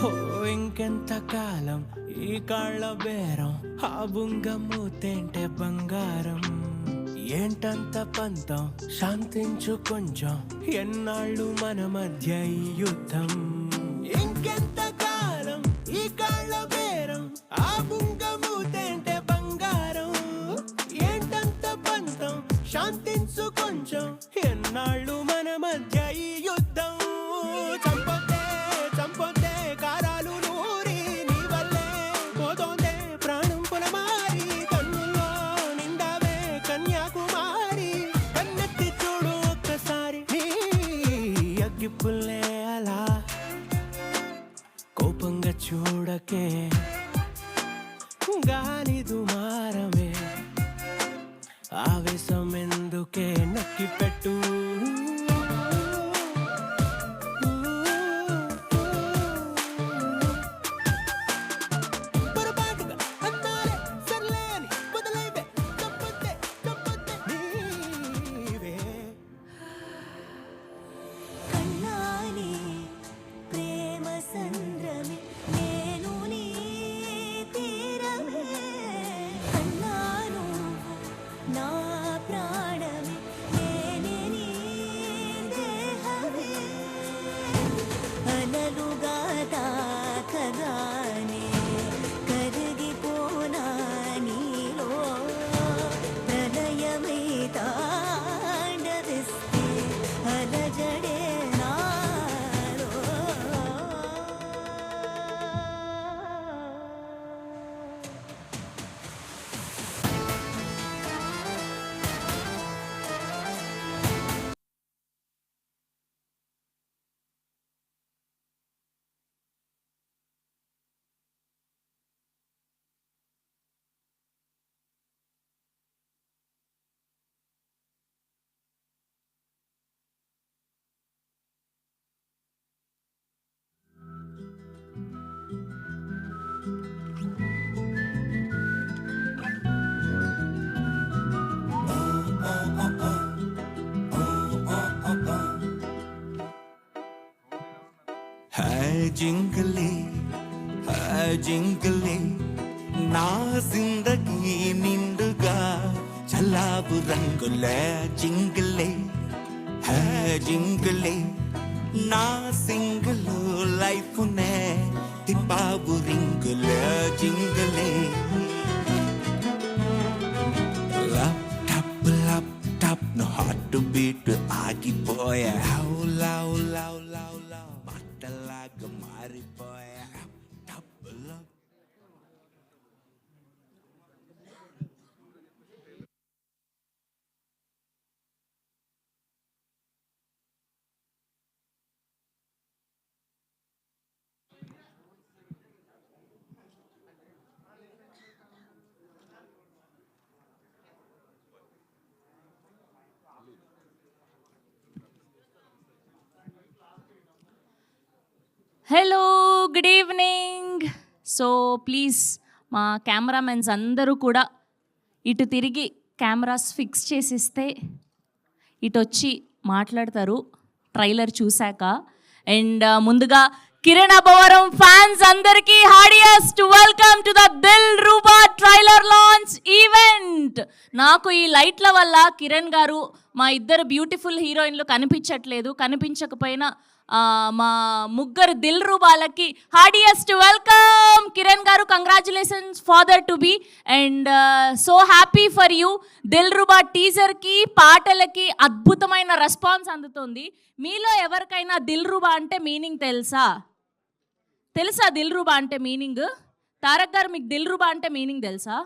ఓ ఇంకెంత కాలం ఈ కాళ్ళ బేరం, ఆ బుంగ మూతేంటే బంగారం. ఏంటంత పంతం, శాంతించు కొంచెం, ఎన్నాళ్ళు మన మధ్య ఈ యుద్ధం. ఇంకెంత కాలం ఈ కాళ్ళ బేరం, ఆ బుంగ మూతేంటే బంగారం. ఏంటంత పంతం, శాంతించు కొంచెం, ఎన్నాళ్ళు మన మధ్య ఈ యుద్ధం. చంపొద్దే చంపొద్దే కారాలు నూరి, నీ వల్లే పోతోందే ప్రాణం పులమారి. కన్నుల్లో నిండావే కన్యాకుమారి, కన్నెత్తి చూడు ఒక్కసారి నీ అగ్గిపుల్లే. అలా కోపంగా చూడకే, గాలి దుమారమే, ఆవేశం ఎందుకే, నొక్కి పెట్టు. పొరపాటుగా అన్నాలే సర్లే అని వదిలేవే, తప్పొద్దే తప్పొద్దే నీవే. కన్నాని ప్రేమ సంద్రమే, నేను నీ తీరమే. కన్నాను నా ప్రాణమే, నేనే నీ దేహమే. అలలుగా తాకగానే కరిగిపోనా నీలో, ప్రళయమై తాండవిస్తే అలజడే నాలో. హాయ్ జింగలే హాయ్ జింగలే, నా జిందగీ నిండుగా చల్లాపు రంగుల జింగలే. హాయ్ జింగలే, నా సింగిల్ లైఫ్ నే తిప్పావు రింగుల జింగలే. లప్ టప్ నా హార్ట్ బీట్ ఆగిపోయా, love love love love love బట్టలాగా మారిపోయా. టప్ love. Hello, good evening. So please మా కెమెరామెన్స్ అందరూ కూడా ఇటు తిరిగి కెమెరాస్ ఫిక్స్ చేసిస్తే ఇటు వచ్చి మాట్లాడతారు ట్రైలర్ చూశాక. అండ్ ముందుగా కిరణ్ అబ్బవరం ఫ్యాన్స్ అందరికీ heartiest welcome to the Dil Ruba trailer launch event. నాకు ఈ లైట్ల వల్ల కిరణ్ గారు, మా ఇద్దరు బ్యూటిఫుల్ హీరోయిన్లు కనిపించట్లేదు. కనిపించకపోయినా మా ముగ్గురు దిల్ రూబాలకి heartiest welcome. Kiran garu, congratulations father to be and so happy for you. Dil Ruba టీజర్కి, పాటలకి అద్భుతమైన రెస్పాన్స్ అందుతుంది. మీలో ఎవరికైనా దిల్ రూబా అంటే మీనింగ్ తెలుసా? దిల్ రూబా అంటే మీనింగ్? తారక్ గారు, మీకు దిల్ రూబా అంటే మీనింగ్ తెలుసా?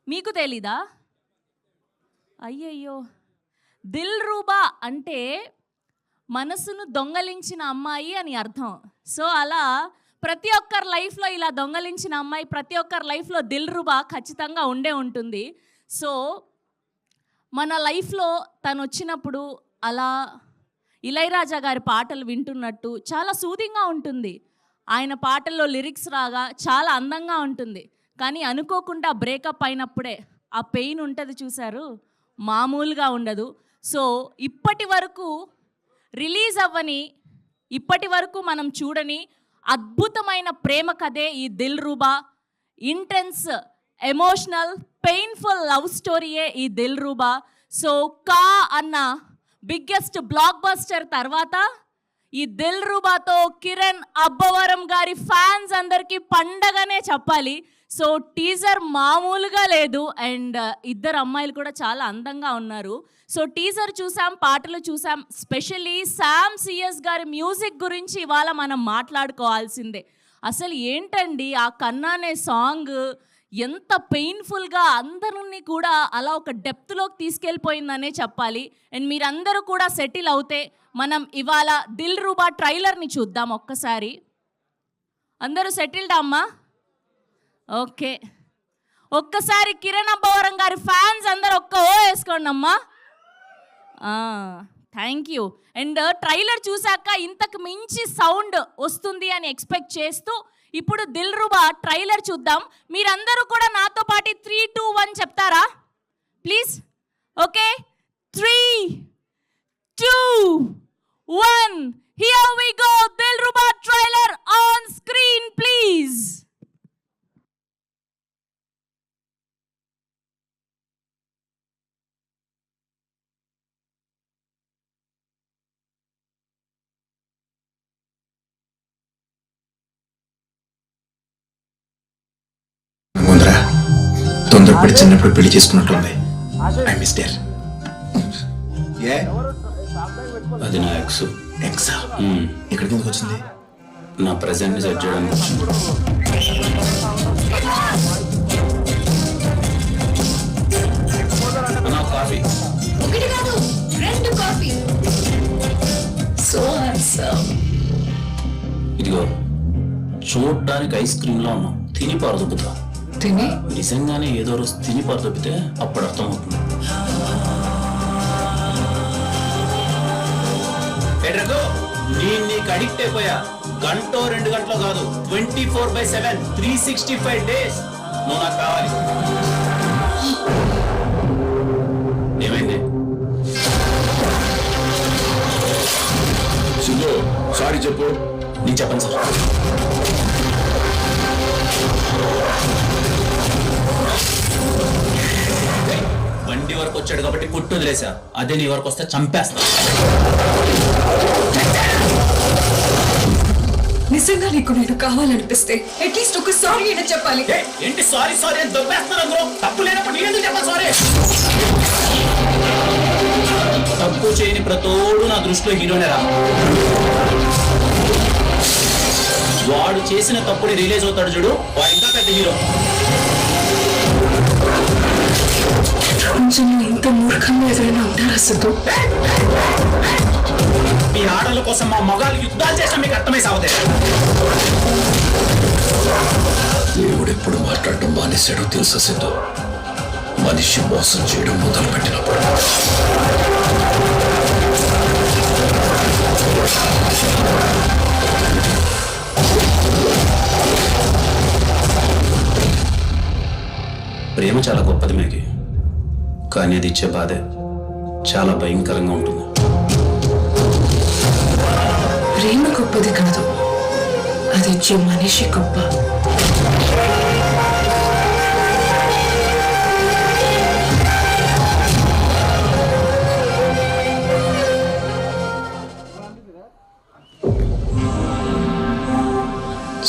మీకు తెలీదా? అయ్యయ్యో. దిల్ రూబా అంటే మనసును దొంగలించిన అమ్మాయి అని అర్థం. సో అలా ప్రతి ఒక్కరి లైఫ్లో ఇలా దొంగలించిన అమ్మాయి, ప్రతి ఒక్కరి లైఫ్లో దిల్ రూబా ఖచ్చితంగా ఉండే ఉంటుంది. సో మన లైఫ్లో తను వచ్చినప్పుడు అలా ఇళయరాజా గారి పాటలు వింటున్నట్టు చాలా సూదింగ్గా ఉంటుంది. ఆయన పాటల్లో లిరిక్స్ రాగా చాలా అందంగా ఉంటుంది. కానీ అనుకోకుండా బ్రేకప్ అయినప్పుడే ఆ పెయిన్ ఉంటుంది చూశారు, మామూలుగా ఉండదు. సో ఇప్పటి వరకు రిలీజ్ అవ్వని, ఇప్పటి వరకు మనం చూడని అద్భుతమైన ప్రేమ కథే ఈ Dil Ruba. Intense, emotional, painful love స్టోరీయే ఈ దిల్ రూబా. సో కా అన్న బిగ్గెస్ట్ బ్లాక్ బస్టర్ తర్వాత ఈ దిల్ రూబాతో కిరణ్ అబ్బవరం గారి ఫ్యాన్స్ అందరికీ పండగనే చెప్పాలి. సో టీజర్ మామూలుగా లేదు అండ్ ఇద్దరు అమ్మాయిలు కూడా చాలా అందంగా ఉన్నారు. సో టీజర్ చూసాం, పాటలు చూసాం. స్పెషల్లీ శామ్ సిఎస్ గారి మ్యూజిక్ గురించి ఇవాళ మనం మాట్లాడుకోవాల్సిందే. అసలు ఏంటండి ఆ కన్నా అనే సాంగ్ ఎంత పెయిన్ఫుల్గా అందరినీ కూడా అలా ఒక డెప్త్లోకి తీసుకెళ్ళిపోయిందనే చెప్పాలి. అండ్ మీరందరూ కూడా సెటిల్ అవుతే మనం ఇవాళ దిల్ రూబా ట్రైలర్ని చూద్దాం ఒక్కసారి. అందరూ సెటిల్డ్ అమ్మా? ఓకే, ఒక్కసారి కిరణ్ అబ్బవరం గారి ఫ్యాన్స్ అందరూ ఒక్క ఓ వేసుకోండి అమ్మా. Thank you. అండ్ ట్రైలర్ చూశాక ఇంతకు మించి సౌండ్ వస్తుంది అని ఎక్స్పెక్ట్ చేస్తూ ఇప్పుడు దిల్ రూబా ట్రైలర్ చూద్దాం. మీరందరూ కూడా నాతో పాటు 3, 2, 1 చెప్తారా please? Okay, 3, 2, 1 here we go. Dil Ruba trailer on screen please. తొందరపడి చిన్నప్పుడు పెళ్లి చేసుకున్నట్టుంది. I mister. అది నా ఎక్స్. ఎక్సా? ఇక్కడికి ఎందుకు వచ్చింది? నా ప్రెజెంట్ని సెట్ చేయడానికి వచ్చింది. నా కాఫీ. ఒకటి కాదు 2 కాఫీ. So handsome. ఇదిగో చూడడానికి ఐస్ క్రీమ్ లా ఉన్నావు, తిని పారదొబ్బుతా. తిని నిజంగానే ఏదో రోజు తిని పారదొబ్బితే అప్పుడు అర్థమవుతుంది. నేను నీకు అడిక్ట్ అయిపోయా. 1 గంట 2 గంటలో కాదు, 24/7 365 డేస్ నువ్వు నాకు కావాలి. ఏమైంది? సింధు, సారీ చెప్పు. నేను చెప్పను సార్. బండి వరకు వచ్చాడు కాబట్టి పుట్టు వదిలేసా. అదే నీ వరకు వస్తే చంపేస్తా. నిజంగా నీకు నేను కావాలనిపిస్తే అట్లీస్ట్ ఒక సారీ అయినా చెప్పాలి. ఏంటి సారీ సారీ అని దొబ్బేస్తాను అందరూ. తప్పు లేనప్పుడు నేను ఎందుకు చెప్పాలి సారీ? తప్పు చేయని ప్రతోడు నా దృష్టిలో హీరోనే రా. వాడు చేసిన తప్పుని రిలీజ్ అవుతాడు చూడు, వాడు ఇంకా పెద్ద హీరో. ప్రపంచంలో ఇంత మూర్ఖంగా ఎవరైనా ఉంటారా సిద్ధు? మీ ఆడల కోసం మా మగాళ్ళు యుద్ధాలు చేసిన మీకు అర్థమై సాగుతాయి. దేవుడు ఎప్పుడు మాట్లాడటం మానేశాడో తెలుసా సింధు? మనిషి మోసం చేయడం మొదలు పెట్టినప్పుడు. ప్రేమ చాలా గొప్పది మేఘి, కానీ అది ఇచ్చే బాధే చాలా భయంకరంగా ఉంటుంది. ప్రేమ గొప్పది కాదు, అది ఇచ్చే మనిషి గొప్ప.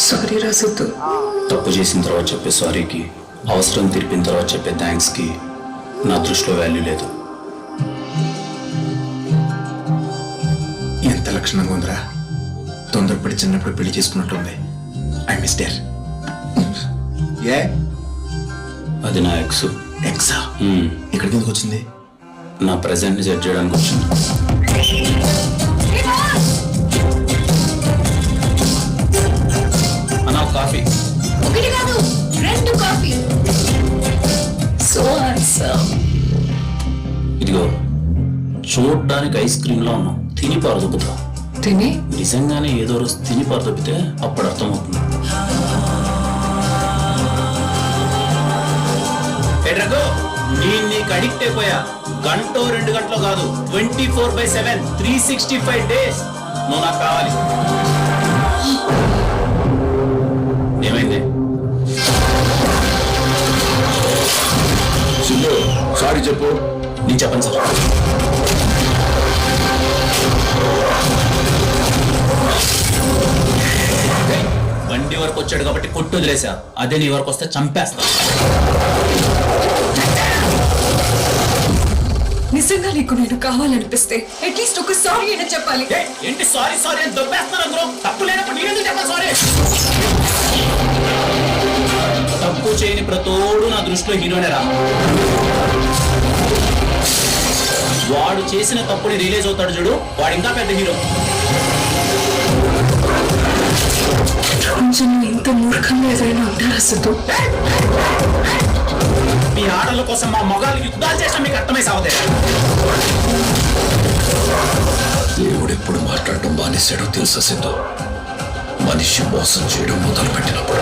సారీ రా సిద్ధు. తప్పు చేసిన తర్వాత చెప్పే సారీకి, అవసరం తీర్పిన తర్వాత చెప్పే థ్యాంక్స్కి నా దృష్టిలో వాల్యూ లేదు. ఎంత లక్షణంగా ఉందిరా. తొందరపడి చిన్నప్పుడు పెళ్లి చేసుకున్నట్టుంది. I mister. అది నా ఎక్స్. ఎక్సా? ఇక్కడికి ఎందుకు వచ్చింది? నా ప్రెజెంట్ని సెట్ చేయడానికి వచ్చింది. అన్నా కాఫీ. ఒకటి కాదు 2 కాఫీ. So handsome. ఇదిగో చూడడానికి ఐస్ క్రీమ్ లా ఉన్నావు, తిని పారదొబ్బుతా. తిని నిజంగానే ఏదో రోజు తిని పారదొబ్బితే అప్పుడు అర్థమవుతుంది. నేను నీకు అడిక్ట్ అయిపోయా. 1 గంట 2 గంటలో కాదు, 24/7 365 డేస్ నువ్వు నాకు కావాలి. సారీ చెప్పు. నేను చెప్పను సార్. బండి వరకు వచ్చాడు కాబట్టి కొట్టు వదిలేసా, అదే నీ వరకు వస్తే చంపేస్తా. నిజంగా నీకు నేను కావాలనిపిస్తే అట్లీస్ట్ ఒక సారీ అయినా చెప్పాలి. ఏంటి సారీ సారీ అని దొబ్బేస్తాను అందులో. తప్పు లేనప్పుడు నేనెందుకు చెప్పాలి సారీ? తప్పు చేయని ప్రతోడు నా దృష్టిలో హీరోనేరా. వాడు చేసిన తప్పుని రిలీజ్ అవుతాడు చూడు, వాడు ఇంకా పెద్ద హీరో. ప్రపంచంలో ఇంత మూర్ఖంగా ఎవరైనా ఉంటారా సిద్ధు? మీ ఆటల కోసం మా మగాళ్ళకి యుద్ధాలు చేసిన మీకు అర్థమై సావదే. దేవుడు ఎప్పుడు మాట్లాడటం మానేశాడో తెలుసా సిద్ధు? మనిషి మోసం చేయడం మొదలు పెట్టినప్పుడు.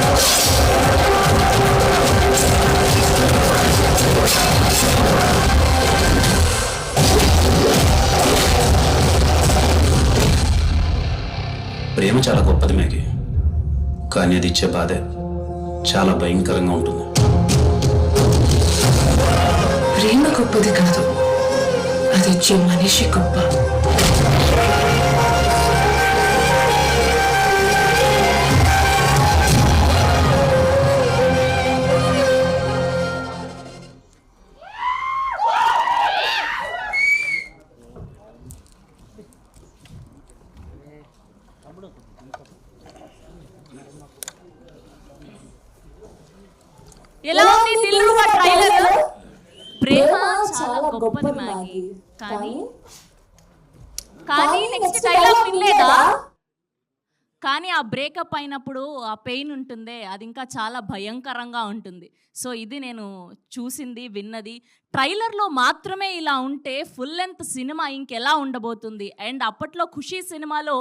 ప్రేమ చాలా గొప్పది మేఘి, కానీ అది ఇచ్చే బాధే చాలా భయంకరంగా ఉంటుంది. ప్రేమ గొప్పది కాదు, అది ఇచ్చే మనిషి గొప్ప. ఎలా ఉంది దిల్రుబా ట్రైలర్? ప్రేమ చాలా గొప్పది మ్యాగీ, కానీ నెక్స్ట్ డైలాగ్ వినలేదా? కానీ ఆ బ్రేకప్ అయినప్పుడు ఆ పెయిన్ ఉంటుందే, అది ఇంకా చాలా భయంకరంగా ఉంటుంది. సో ఇది నేను చూసింది, విన్నది. ట్రైలర్లో మాత్రమే ఇలా ఉంటే ఫుల్ లెంత్ సినిమా ఇంకెలా ఉండబోతుంది? అండ్ అప్పట్లో ఖుషీ సినిమాలో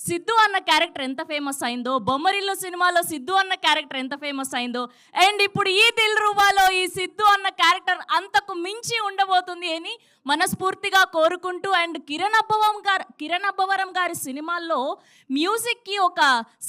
సిద్ధు అన్న క్యారెక్టర్ ఎంత ఫేమస్ అయిందో, బొమ్మరిల్లు సినిమాలో సిద్ధు అన్న క్యారెక్టర్ ఎంత ఫేమస్ అయిందో, అండ్ ఇప్పుడు ఈ దిల్రుబాలో ఈ సిద్ధు అన్న క్యారెక్టర్ అంతకు మించి ఉండబోతుంది అని మనస్ఫూర్తిగా కోరుకుంటూ, అండ్ కిరణ్ అబ్బవరం గారి సినిమాల్లో మ్యూజిక్కి ఒక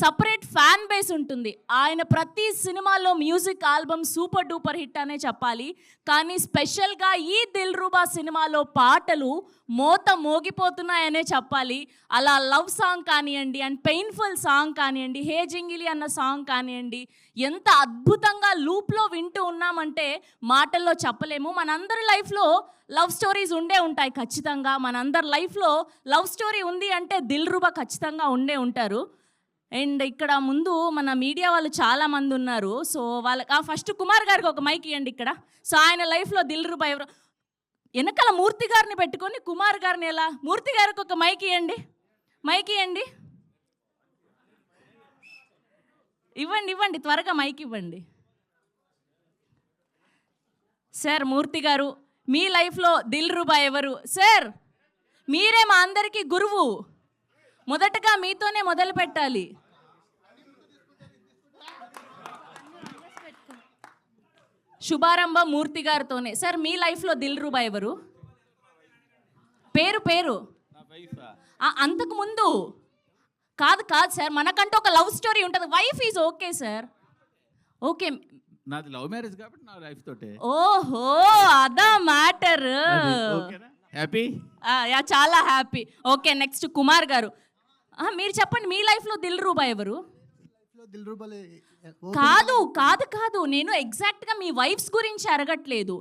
సపరేట్ ఫ్యాన్ బేస్ ఉంటుంది. ఆయన ప్రతి సినిమాలో music album super duper hit అనే చెప్పాలి. కానీ స్పెషల్గా ఈ దిల్రుబా సినిమాలో పాటలు మోత మోగిపోతున్నాయనే చెప్పాలి. అలా లవ్ సాంగ్ కానివ్వండి, అండ్ పెయిన్ఫుల్ సాంగ్ కానివ్వండి, హే జింగిలి అన్న సాంగ్ కానివ్వండి, ఎంత అద్భుతంగా లూప్లో వింటూ ఉన్నామంటే మాటల్లో చెప్పలేము. మనందరి లైఫ్లో లవ్ స్టోరీస్ ఉండే ఉంటాయి ఖచ్చితంగా. మనందరి లైఫ్లో లవ్ స్టోరీ ఉంది అంటే దిల్రుబా ఖచ్చితంగా ఉండే ఉంటారు. అండ్ ఇక్కడ ముందు మన మీడియా వాళ్ళు చాలామంది ఉన్నారు. సో వాళ్ళకి ఫస్ట్ కుమార్ గారికి ఒక మైక్ ఇవ్వండి ఇక్కడ. సో ఆయన లైఫ్లో దిల్రుబా ఎవరు? వెనకాల మూర్తి గారిని పెట్టుకొని కుమార్ గారిని ఎలా? మూర్తి గారికి ఒక మైక్ ఇవ్వండి, మైక్ ఇవ్వండి, ఇవ్వండి త్వరగా మైక్ ఇవ్వండి. సార్ మూర్తి గారు, మీ లైఫ్లో దిల్రుబా ఎవరు? సార్ మీరే మా అందరికీ గురువు, మొదటగా మీతోనే మొదలు పెట్టాలి. శుభారంభం మూర్తి గారితోనే. సార్ మీ లైఫ్లో దిల్రుబా ఎవరు? పేరు అంతకు ముందు కాదు సార్, మనకంటూ ఒక లవ్ స్టోరీ ఉంటుంది. Wife is okay sir, okay. నాది లవ్ మ్యారేజ్ కాబట్టి నా లైఫ్ తోటే. ఓహో అదా మ్యాటర్. హ్యాపీ? యా చాలా హ్యాపీ. ఓకే నెక్స్ట్ కుమార్ గారు, మీరు చెప్పండి మీ లైఫ్లో దిల్రుబా ఎవరు? కాదు నేను ఎగ్జాక్ట్గా మీ వైఫ్స్ గురించి అడగట్లేదు.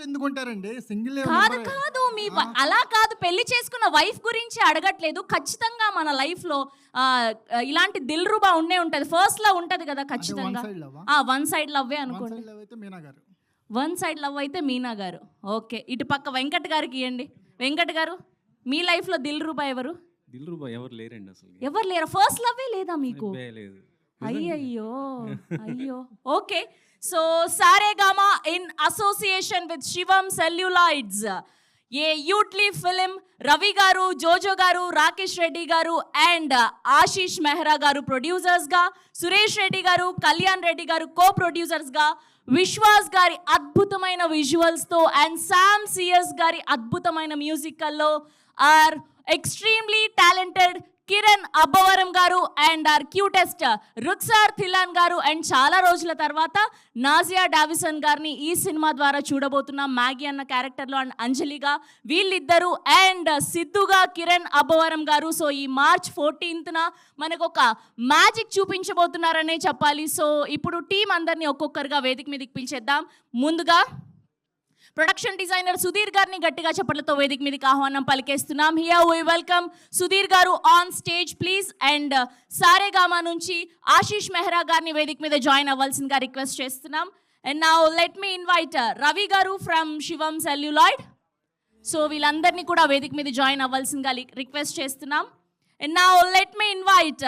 ఎందుకుంటారండి సింగిల్? కాదు మీ అలా కాదు, పెళ్లి చేసుకున్న వైఫ్ గురించి అడగట్లేదు. ఖచ్చితంగా మన లైఫ్లో ఇలాంటి దిల్రుబా ఉండే ఉంటుంది. ఫస్ట్ లవ్ ఉంటుంది కదా ఖచ్చితంగా. వన్ సైడ్ లవ్వే అనుకోండి. వన్ సైడ్ లవ్ అయితే మీనా గారు. ఓకే ఇటు పక్క వెంకట్ గారికి ఇవ్వండి. వెంకట్ గారు మీ లైఫ్లో దిల్రుబా ఎవరు? దిల్రుబా ఎవరు లేరండి అసలు. ఎవరు లేరా? ఫస్ట్ లవ్వే లేదా మీకు? లేదు. అయ్యో. Okay so Saregama in association with Shivam celluloids, a Yoodlee film, Ravi garu, Jojo గారు, రాకేష్ రెడ్డి గారు అండ్ ఆశీష్ మెహ్రా గారు ప్రొడ్యూసర్స్గా, సురేష్ రెడ్డి గారు, కళ్యాణ్ రెడ్డి గారు కో ప్రొడ్యూసర్స్గా, విశ్వాస్ గారి అద్భుతమైన విజువల్స్తో అండ్ శామ్ సిఎస్ గారి అద్భుతమైన మ్యూజికల్లో our extremely talented Kiran Abbavaram garu and our cutest Ruksar Dhillon garu and చాలా రోజుల తర్వాత నాజియా డావిసన్ గారిని ఈ సినిమా ద్వారా చూడబోతున్నాం. మ్యాగీ అన్న క్యారెక్టర్లో అండ్ అంజలిగా వీళ్ళిద్దరూ అండ్ సిద్ధుగా కిరణ్ అబ్బవరం గారు. సో ఈ మార్చ్ 14th మనకు ఒక మ్యాజిక్ చూపించబోతున్నారనే చెప్పాలి. సో ఇప్పుడు టీం అందరినీ ఒక్కొక్కరుగా వేదిక మీదకి పిలిచేద్దాం. ముందుగా ప్రొడక్షన్ డిజైనర్ సుధీర్ గారిని గట్టిగా చప్పట్లతో వేదిక మీదకి ఆహ్వానం పలికేస్తున్నాం. Here we welcome Sudheer garu on stage please. And Saregama నుంచి ఆశీష్ మెహ్రా గారిని వేదిక మీద జాయిన్ అవ్వాల్సిందిగా రిక్వెస్ట్ చేస్తున్నాం. And now let me invite Ravi garu from Shivam celluloid. So వీళ్ళందరినీ కూడా వేదిక మీద జాయిన్ అవ్వాల్సిందిగా రిక్వెస్ట్ చేస్తున్నాం. And now let me invite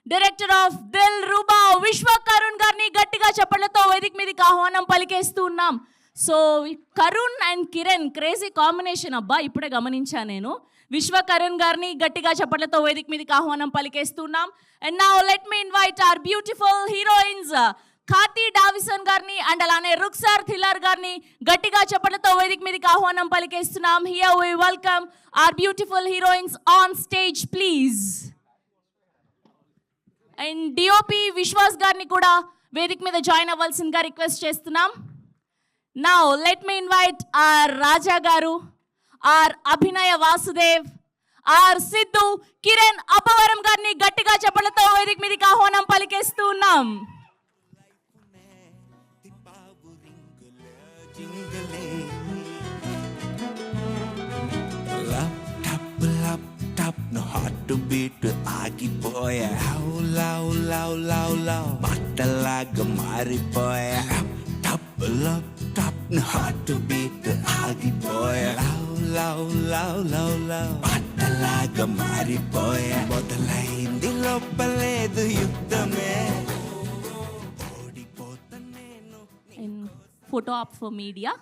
director of Dil Ruba Vishwakarun గారిని గట్టిగా చప్పట్లతో వేదిక మీదకి ఆహ్వానం పలికేస్తూ ఉన్నాం. So Karun and Kiran crazy combination అబ్బా, ఇప్పుడే గమనించా నేను. విశ్వకరుణ్ గారిని గట్టిగా చప్పట్లతో వేదిక మీదకి ఆహ్వానం పలికేస్తున్నాం. And now let me invite our beautiful heroines Cathy Davison గారిని అండ్ అలానే రుక్సార్ థిలార్ గారిని గట్టిగా చప్పట్లతో వేదిక మీదకి ఆహ్వానం పలికేస్తున్నాం. Here we welcome our beautiful heroines on stage please. And DOP Vishwas గారిని కూడా వేదిక మీద జాయిన్ అవ్వాల్సిందిగా రిక్వెస్ట్ చేస్తున్నాం. Now let me invite our Raja garu, our Abhinaya Vasudev, our Siddhu Kiran Abbavaram garu గట్టిగా చప్పట్లతో వేదిక మీదకి ఆహ్వానం పలికేస్తూ ఉన్నాం. నా హార్ట్ బీట్ ఆగిపోయా, లవ్ లవ్ లవ్ లవ్ మాటలాగా మారిపోయా. టప్ లవ్ టప్ నా హార్ట్ బీట్ ఆగిపోయా, లవ్ లవ్ లవ్ లవ్ మాటలాగా మారిపోయా. మొదలైంది లోపలేదు యుద్ధమే, ఓడిపోతా నేను. ఫోటో ఆప్ ఫర్ మీడియా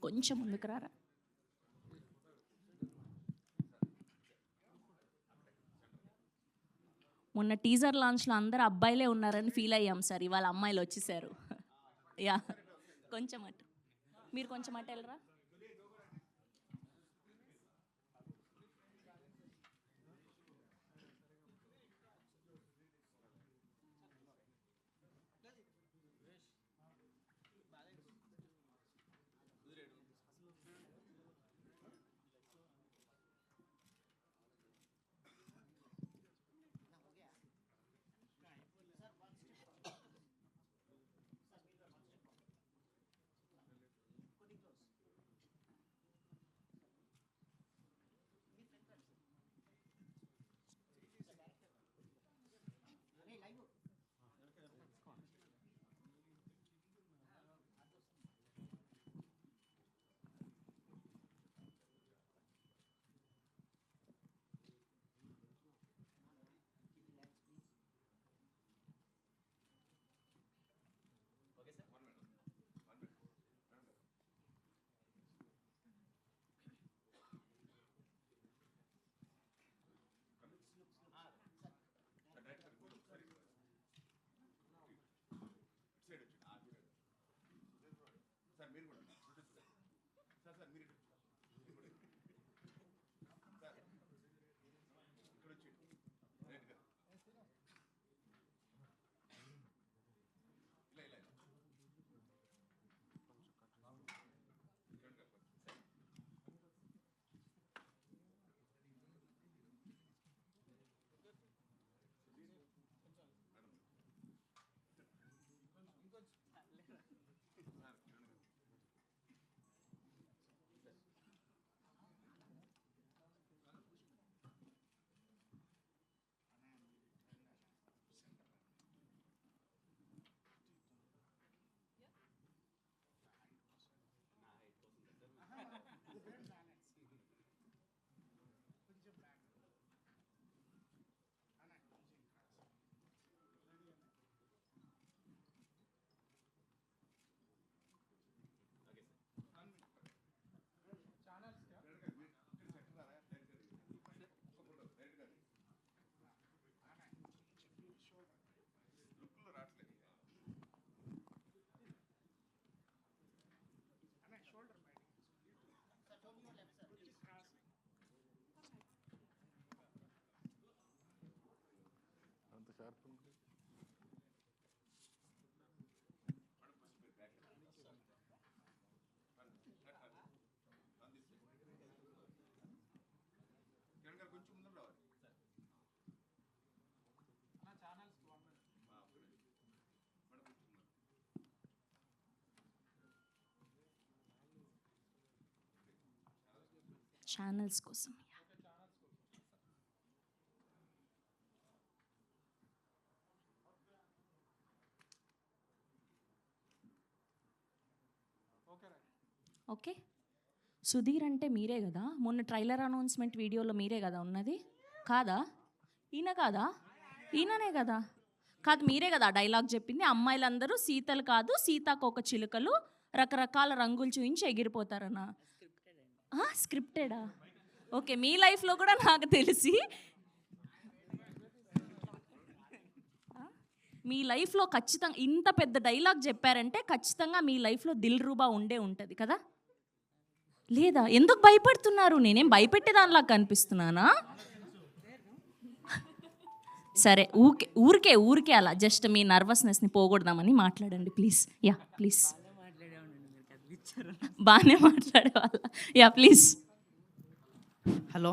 కొంచెం ముందుకు రారా. మొన్న టీజర్ లాంచ్లో అందరు అబ్బాయిలే ఉన్నారని ఫీల్ అయ్యాం సార్, ఇవాళ అమ్మాయిలు వచ్చేసారు. యా కొంచెం అటు, మీరు కొంచెం అటు వెళ్ళరా. ఛానల్స్ కోసం. ఓకే, సుధీర్ అంటే మీరే కదా, మొన్న ట్రైలర్ అనౌన్స్మెంట్ వీడియోలో మీరే కదా ఉన్నది, కాదా? ఈయన కాదా? ఈయననే కదా? కాదు, మీరే కదా డైలాగ్ చెప్పింది, అమ్మాయిలందరూ సీతలు కాదు సీతాకోక చిలుకలు, రకరకాల రంగులు చూయించి ఎగిరిపోతారన్న. స్క్రిప్టెడా? ఓకే, మీ లైఫ్లో కూడా నాకు తెలిసి మీ లైఫ్లో ఖచ్చితంగా ఇంత పెద్ద డైలాగ్ చెప్పారంటే ఖచ్చితంగా మీ లైఫ్లో దిల్ రూబా ఉండే ఉంటుంది కదా, లేదా? ఎందుకు భయపడుతున్నారు? నేనేం భయపెట్టేదానిలా కనిపిస్తున్నానా? సరే, ఊరికే అలా జస్ట్ మీ నర్వస్నెస్ని పోగొడదామని మాట్లాడండి ప్లీజ్. Yeah please. బాగానే మాట్లాడేవాళ్ళ. Yeah please. Hello,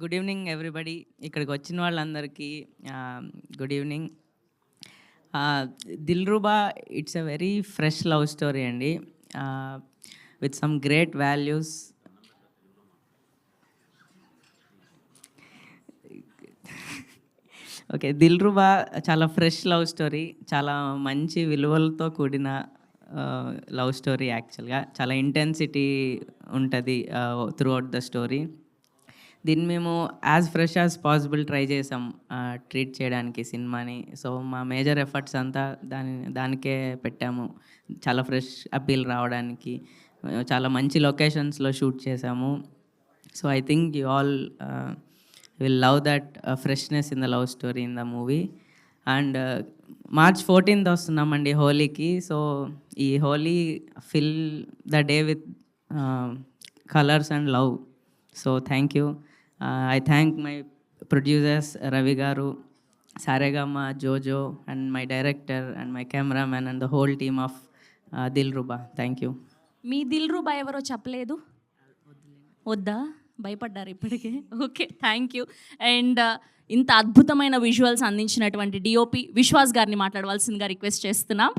good evening everybody. ఇక్కడికి వచ్చిన వాళ్ళందరికీ good evening. Dilruba it's a very fresh love story అండి, with some great values. Okay, Dilruba చాలా ఫ్రెష్ లవ్ స్టోరీ, చాలా మంచి విలువలతో కూడిన లవ్ స్టోరీ. యాక్చువల్గా చాలా ఇంటెన్సిటీ ఉంటుంది త్రూ అవుట్ ద స్టోరీ. దీన్ని మేము as fresh as possible try చేసాం ట్రీట్ చేయడానికి సినిమాని. సో మా మేజర్ ఎఫర్ట్స్ అంతా దానికే పెట్టాము, చాలా ఫ్రెష్ అపీల్ రావడానికి. చాలా మంచి లొకేషన్స్లో షూట్ చేసాము. So I think you all will love that freshness in the love story in the movie. And March 14th వస్తున్నామండి హోలీకి. సో ఈ Holi fill the day with colours and love. So thank you. I thank my producers Ravi Garu, Saregama, Jojo, and my director and my cameraman and the whole team of Dilruba. Thank you. మీ దిల్రుబా ఎవరో చెప్పలేదు, వద్దా? భయపడ్డారు ఇప్పటికే. Okay, thank you. And ఇంత అద్భుతమైన visuals అందించినటువంటి DOP Vishwas గారిని మాట్లాడవలసిందిగా రిక్వెస్ట్ చేస్తున్నాం.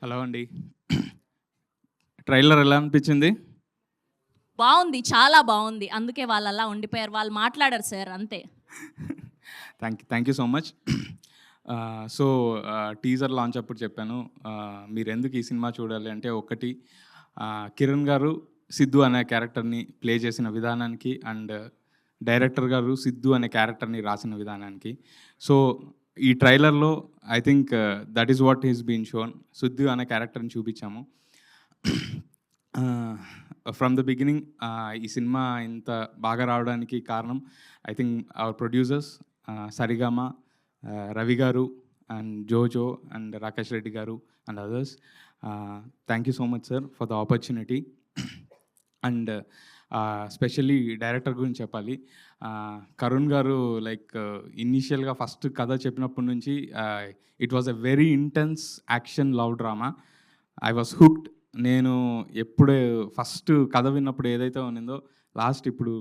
హలో అండి, ట్రైలర్ ఎలా అనిపించింది? బాగుంది, చాలా బాగుంది. అందుకే వాళ్ళు అలా ఉండిపోయారు, వాళ్ళు మాట్లాడారు సార్, అంతే. Thank you so much. So teaser launch అప్పుడు చెప్పాను, మీరు ఎందుకు ఈ సినిమా చూడాలి అంటే, ఒకటి కిరణ్ గారు సిద్ధు అనే క్యారెక్టర్ని ప్లే చేసిన విధానానికి, అండ్ డైరెక్టర్ గారు సిద్ధు అనే క్యారెక్టర్ని రాసిన విధానానికి. సో ఈ ట్రైలర్లో I think that is what is been shown. Siddhu అనే క్యారెక్టర్ని చూపించాము. ఫ్రమ్ ద బిగినింగ్ ఈ సినిమా ఇంత బాగా రావడానికి కారణం I think our producers Saregama, Ravi garu, and Jojo, and Rakesh Reddy garu, and others. Thank you so much sir for the opportunity. And specially director గురించి చెప్పాలి. కరుణ్ గారు లైక్ ఇనీషియల్గా ఫస్ట్ కథ చెప్పినప్పటి నుంచి it was a very intense action love drama. I was hooked. నేను ఎప్పుడే first కథ విన్నప్పుడు ఏదైతే ఉన్నదో, లాస్ట్ ఇప్పుడు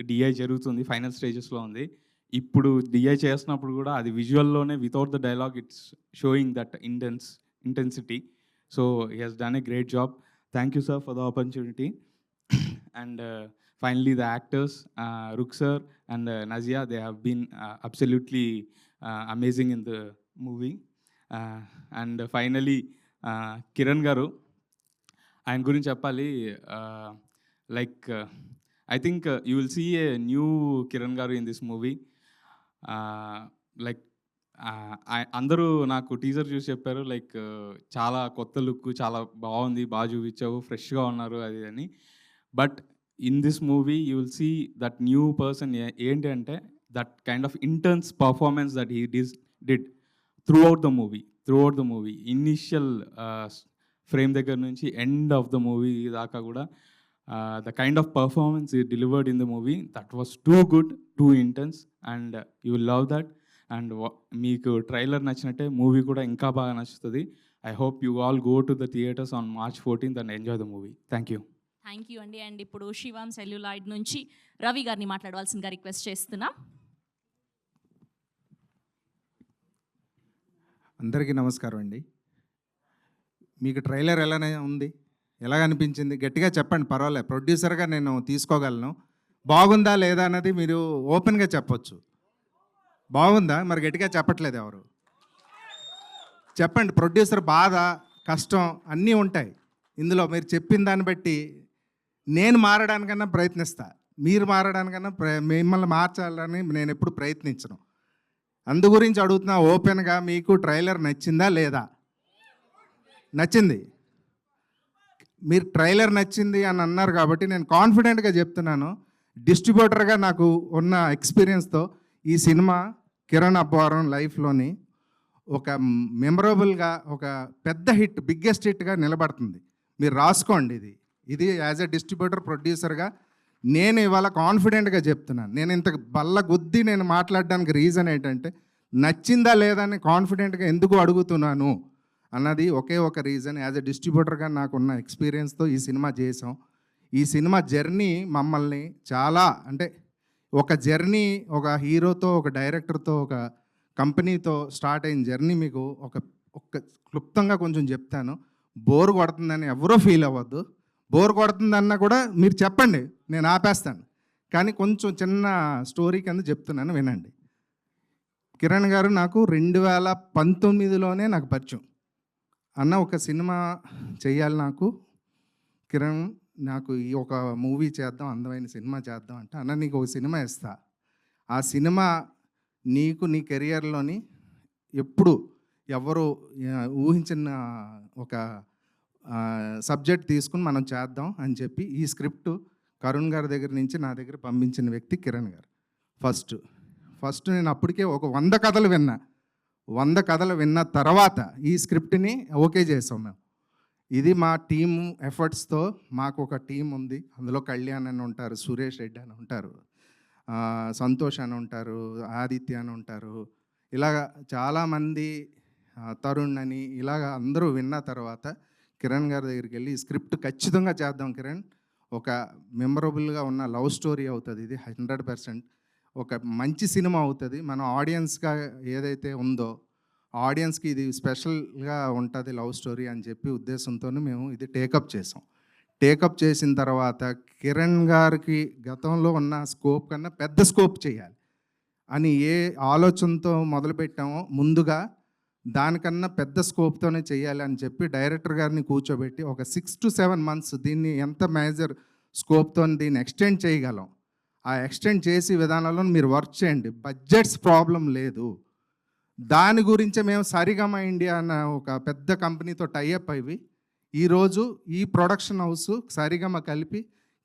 డిఐ జరుగుతుంది, ఫైనల్ స్టేజెస్లో ఉంది. ఇప్పుడు డిఐ చేస్తున్నప్పుడు కూడా అది విజువల్లోనే without the dialogue it's showing that intensity. So he he's done a great job. Thank you sir for the opportunity. And finally the actors రుక్ sir and Nazia, they have been absolutely amazing in the movie. And finally Kiran garu, ఆయన గురించి చెప్పాలి. Like I think you will see a new Kiran garu in this movie. Like అందరూ నాకు teaser చూసి చెప్పారు, like చాలా కొత్త లుక్, చాలా బాగుంది, బాగా చూపించావు, ఫ్రెష్గా ఉన్నారు అది అని. But in this movie you will see that new person. ఏంటి అంటే that kind of intense performance that he did throughout the movie. Initial frame దగ్గర నుంచి ఎండ్ ఆఫ్ ద మూవీ దాకా కూడా The kind of performance he delivered in the movie, that was too good, too intense, and you will love that. And మీకు trailer నచ్చినట్టే movie కూడా ఇంకా బాగా నచ్చుతుంది. I hope you all go to the theaters on March 14th and enjoy the movie. Thank you. Thank you అండి. And ఇప్పుడు శివం celluloid నుంచి రవి గారిని మాట్లాడవలసిందిగా రిక్వెస్ట్ చేస్తున్నా. అందరికీ నమస్కారం అండి. మీకు ట్రైలర్ ఎలానే ఉంది, ఎలా అనిపించింది గట్టిగా చెప్పండి, పర్వాలేదు. ప్రొడ్యూసర్గా నేను తీసుకోగలను. బాగుందా లేదా అన్నది మీరు ఓపెన్గా చెప్పొచ్చు. బాగుందా మరి గట్టిగా చెప్పట్లేదు ఎవరు. చెప్పండి. ప్రొడ్యూసర్ బాధ, కష్టం అన్నీ ఉంటాయి ఇందులో. మీరు చెప్పిన దాన్ని బట్టి నేను మారడానికన్నా ప్రయత్నిస్తా, మీరు మారడానికన్నా మిమ్మల్ని మార్చాలని నేను ఎప్పుడు ప్రయత్నించను. అందు గురించి అడుగుతున్నా ఓపెన్గా, మీకు ట్రైలర్ నచ్చిందా లేదా? నచ్చింది. మీరు ట్రైలర్ నచ్చింది అని అన్నారు కాబట్టి నేను కాన్ఫిడెంట్గా చెప్తున్నాను. డిస్ట్రిబ్యూటర్గా నాకు ఉన్న ఎక్స్పీరియన్స్తో ఈ సినిమా కిరణ్ అబ్బవరం లైఫ్లోని ఒక మెమరబుల్గా, ఒక పెద్ద హిట్, బిగ్గెస్ట్ హిట్గా నిలబడుతుంది. మీరు రాసుకోండి. ఇది యాజ్ ఎ డిస్ట్రిబ్యూటర్, ప్రొడ్యూసర్గా నేను ఇవాళ కాన్ఫిడెంట్గా చెప్తున్నాను. నేను ఇంత బల్ల గుద్ది నేను మాట్లాడడానికి రీజన్ ఏంటంటే, నచ్చిందా లేదా అని కాన్ఫిడెంట్గా ఎందుకు అడుగుతున్నాను అన్నది ఒకే ఒక రీజన్. యాజ్ ఎ డిస్ట్రిబ్యూటర్గా నాకున్న ఎక్స్పీరియన్స్తో ఈ సినిమా చేసాం. ఈ సినిమా జర్నీ మమ్మల్ని చాలా, అంటే ఒక జర్నీ, ఒక హీరోతో, ఒక డైరెక్టర్తో, ఒక కంపెనీతో స్టార్ట్ అయిన జర్నీ మీకు ఒక క్లుప్తంగా కొంచెం చెప్తాను. బోర్ కొడుతుందని ఎవరో ఫీల్ అవ్వద్దు. బోర్ కొడుతుందన్నా కూడా మీరు చెప్పండి, నేను ఆపేస్తాను. కానీ కొంచెం చిన్న స్టోరీ కింద చెప్తున్నాను, వినండి. కిరణ్ గారు నాకు 2019లోనే నాకు పరిచయం. అన్న ఒక సినిమా చేయాలి నాకు, కిరణ్ నాకు ఈ ఒక మూవీ చేద్దాం, అందమైన సినిమా చేద్దాం అంటే, అన్న నీకు ఒక సినిమా ఇస్తా, ఆ సినిమా నీకు నీ కెరియర్లోని ఎప్పుడు ఎవరు ఊహించిన ఒక సబ్జెక్ట్ తీసుకుని మనం చేద్దాం అని చెప్పి ఈ స్క్రిప్ట్ కరుణ్ గారి దగ్గర నుంచి నా దగ్గర పంపించిన వ్యక్తి కిరణ్ గారు. ఫస్ట్ నేను అప్పటికే ఒక 100 కథలు విన్నా. 100 కథలు విన్న తర్వాత ఈ స్క్రిప్ట్ని ఓకే చేసాం మేము. ఇది మా టీమ్ ఎఫర్ట్స్తో. మాకు ఒక టీం ఉంది. అందులో కళ్యాణ్ అని ఉంటారు, సురేష్ రెడ్డి అని ఉంటారు, సంతోష్ అని ఉంటారు, ఆదిత్య అని ఉంటారు, ఇలాగ చాలామంది, తరుణ్ అని, ఇలాగ అందరూ విన్న తర్వాత కిరణ్ గారి దగ్గరికి వెళ్ళి ఈ స్క్రిప్ట్ ఖచ్చితంగా చేద్దాం కిరణ్, ఒక మెమరబుల్గా ఉన్న లవ్ స్టోరీ అవుతుంది ఇది 100%, ఒక మంచి సినిమా అవుతుంది, మన ఆడియన్స్గా ఏదైతే ఉందో ఆడియన్స్కి ఇది స్పెషల్గా ఉంటుంది లవ్ స్టోరీ అని చెప్పి ఉద్దేశంతో మేము ఇది టేకప్ చేసాం. టేకప్ చేసిన తర్వాత కిరణ్ గారికి గతంలో ఉన్న స్కోప్ కన్నా పెద్ద స్కోప్ చేయాలి అని ఏ ఆలోచనతో మొదలుపెట్టామో, ముందుగా దానికన్నా పెద్ద స్కోప్తోనే చేయాలి అని చెప్పి డైరెక్టర్ గారిని కూర్చోబెట్టి ఒక 6 to 7 months దీన్ని ఎంత మేజర్ స్కోప్తో దీన్ని ఎక్స్టెండ్ చేయగలం, ఆ ఎక్స్టెండ్ చేసి విధానంలో మీరు వర్క్ చేయండి. బడ్జెట్స్ ప్రాబ్లం లేదు. దాని గురించే మేము సరిగమ ఇండియా అన్న ఒక పెద్ద కంపెనీతో టైఅప్ అయ్యి ఈరోజు ఈ ప్రొడక్షన్ హౌస్ సరిగమ కలిపి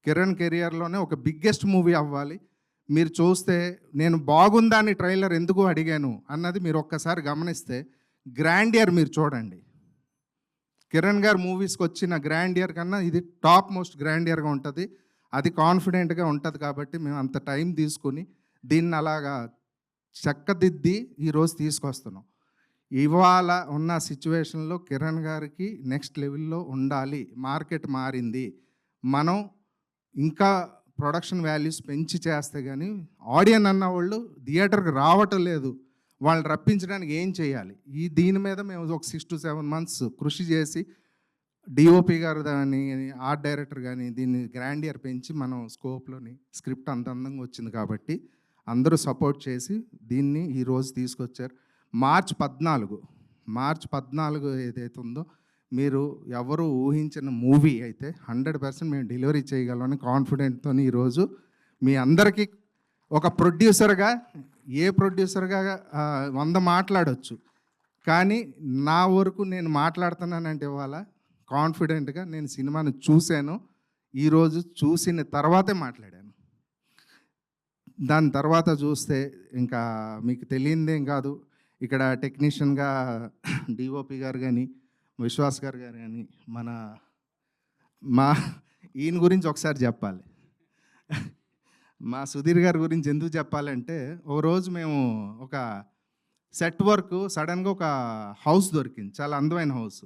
కిరణ్ కెరియర్లోనే ఒక బిగ్గెస్ట్ మూవీ అవ్వాలి. మీరు చూస్తే నేను బాగుందా అని ట్రైలర్ ఎందుకు అడిగాను అన్నది మీరు ఒక్కసారి గమనిస్తే, గ్రాండియర్ మీరు చూడండి. కిరణ్ గారు మూవీస్కి వచ్చిన గ్రాండియర్ కన్నా ఇది టాప్ మోస్ట్ గ్రాండియర్గా ఉంటుంది. అది కాన్ఫిడెంట్గా ఉంటుంది కాబట్టి మేము అంత టైం తీసుకుని దీన్ని అలాగా చక్కదిద్ది ఈరోజు తీసుకొస్తున్నాం. ఇవాళ ఉన్న సిచ్యువేషన్లో కిరణ్ గారికి నెక్స్ట్ లెవెల్లో ఉండాలి. మార్కెట్ మారింది. మనం ఇంకా ప్రొడక్షన్ వాల్యూస్ పెంచి చేస్తే కానీ ఆడియన్ అన్న వాళ్ళు థియేటర్కి రావటం లేదు. వాళ్ళని రప్పించడానికి ఏం చేయాలి, దీని మీద మేము ఒక 6 to 7 months కృషి చేసి డిఓపి గారు కానీ ఆర్ట్ డైరెక్టర్ కానీ దీన్ని గ్రాండియర్ పెంచి మనం స్కోప్లోని స్క్రిప్ట్ అంత అందంగా వచ్చింది కాబట్టి అందరూ సపోర్ట్ చేసి దీన్ని ఈరోజు తీసుకొచ్చారు. మార్చ్ 14 ఏదైతే ఉందో, మీరు ఎవరు ఊహించిన మూవీ అయితే 100% మేము డెలివరీ చేయగలమని కాన్ఫిడెంట్తో ఈరోజు మీ అందరికీ ఒక ప్రొడ్యూసర్గా, ఏ ప్రొడ్యూసర్గా 100 మాట్లాడవచ్చు, కానీ నా వరకు నేను మాట్లాడుతున్నానంటే ఇవాళ కాన్ఫిడెంట్గా నేను సినిమాను చూశాను. ఈరోజు చూసిన తర్వాతే మాట్లాడాను. దాని తర్వాత చూస్తే ఇంకా మీకు తెలియదేం కాదు. ఇక్కడ టెక్నీషియన్గా డిఓపి గారు కానీ, విశ్వాస్ గారు కానీ, మా ఈయన గురించి ఒకసారి చెప్పాలి. మా సుధీర్ గారి గురించి ఎందుకు చెప్పాలంటే, ఓ రోజు మేము ఒక సెట్ వర్క్ సడన్గా ఒక హౌస్ దొరికింది, చాలా అందమైన హౌస్.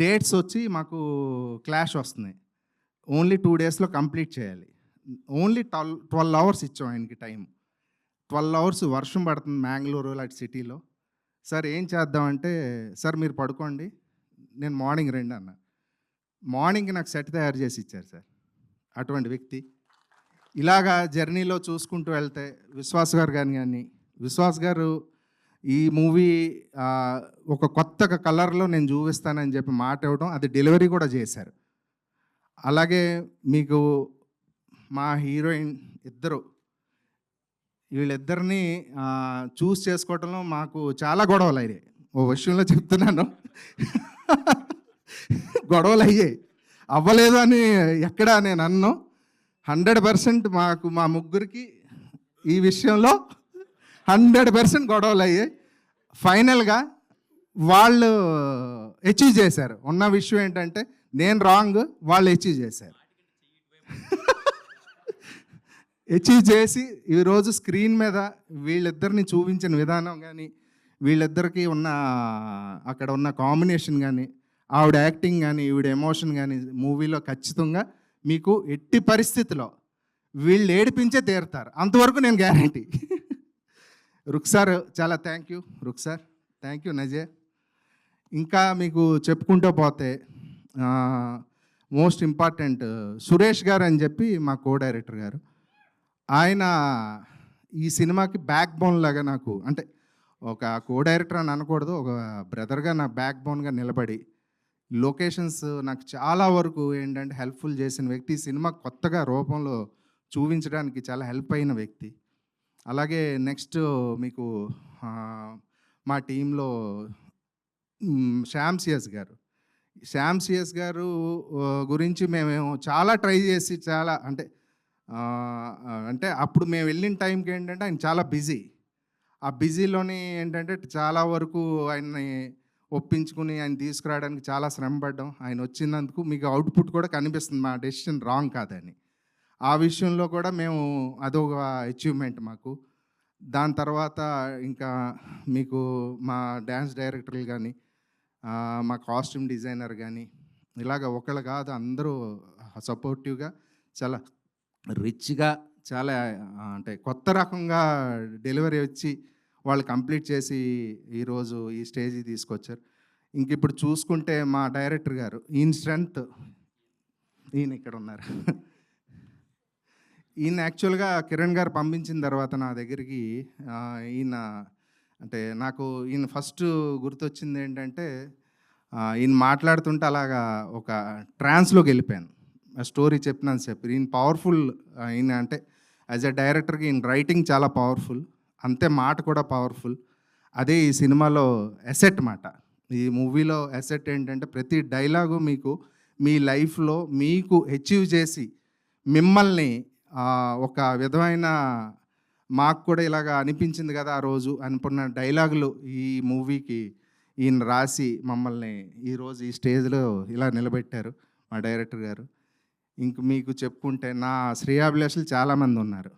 డేట్స్ వచ్చి మాకు క్లాష్ వస్తున్నాయి. ఓన్లీ 2 డేస్లో కంప్లీట్ చేయాలి. ఓన్లీ 12 అవర్స్ ఇచ్చాం ఆయనకి టైం. 12 అవర్స్ వర్షం పడుతుంది మ్యాంగ్లూరు లాంటి సిటీలో. సార్ ఏం చేద్దామంటే, సార్ మీరు పడుకోండి, నేను మార్నింగ్ రండి అన్న. మార్నింగ్ నాకు సెట్ తయారు చేసి ఇచ్చారు సార్. అటువంటి వ్యక్తి. ఇలాగా జర్నీలో చూసుకుంటూ వెళ్తే విశ్వాస్ గారు కానీ విశ్వాస్ గారు ఈ మూవీ ఒక కొత్త కలర్లో నేను చూపిస్తానని చెప్పి మాట ఇవ్వడం, అది డెలివరీ కూడా చేశారు. అలాగే మీకు మా హీరోయిన్ ఇద్దరు, వీళ్ళిద్దరిని చూస్ చేసుకోవడంలో మాకు చాలా గొడవలు అయ్యాయి. ఓ విషయంలో చెప్తున్నాను, గొడవలు అయ్యాయి. అవ్వలేదు అని ఎక్కడా నేను అన్ను. 100% మాకు మా ముగ్గురికి ఈ విషయంలో 100% గొడవలు అయ్యాయి. ఫైనల్గా వాళ్ళు అచీవ్ చేశారు. ఉన్న విషయం ఏంటంటే నేను రాంగ్, వాళ్ళు అచీవ్ చేశారు. అచీవ్ చేసి ఈరోజు స్క్రీన్ మీద వీళ్ళిద్దరిని చూపించిన విధానం కానీ, వీళ్ళిద్దరికీ ఉన్న అక్కడ ఉన్న కాంబినేషన్ కానీ, ఆవిడ యాక్టింగ్ కానీ, ఈవిడ ఎమోషన్ కానీ మూవీలో ఖచ్చితంగా మీకు ఎట్టి పరిస్థితిలో వీళ్ళు ఏడిపించే తీరుతారు. అంతవరకు నేను గ్యారంటీ. రుక్సార్ చాలా thank you. Rukshar thank you. నజే ఇంకా మీకు చెప్పుకుంటూ పోతే మోస్ట్ ఇంపార్టెంట్ సురేష్ గారు అని చెప్పి మా కో డైరెక్టర్ గారు. ఆయన ఈ సినిమాకి బ్యాక్ బోన్ లాగా, నాకు అంటే ఒక కో డైరెక్టర్ అని అనకూడదు, ఒక బ్రదర్గా నా బ్యాక్ బోన్గా నిలబడి లొకేషన్స్ నాకు చాలా వరకు ఏంటంటే హెల్ప్ఫుల్ చేసిన వ్యక్తి. సినిమా కొత్తగా రూపంలో చూపించడానికి చాలా హెల్ప్ అయిన వ్యక్తి. అలాగే నెక్స్ట్ మీకు మా టీంలో శ్యామ్ సిఎస్ గారు గురించి మేము చాలా ట్రై చేసి చాలా అంటే అప్పుడు మేము వెళ్ళిన టైంకి ఏంటంటే ఆయన చాలా బిజీ. ఆ బిజీలోని ఏంటంటే చాలా వరకు ఆయన్ని ఒప్పించుకుని ఆయన తీసుకురావడానికి చాలా శ్రమ పడ్డాం. ఆయన వచ్చినందుకు మీకు అవుట్పుట్ కూడా కనిపిస్తుంది, మా డెసిషన్ రాంగ్ కాదని. ఆ విషయంలో కూడా మేము అదొక అచీవ్మెంట్ మాకు. దాని తర్వాత ఇంకా మీకు మా డ్యాన్స్ డైరెక్టర్లు కానీ, మా కాస్ట్యూమ్ డిజైనర్ కానీ, ఇలాగ ఒకళ్ళు కాదు అందరూ సపోర్టివ్గా చాలా రిచ్గా చాలా అంటే కొత్త రకంగా డెలివరీ వచ్చి వాళ్ళు కంప్లీట్ చేసి ఈరోజు ఈ స్టేజ్కి తీసుకొచ్చారు. ఇంక ఇప్పుడు చూసుకుంటే మా డైరెక్టర్ గారు, ఈయన స్ట్రెంగ్త్, ఈయన ఇక్కడ ఉన్నారు. ఈయన యాక్చువల్గా కిరణ్ గారు పంపించిన తర్వాత నా దగ్గరికి ఈయన అంటే నాకు ఈయన ఫస్ట్ గుర్తొచ్చింది ఏంటంటే, ఈయన మాట్లాడుతుంటే అలాగా ఒక ట్రాన్స్లోకి వెళ్ళిపోయాను. ఆ స్టోరీ చెప్పినాను చెప్పి ఈయన పవర్ఫుల్. ఈయన అంటే యాజ్ ఎ డైరెక్టర్కి ఈయన రైటింగ్ చాలా పవర్ఫుల్, అంతే మాట కూడా పవర్ఫుల్. అదే ఈ సినిమాలో అసెట్ మాట. ఈ మూవీలో అసెట్ ఏంటంటే ప్రతి డైలాగు మీకు మీ లైఫ్లో మీకు అచీవ్ చేసి మిమ్మల్ని ఒక విధమైన మాకు కూడా ఇలాగ అనిపించింది కదా ఆ రోజు అనుకున్న డైలాగులు ఈ మూవీకి ఈయన రాసి మమ్మల్ని ఈరోజు ఈ స్టేజ్లో ఇలా నిలబెట్టారు మా డైరెక్టర్ గారు. ఇంక మీకు చెప్పుకుంటే నా శ్రేయాభిలాషులు చాలామంది ఉన్నారు,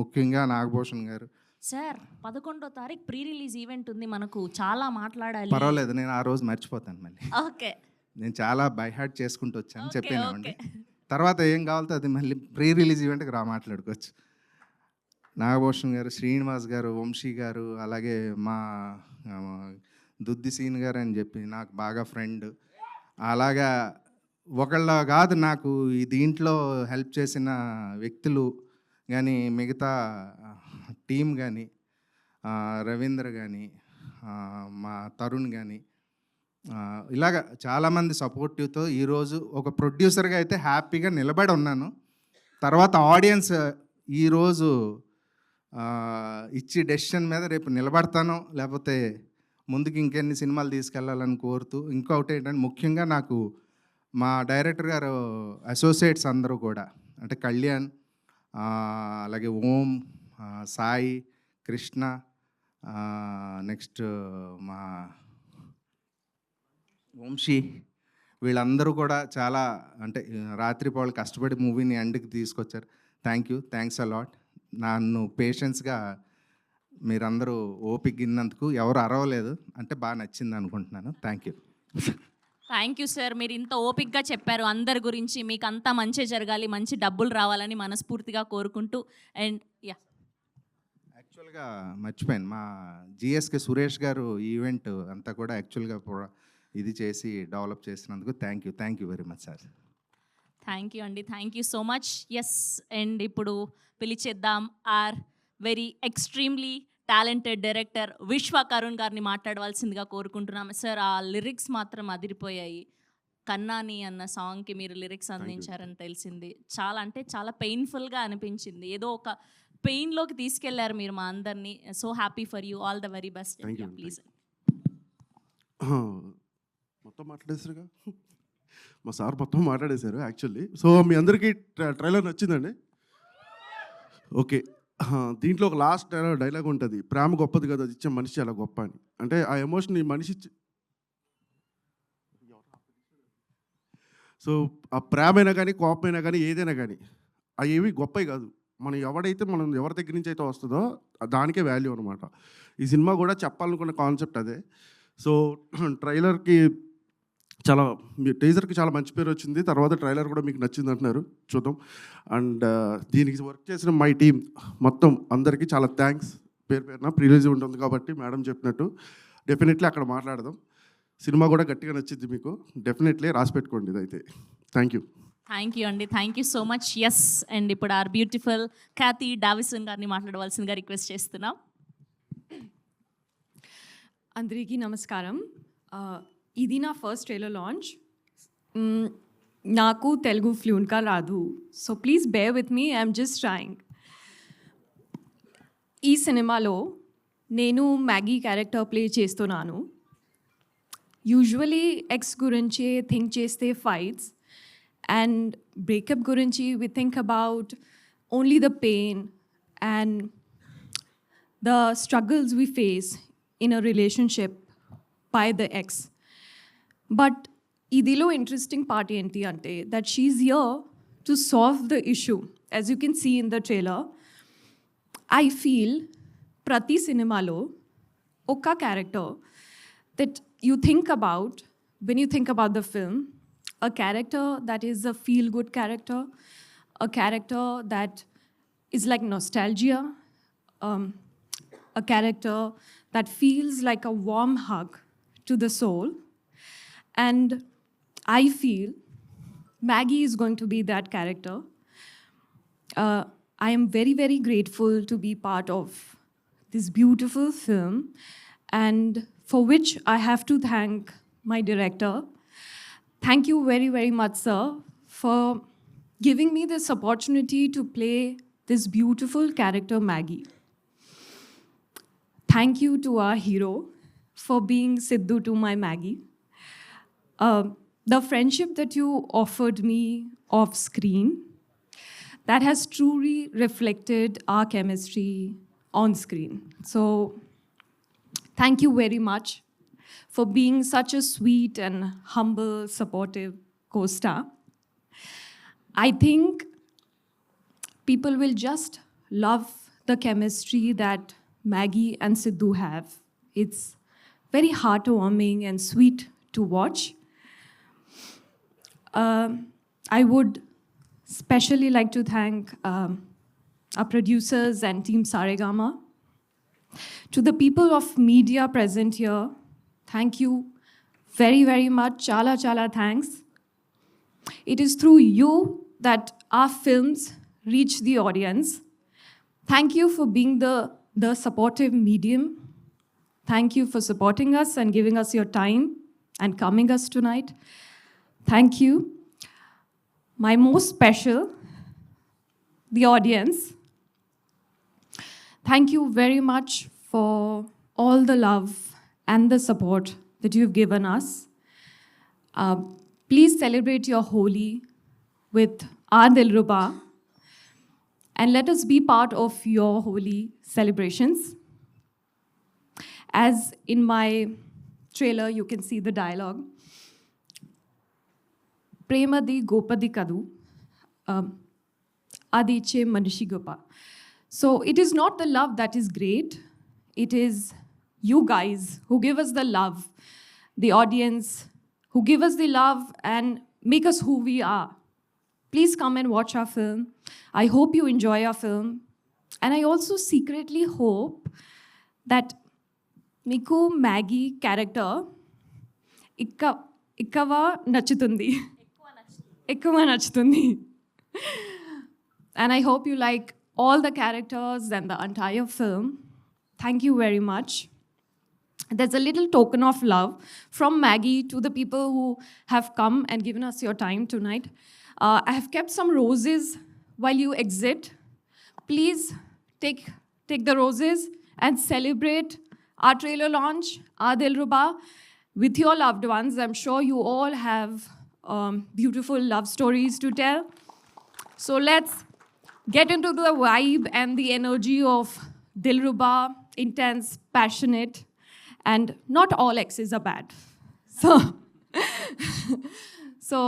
ముఖ్యంగా నాగభూషణ్ గారు. సార్ 11వ తారీఖు ప్రీ రిలీజ్ ఈవెంట్ ఉంది, మనకు చాలా మాట్లాడాలి. పర్వాలేదు, నేను ఆ రోజు మర్చిపోతాను మళ్ళీ. ఓకే, నేను చాలా బై హార్ట్ చేసుకుంటూ వచ్చాను, చెప్పానండి. తర్వాత ఏం కావాలో అది మళ్ళీ ప్రీ రిలీజ్ ఈవెంట్కి మాట్లాడుకోవచ్చు. నాగభూషణ్ గారు, శ్రీనివాస్ గారు, వంశీ గారు, అలాగే మా దుద్ది సీన్ గారు అని చెప్పి నాకు బాగా ఫ్రెండ్. అలాగా ఒకళ్ళ కాదు నాకు ఈ దీంట్లో హెల్ప్ చేసిన వ్యక్తులు కానీ, మిగతా టీం కానీ, రవీంద్ర కానీ, మా తరుణ్ కానీ, ఇలాగ చాలామంది సపోర్టివ్తో ఈరోజు ఒక ప్రొడ్యూసర్గా అయితే హ్యాపీగా నిలబడి ఉన్నాను. తర్వాత ఆడియన్స్ ఈరోజు ఇచ్చి డెసిషన్ మీద రేపు నిలబడతాను, లేకపోతే ముందుకు ఇంకెన్ని సినిమాలు తీసుకెళ్ళాలని కోరుతూ, ఇంకొకటి ఏంటంటే ముఖ్యంగా నాకు మా డైరెక్టర్ గారు అసోసియేట్స్ అందరూ కూడా, అంటే కళ్యాణ్, అలాగే ఓం, సాయి, కృష్ణ, నెక్స్ట్ మా వంశీ, వీళ్ళందరూ కూడా చాలా అంటే రాత్రిపూట కష్టపడి మూవీని ఎండ్కి తీసుకొచ్చారు. Thanks a lot. నన్ను పేషెన్స్గా మీరందరూ ఓపిక ఇన్నందుకు, ఎవరు అరవలేదు అంటే బాగా నచ్చింది అనుకుంటున్నాను. Thank thank you sir. మీరు ఇంత ఓపిక్గా చెప్పారు అందరి గురించి. మీకు అంతా మంచి జరగాలి, మంచి డబ్బులు రావాలని మనస్ఫూర్తిగా కోరుకుంటూ అండ్ యాక్చువల్గా మర్చిపోయాను, మా జిఎస్కే సురేష్ గారు ఈవెంట్ అంతా కూడా యాక్చువల్గా ఇది చేసి డెవలప్ చేసినందుకు thank you very much sir. Thank you అండి, thank you so much. Yes, and ఇప్పుడు పిలిచేద్దాం our very extremely talented director Vishwa Karun గారిని మాట్లాడవలసిందిగా కోరుకుంటున్నాం. సార్, ఆ లిరిక్స్ మాత్రం అదిరిపోయాయి. కన్నాని అన్న సాంగ్కి మీరు లిరిక్స్ అందించారని తెలిసింది. చాలా అంటే చాలా పెయిన్ఫుల్గా అనిపించింది. ఏదో ఒక పెయిన్లోకి తీసుకెళ్లారు మీరు మా అందరినీ. So happy for you, all the very best. Please. మొత్తం మాట్లాడేసారుగా, మా సార్ మొత్తం మాట్లాడేశారు యాక్చువల్లీ. సో మీ అందరికీ ట్రైలర్ నచ్చిందండి? ఓకే, దీంట్లో ఒక లాస్ట్ డైలాగ్ ఉంటుంది, ప్రేమ గొప్పది కదా, అది ఇచ్చే మనిషి చాలా గొప్ప అని. అంటే ఆ ఎమోషన్ ఈ మనిషి సో ఆ ప్రేమైనా కానీ కోపమైనా కానీ ఏదైనా కానీ అవి ఏవి గొప్పవి కాదు. మనం ఎవరి దగ్గర నుంచి అయితే వస్తుందో దానికే వాల్యూ అనమాట. ఈ సినిమా కూడా చెప్పాలనుకున్న కాన్సెప్ట్ అదే. సో ట్రైలర్కి టీజర్కి చాలా మంచి పేరు వచ్చింది. తర్వాత ట్రైలర్ కూడా మీకు నచ్చింది అంటున్నారు, చూద్దాం. అండ్ దీనికి వర్క్ చేసిన మై టీమ్ మొత్తం అందరికీ చాలా థ్యాంక్స్. పేరున ప్రిలీజ్ ఉంటుంది కాబట్టి మేడం చెప్పినట్టు డెఫినెట్లీ అక్కడ మాట్లాడదాం. సినిమా కూడా గట్టిగా నచ్చింది మీకు, డెఫినెట్లీ రాసి పెట్టుకోండి ఇదైతే. థ్యాంక్ యూ అండి, thank you so much. Yes, and ఇప్పుడు ఆర్ బ్యూటిఫుల్ ఖ్యాతి డావిసన్ గారిని మాట్లాడవలసిందిగా రిక్వెస్ట్ చేస్తున్నాం. అందరికీ నమస్కారం. ఇది నా ఫస్ట్ ట్రైలర్ లాంచ్. నాకు తెలుగు ఫ్లూయెంట్గా రాదు, so please bear with me, I'm just trying. ఈ సినిమాలో నేను మ్యాగీ క్యారెక్టర్ ప్లే చేస్తున్నాను. యూజువలీ ఎక్స్ గురించి థింక్ చేస్తే ఫైట్స్, అండ్ బ్రేకప్ గురించి we think about only the pain and the struggles we face in a relationship by the ex. But idilo interesting part enti ante that she's here to solve the issue. As you can see in the trailer, I feel prati cinema lo oka character that you think about when you think about the film, a character that is a feel good character, a character that is like nostalgia, a character that feels like a warm hug to the soul. And I feel Maggie is going to be that character. I am very, very grateful to be part of this beautiful film, and for which I have to thank my director. Thank you very, very much, sir, for giving me this opportunity to play this beautiful character, Maggie. Thank you to our hero for being Sidhu to my Maggie. The friendship that you offered me off screen, that has truly reflected our chemistry on screen. So thank you very much for being such a sweet and humble, supportive co-star. I think people will just love the chemistry that Maggie and Sidhu have. It's very heartwarming and sweet to watch. I would especially like to thank our producers and team Saregama. To the people of media present here, thank you very, very much. Chala, chala thanks. It is through you that our films reach the audience. Thank you for being the supportive medium. Thank you for supporting us and giving us your time and coming us tonight. Thank you. My most special, the audience. Thank you very much for all the love and the support that you've given us. Please celebrate your Holi with our Dilruba, and let us be part of your Holi celebrations. As in my trailer, you can see the dialogue. ప్రేమది గోపది కదు, అది ఇచ్చే మనిషి గొప్ప. So it is not the love that is great, it is you guys who give us the love, the audience who give us the love and make us who we are. Please come and watch our film. I hope you enjoy our film. And I also secretly hope that Miku Maggie character ikkava nachutundi. Ekkuva nachutundi. And I hope you like all the characters and the entire film. Thank you very much. There's a little token of love from Maggie to the people who have come and given us your time tonight. I have kept some roses while you exit. Please take the roses and celebrate our trailer launch, our Dilruba, with your loved ones. I'm sure you all have beautiful love stories to tell. So let's get into the vibe and the energy of Dilruba, intense, passionate, and not all exes are bad. So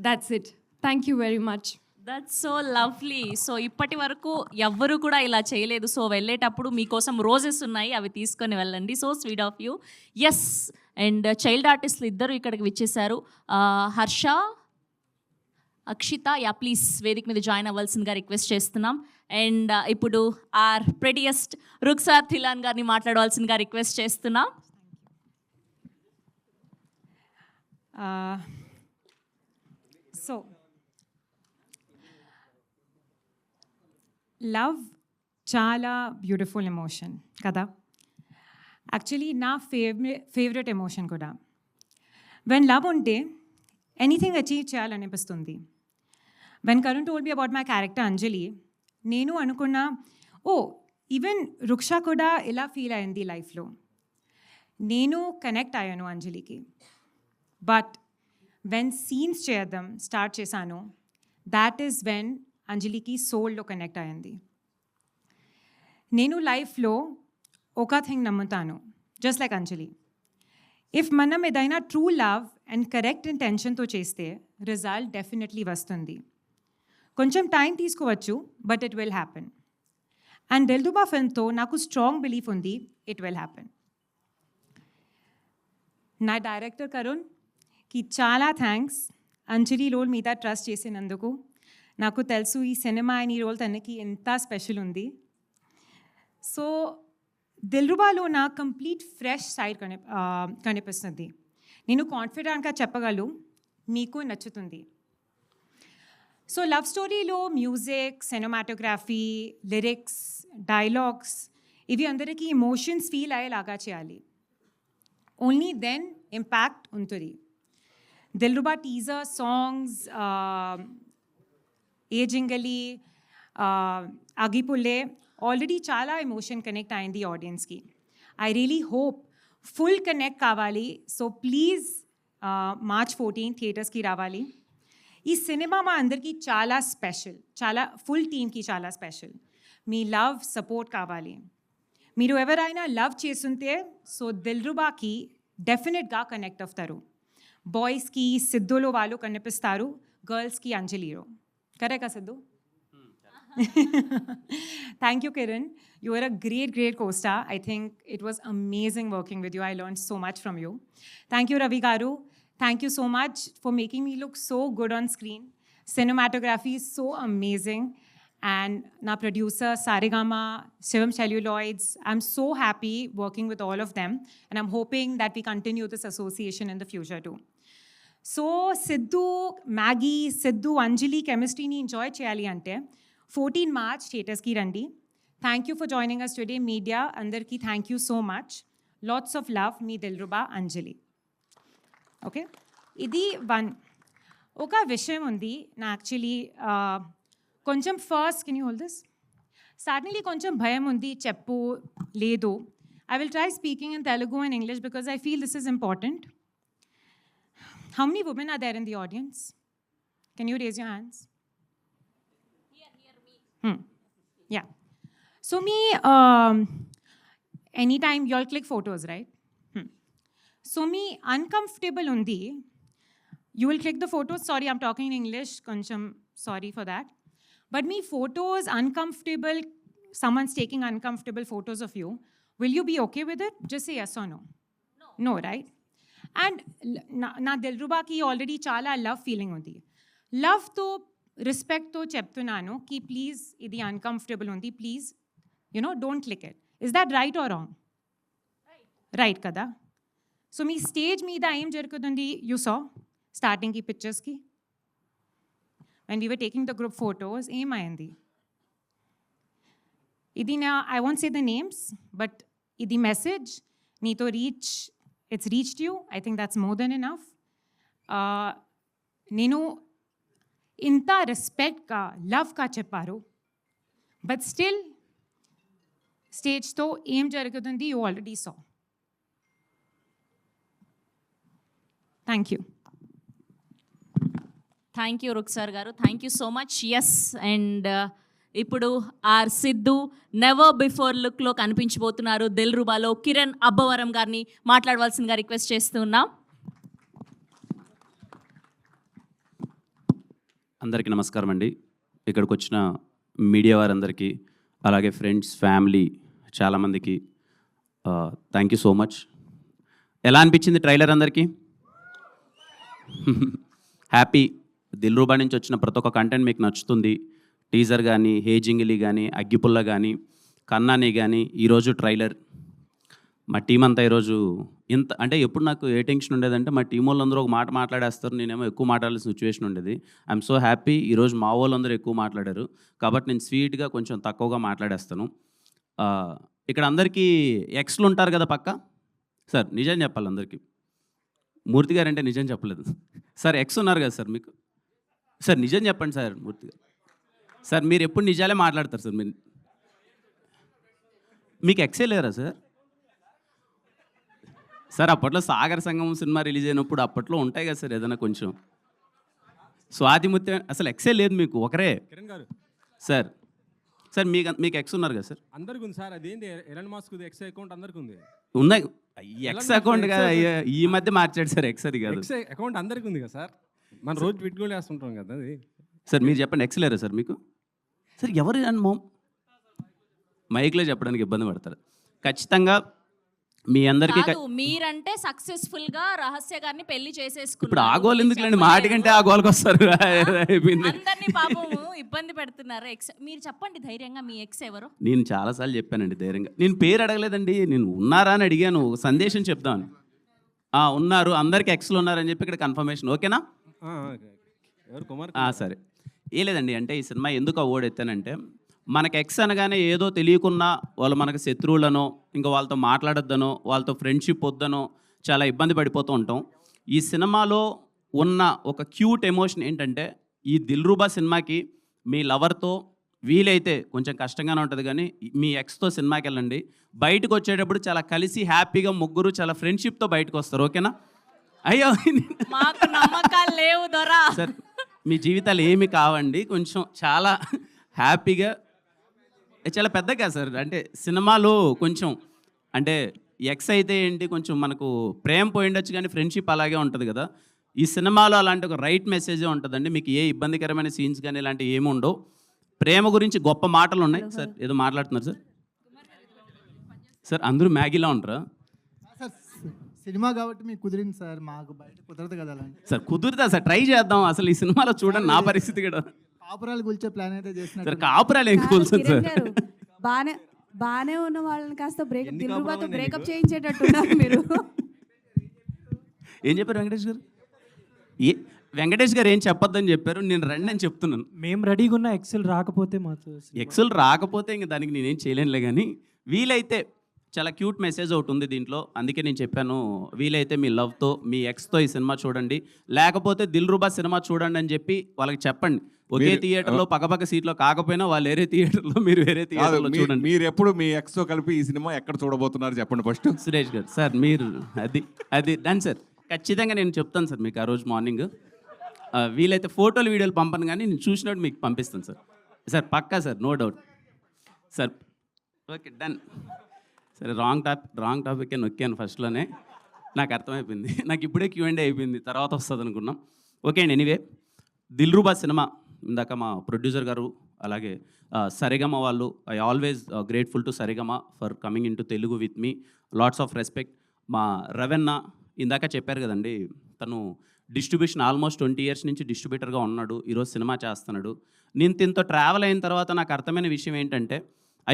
that's it. Thank you very much. That's so lovely. So ఇప్పటి వరకు ఎవ్వరు కూడా ఇలా చేయలేదు. So వెళ్ళేటప్పుడు మీకోసం roses ఉన్నాయి, అవి తీసుకొని వెళ్ళండి. So sweet of you. Yes, and child ఆర్టిస్టులు ఇద్దరు ఇక్కడికి విచ్చేశారు. హర్ష, అక్షిత, యా ప్లీజ్ వేదిక మీద జాయిన్ అవ్వాల్సిందిగా రిక్వెస్ట్ చేస్తున్నాం. అండ్ ఇప్పుడు ఆర్ ప్రెటియస్ట్ రుక్సార్ థిలాన్ గారిని మాట్లాడవలసిందిగా రిక్వెస్ట్ చేస్తున్నాం. సో లవ్ చాలా బ్యూటిఫుల్ ఎమోషన్ కదా. యాక్చువల్లీ నా ఫేవరెట్ ఎమోషన్ కూడా. వెన్ లవ్ ఉంటే ఎనీథింగ్ అచీవ్ చేయాలనిపిస్తుంది. When Karun told me about my character Anjali, నేను అనుకున్నా ఈవెన్ రుక్ష కూడా ఇలా ఫీల్ అయింది లైఫ్లో. నేను కనెక్ట్ అయ్యాను అంజలికి. బట్ వెన్ సీన్స్ చేయడం స్టార్ట్ చేశాను, దాట్ ఈస్ వెన్ అంజలికి సోల్లో కనెక్ట్ అయ్యింది. నేను లైఫ్లో ఒక థింగ్ నమ్ముతాను, జస్ట్ లైక్ అంజలి. ఇఫ్ మనం ఏదైనా ట్రూ లవ్ అండ్ కరెక్ట్ ఇంటెన్షన్తో చేస్తే రిజల్ట్ డెఫినెట్లీ వస్తుంది. కొంచెం టైం తీసుకోవచ్చు, but it will happen. And Dilruba ఫిల్మ్తో నాకు స్ట్రాంగ్ బిలీఫ్ ఉంది, ఇట్ విల్ హ్యాపెన్. నా డైరెక్టర్ కరుణ్కి చాలా థ్యాంక్స్ అంజలి రోల్ మీద ట్రస్ట్ చేసినందుకు. నాకు తెలుసు ఈ సినిమా అండ్ ఈ రోల్ తనకి ఎంత స్పెషల్ ఉంది. సో దిల్రుబాలో నా కంప్లీట్ ఫ్రెష్ సైడ్ కనిపిస్తుంది. నేను కాన్ఫిడెంట్గా చెప్పగలను, మీకు నచ్చుతుంది. సో లవ్ స్టోరీలో మ్యూజిక్, సినిమాటోగ్రఫీ, లిరిక్స్, డైలాగ్స్ ఇవి అందరికీ ఇమోషన్స్ ఫీల్ అయ్యేలాగా చేయాలి. ఓన్లీ దెన్ ఇంపాక్ట్ ఉంటుంది. Dilruba teaser songs, hey Jingili, Aggipulle already చాలా ఎమోషన్ కనెక్ట్ అయింది ఆడియన్స్కి. I really hope full connect కావాలి. సో ప్లీజ్ March 14 థియేటర్స్కి రావాలి. ఈ సినిమా మా అందరికీ చాలా స్పెషల్, చాలా ఫుల్ టీమ్కి చాలా స్పెషల్. మీ లవ్ సపోర్ట్ కావాలి. మీరు ఎవరైనా లవ్ చేస్తుంటే సో దిల్రుబాకి డెఫినెట్గా కనెక్ట్ అవుతారు. బాయ్స్కి సిద్ధులో వాళ్ళు కనిపిస్తారు, గర్ల్స్కి అంజలిలో. కరెక్టా Siddhu? Thank you, Kiran. You were a great co-star. I think it was amazing working with you. I learned so much from you. Thank you, Ravi Garu. Thank you so much for making me look so good on screen. Cinematography is so amazing. And na producer, Sarigama, Shivam Celluloids. I'm so happy working with all of them. And I'm hoping that we continue this association in the future too. So, Sidhu, Maggie, Sidhu, Anjali chemistry ni enjoy cheyali ante 14 March theaters ki randi. Thank you for joining us today, media. Andarki thank you so much. Lots of love, me Dilruba, Anjali. Okay? Idi one. Oka vishayam undi na actually koncham first, can you hold this? Certainly koncham bhayam undi cheppu ledu. I will try speaking in Telugu and English because I feel this is important. How many women are there in the audience? Can you raise your hands? Yeah. So me, anytime y'all click photos, right? So me uncomfortable undi. you will click the photos. Sorry, I'm talking in English. Koncham sorry for that. But me photos uncomfortable, someone's taking uncomfortable photos of you. Will you be okay with it? Just say yes or no. No, right? And na Dilruba ki already chala love feeling undi. Love to respect to cheptunanu ki please idi uncomfortable undi, please, you know, don't click it. Is that right or wrong? Right kada. So me stage meeda em jarikutundi, you saw starting ki pictures ki. When we were taking the group photos, em ayindi. Idi na, I won't say the names, but idi message neeto reach, it's reached you. I think that's more than enough. Nenu inta respect ka, love ka chepparu, but still stage to em jarigutundi, you already saw. Thank you. Thank you Rukshar garu, thank you so much. Yes, and ఇప్పుడు our Siddhu never before లుక్లో కనిపించబోతున్నారు. దిల్రుబాలో కిరణ్ అబ్బవరం గారిని మాట్లాడవలసిందిగా request చేస్తున్నాం. అందరికీ నమస్కారం అండి. ఇక్కడికి వచ్చిన మీడియా వారందరికీ, అలాగే ఫ్రెండ్స్, ఫ్యామిలీ చాలామందికి థ్యాంక్ యూ సో మచ్. ఎలా అనిపించింది ట్రైలర్ అందరికీ? హ్యాపీ. దిల్రుబా నుంచి వచ్చిన ప్రతి ఒక్క కంటెంట్ మీకు నచ్చుతుంది. టీజర్ కానీ, హేజింగిలి కానీ, అగ్గిపుల్ల కానీ, కన్నాని కానీ, ఈరోజు ట్రైలర్. మా టీం అంతా ఈరోజు ఇంత అంటే ఎప్పుడు నాకు ఏ టెన్షన్ ఉండేదంటే మా టీం వాళ్ళందరూ ఒక మాట మాట్లాడేస్తారు, నేనేమో ఎక్కువ మాట్లాడాల్సిన సిచ్యువేషన్ ఉండేది. ఐఎమ్ సో హ్యాపీ ఈరోజు మా వాళ్ళందరూ ఎక్కువ మాట్లాడారు కాబట్టి నేను స్వీట్గా కొంచెం తక్కువగా మాట్లాడేస్తాను. ఇక్కడ అందరికీ ఎక్స్లు ఉంటారు కదా పక్క. సార్ నిజం చెప్పాలి అందరికీ. మూర్తి గారు అంటే నిజం చెప్పలేదు సార్. ఎక్స్ ఉన్నారు కదా సార్ మీకు. సార్ నిజం చెప్పండి సార్. మూర్తి గారు సార్ మీరు ఎప్పుడు నిజాలే మాట్లాడతారు సార్. మీరు మీకు ఎక్సే లేరా సార్? సార్ అప్పట్లో సాగర్ సంగమం సినిమా రిలీజ్ అయినప్పుడు అప్పట్లో ఉంటాయి కదా సార్ ఏదైనా కొంచెం. స్వాతిముత్యం అసలు ఎక్సే లేదు మీకు, ఒకరే. కిరణ్ గారు సార్ సార్ మీకు ఎక్స్ ఉన్నారు కదా సార్? అందరికి ఉంది సార్. అదేంటి ఎలన్ మస్క్ ఎక్స్ అకౌంట్ అందరికి ఉంది. ఉన్నాయి. ఎక్స్ అకౌంట్ కదా ఈ మధ్య మార్చాడు సార్. ఎక్స్ అది కాదు, ఎక్స్ అకౌంట్ అందరికి ఉంది కదా సార్. మనం రోజు పెట్టుకొని వేస్తుంటాం కదా అది. సార్ మీరు చెప్పండి, ఎక్స్ లేరా సార్ మీకు? సార్ ఎవరు మైక్లో చెప్పడానికి ఇబ్బంది పడతారు. ఖచ్చితంగా మీ అందరికీ మీరంటే సక్సెస్ఫుల్ గా రహస్య గారిని పెళ్లి చేసేసుకున్నారు. ఇప్పుడు ఆ గోల్ ఎందుకులేండి, మాటి కంటే ఆ గోల్కి వస్తారు. అందరినీ పాపము ఇబ్బంది పెడుతున్నారు. ఎక్స్ మీరు చెప్పండి ధైర్యంగా, మీ ఎక్స్ ఎవరు? నేను చాలాసార్లు చెప్పానండి ధైర్యంగా. నేను పేరు అడగలేదండి, నేను ఉన్నారా అని అడిగాను, సందేశం చెప్దామని. ఉన్నారు, అందరికి ఎక్స్లు ఉన్నారని చెప్పి ఇక్కడ కన్ఫర్మేషన్. ఓకేనా? సరే. ఏ లేదండి, అంటే ఈ సినిమా ఎందుకు అవార్డు ఎత్తానంటే మనకి ఎక్స్ అనగానే ఏదో తెలియకున్నా వాళ్ళు మనకు శత్రువులనో, ఇంకా వాళ్ళతో మాట్లాడొద్దనో, వాళ్ళతో ఫ్రెండ్షిప్ వద్దనో చాలా ఇబ్బంది పడిపోతూ ఉంటాం. ఈ సినిమాలో ఉన్న ఒక క్యూట్ ఎమోషన్ ఏంటంటే ఈ దిల్రుబా సినిమాకి మీ లవర్తో వీలైతే కొంచెం కష్టంగానే ఉంటుంది కానీ మీ ఎక్స్తో సినిమాకి వెళ్ళండి. బయటకు వచ్చేటప్పుడు చాలా కలిసి హ్యాపీగా ముగ్గురు చాలా ఫ్రెండ్షిప్తో బయటకు వస్తారు. ఓకేనా? అయ్యో మాకు నమ్మకాలు లేవు దొరా. సార్ మీ జీవితాలు ఏమి కావండి, కొంచెం చాలా హ్యాపీగా, చాలా పెద్దగా సార్. అంటే సినిమాలో కొంచెం అంటే ఎక్స్ అయితే ఏంటి కొంచెం మనకు ప్రేమ పోయిండొచ్చు కానీ ఫ్రెండ్షిప్ అలాగే ఉంటుంది కదా. ఈ సినిమాలో అలాంటి ఒక రైట్ మెసేజే ఉంటుందండి. మీకు ఏ ఇబ్బందికరమైన సీన్స్ కానీ ఇలాంటివి ఏమి ఉండవు. ప్రేమ గురించి గొప్ప మాటలు ఉన్నాయి. సార్ ఏదో మాట్లాడుతున్నారు సార్. సార్ అందరూ మ్యాగీలా ఉంటారా సార్? సినిమా కాబట్టి మీకు కుదిరింది సార్, మాకు బయట కుదరదు కదా. సార్ కుదురుతా సార్, ట్రై చేద్దాం. అసలు ఈ సినిమాలో చూడండి నా పరిస్థితి కూడా. కాపురాలు కూల్చే ప్లాన్ అయితే చేస్తున్నారు సార్. కాపురాలు ఏం కూల్చొద్దు సార్. బానే ఉన్న వాళ్ళని కాస్త దిల్రుబాతో బ్రేకప్ చేయించేటట్టున్నారు మీరు. ఏం చెప్పారు వెంకటేష్ గారు? వెంకటేష్ గారు ఏం చెప్పొద్దని చెప్పారు, నేను రండి అని చెప్తున్నాను. మేము రెడీగా ఉన్న ఎక్సెల్ రాకపోతే ఎక్సెల్ రాకపోతే ఇంకా దానికి నేనేం చేయలేనులే కానీ వీలైతే చాలా క్యూట్ మెసేజ్ ఒకటి ఉంది దీంట్లో. అందుకే నేను చెప్పాను వీలైతే మీ లవ్తో మీ ఎక్స్తో ఈ సినిమా చూడండి, లేకపోతే దిల్రుబా సినిమా చూడండి అని చెప్పి వాళ్ళకి చెప్పండి. ఒకే థియేటర్లో పక్కపక్క సీట్లో కాకపోయినా వాళ్ళు వేరే థియేటర్లో మీరు వేరే థియేటర్లో చూడండి. మీరు ఎప్పుడు మీ ఎక్స్తో కలిపి ఈ సినిమా ఎక్కడ చూడబోతున్నారు చెప్పండి ఫస్ట్. సురేష్ గారు సార్ మీరు అది డన్ సార్. ఖచ్చితంగా నేను చెప్తాను సార్ మీకు ఆ రోజు మార్నింగ్. వీలైతే ఫోటోలు వీడియోలు పంపను కానీ నేను చూసినట్టు మీకు పంపిస్తాను సార్. సార్ పక్కా sir, no doubt sir. Okay done. సరే రాంగ్ టాపిక్ నొక్కాను ఫస్ట్లోనే, నాకు అర్థమైపోయింది. నాకు ఇప్పుడే Q&A అయిపోయింది, తర్వాత వస్తుంది అనుకున్నాం. ఓకే అండి, ఎనీవే దిల్రూబా సినిమా ఇందాక మా ప్రొడ్యూసర్ గారు అలాగే సరిగమ వాళ్ళు, I always grateful to Sarigama for coming in to Telugu with me, lots of respect. మా రవెన్న ఇందాక చెప్పారు కదండి, తను డిస్ట్రిబ్యూషన్ ఆల్మోస్ట్ 20 years నుంచి డిస్ట్రిబ్యూటర్గా ఉన్నాడు, ఈరోజు సినిమా చేస్తున్నాడు. నేను దీంతో ట్రావెల్ అయిన తర్వాత నాకు అర్థమైన విషయం ఏంటంటే,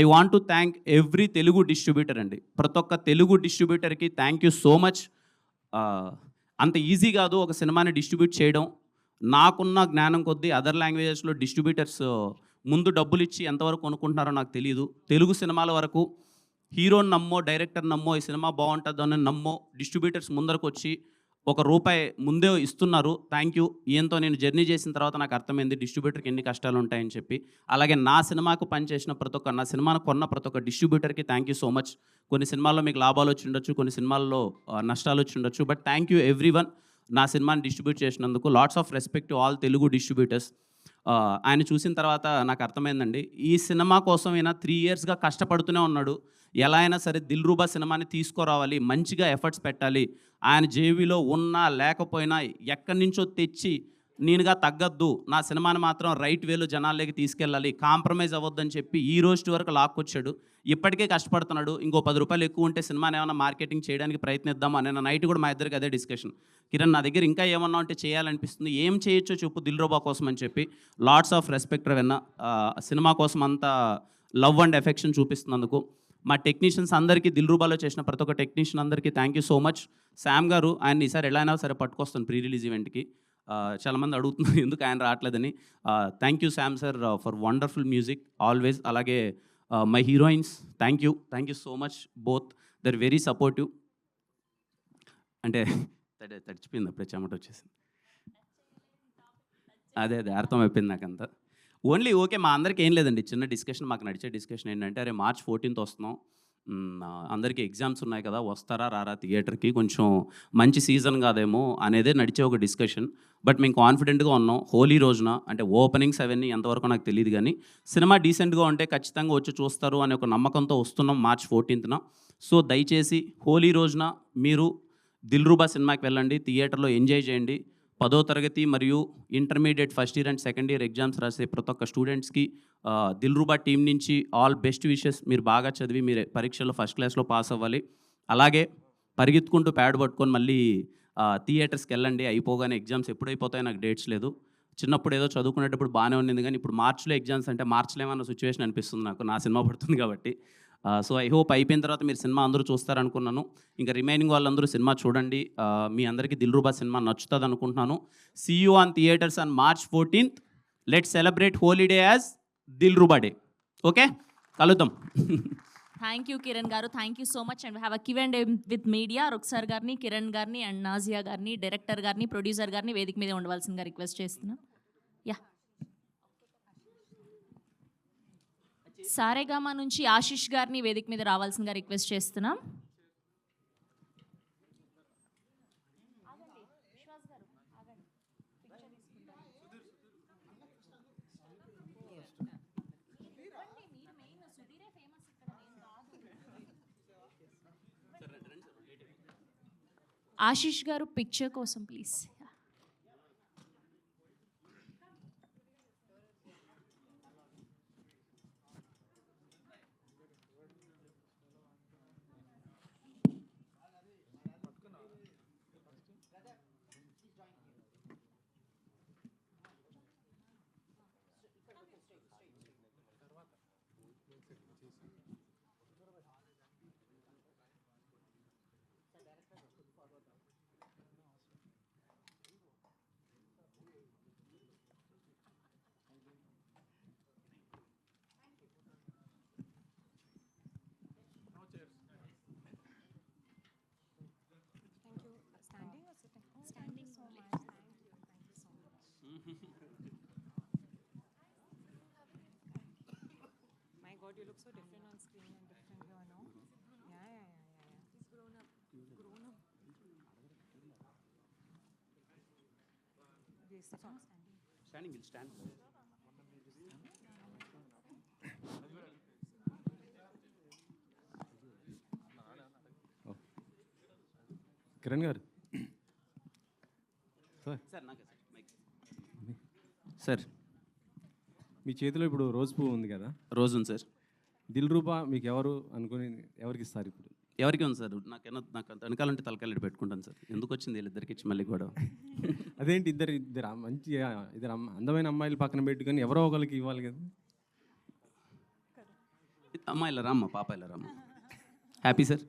I want to thank every Telugu distributor అండి. ప్రతి ఒక్క తెలుగు డిస్ట్రిబ్యూటర్కి థ్యాంక్ యూ సో మచ్. అంత ఈజీ కాదు ఒక సినిమాని డిస్ట్రిబ్యూట్ చేయడం. నాకున్న జ్ఞానం కొద్దీ అదర్ లాంగ్వేజెస్లో డిస్ట్రిబ్యూటర్స్ ముందు డబ్బులు ఇచ్చి ఎంతవరకు కొనుక్కుంటున్నారో నాకు తెలియదు. తెలుగు సినిమాల వరకు హీరోని నమ్మో, డైరెక్టర్ నమ్మో, ఈ సినిమా బాగుంటుందని నమ్మో డిస్ట్రిబ్యూటర్స్ ముందరకు వచ్చి ₹1 ముందే ఇస్తున్నారు. Thank you. ఈయంతో నేను జర్నీ చేసిన తర్వాత నాకు అర్థమైంది డిస్ట్రిబ్యూటర్కి ఎన్ని కష్టాలు ఉంటాయని చెప్పి. అలాగే నా సినిమాకు పనిచేసిన నా సినిమాను కొన్న ప్రతి ఒక్క డిస్ట్రిబ్యూటర్కి థ్యాంక్ యూ సో మచ్. కొన్ని సినిమాల్లో మీకు లాభాలు వచ్చి ఉండొచ్చు, కొన్ని సినిమాల్లో నష్టాలు వచ్చి ఉండొచ్చు, బట్ థ్యాంక్ యూ ఎవ్రీవన్ నా సినిమాని డిస్ట్రిబ్యూట్ చేసినందుకు. Lots of respect to all Telugu distributors. ఆయన చూసిన తర్వాత నాకు అర్థమైందండి, ఈ సినిమా కోసం ఈయన 3 yearsగా కష్టపడుతూనే ఉన్నాడు. ఎలా అయినా సరే దిల్రూబా సినిమాని తీసుకురావాలి, మంచిగా ఎఫర్ట్స్ పెట్టాలి. ఆయన జేబీలో ఉన్నా లేకపోయినా ఎక్కడి నుంచో తెచ్చి నేనుగా తగ్గద్దు, నా సినిమాని మాత్రం రైట్ వేలో జనాల్లోకి తీసుకెళ్ళాలి, కాంప్రమైజ్ అవ్వద్దని చెప్పి ఈ రోజు వరకు లాక్కొచ్చాడు. ఇప్పటికే కష్టపడుతున్నాడు. ఇంకో ₹10 ఎక్కువ ఉంటే సినిమాని ఏమైనా మార్కెటింగ్ చేయడానికి ప్రయత్నిద్దాం అని నైట్ కూడా మా ఇద్దరికి అదే డిస్కషన్. కిరణ్, నా దగ్గర ఇంకా ఏమన్నా ఉంటే చేయాలనిపిస్తుంది, ఏం చేయొచ్చో చెప్పు దిల్రూబా కోసం అని చెప్పి. Lots of respect Ravanna, cinema కోసం అంత లవ్ అండ్ ఎఫెక్షన్ చూపిస్తున్నందుకు. మా టెక్నీషియన్స్ అందరికీ, దిల్రూబాలో చేసిన ప్రతి ఒక్క టెక్నీషియన్ అందరికీ thank you so much. Sam గారు, ఆయన ఈసారి ఎలా అయినా సరే పట్టుకొస్తాను ప్రీ రిలీజ్ ఈవెంట్కి. చాలామంది అడుగుతున్నారు ఎందుకు ఆయన రావట్లేదని. Thank you Sam sir for wonderful music always. అలాగే my heroines, thank you so much both, they're very supportive. అంటే తడిచిపోయింది అప్పుడే, చెమట వచ్చేసింది. అదే అర్థమైపోయింది నాకంతా. ఓన్లీ ఓకే, మా అందరికీ ఏం లేదండి, చిన్న డిస్కషన్, మాకు నడిచే డిస్కషన్ ఏంటంటే, అరే March 14th వస్తున్నాం, అందరికీ ఎగ్జామ్స్ ఉన్నాయి కదా, వస్తారా రారా థియేటర్కి, కొంచెం మంచి సీజన్ కాదేమో అనేదే నడిచే ఒక డిస్కషన్. బట్ మేము కాన్ఫిడెంట్గా ఉన్నాం. హోలీ రోజున, అంటే ఓపెనింగ్స్ అవన్నీ ఎంతవరకు నాకు తెలియదు కానీ, సినిమా డీసెంట్గా ఉంటే ఖచ్చితంగా వచ్చి చూస్తారు అనే ఒక నమ్మకంతో వస్తున్నాం March 14th. సో దయచేసి హోలీ రోజున మీరు దిల్రూబా సినిమాకి వెళ్ళండి, థియేటర్లో ఎంజాయ్ చేయండి. 10వ తరగతి మరియు intermediate first year and second year exams రాసే ప్రతి ఒక్క స్టూడెంట్స్కి దిల్రూబా టీం నుంచి ఆల్ బెస్ట్ విషెస్. మీరు బాగా చదివి మీరు పరీక్షల్లో ఫస్ట్ క్లాస్లో పాస్ అవ్వాలి. అలాగే పరిగెత్తుకుంటూ ప్యాడ్ పట్టుకొని మళ్ళీ థియేటర్స్కి వెళ్ళండి. అయిపోగానే ఎగ్జామ్స్ ఎప్పుడైపోతాయో నాకు డేట్స్ లేదు. చిన్నప్పుడు ఏదో చదువుకునేటప్పుడు బాగానే ఉండింది కానీ ఇప్పుడు మార్చిలో ఎగ్జామ్స్ అంటే మార్చలేమన్న సిచ్యువేషన్ అనిపిస్తుంది నాకు, నా సినిమా పడుతుంది కాబట్టి. సో ఐ హోప్ అయిపోయిన తర్వాత మీరు సినిమా అందరూ చూస్తారనుకున్నాను. ఇంకా రిమైనింగ్ వాళ్ళందరూ సినిమా చూడండి. మీ అందరికీ దిల్రూబా సినిమా నచ్చుతుంది అనుకుంటున్నాను. See you on theatres on March 14th. Let's celebrate Holi day as Dilruba day. Okay, కలుద్దాం. Thank you Kiran garu, thank you so much. And have a Q&A with media. Ruksar గారిని, కిరణ్ గారిని అండ్ నాజియా గారిని, డైరెక్టర్ గారిని, ప్రొడ్యూసర్ గారిని వేదిక మీద ఉండవలసిందిగా రిక్వెస్ట్ చేస్తున్నాం. యా, సారేగామా నుంచి ఆశిష్ గారిని వేదిక మీద రావాల్సిందిగా రిక్వెస్ట్ చేస్తున్నాం. ఆశిష్ గారు పిక్చర్ కోసం please. My God, you look so different on screen and different here, no? Yeah. He's grown up. Yes, song standing. We'll stand. Kiran garu, sir sir నాకే సార్ మైక్. సార్ మీ చేతిలో ఇప్పుడు రోజ్ పువ్వు ఉంది కదా, రోజు ఉంది సార్. దిల్రూబా మీకు ఎవరు అనుకుని ఎవరికి ఇస్తారు ఇప్పుడు? ఎవరికి ఉంది సార్? నాకు అంత వెనకాలంటే తలకాయలు పెట్టుకుంటాను సార్. ఎందుకు వచ్చింది వీళ్ళిద్దరికి ఇచ్చి మళ్ళీ కూడా? అదేంటి ఇద్దరు మంచి అందమైన అమ్మాయిలు పక్కన పెట్టుకొని ఎవరో ఒకరికి ఇవ్వాలి కదా. అమ్మ ఇలా రామ్మ, పాప ఇలా రామ్మ. Happy sir.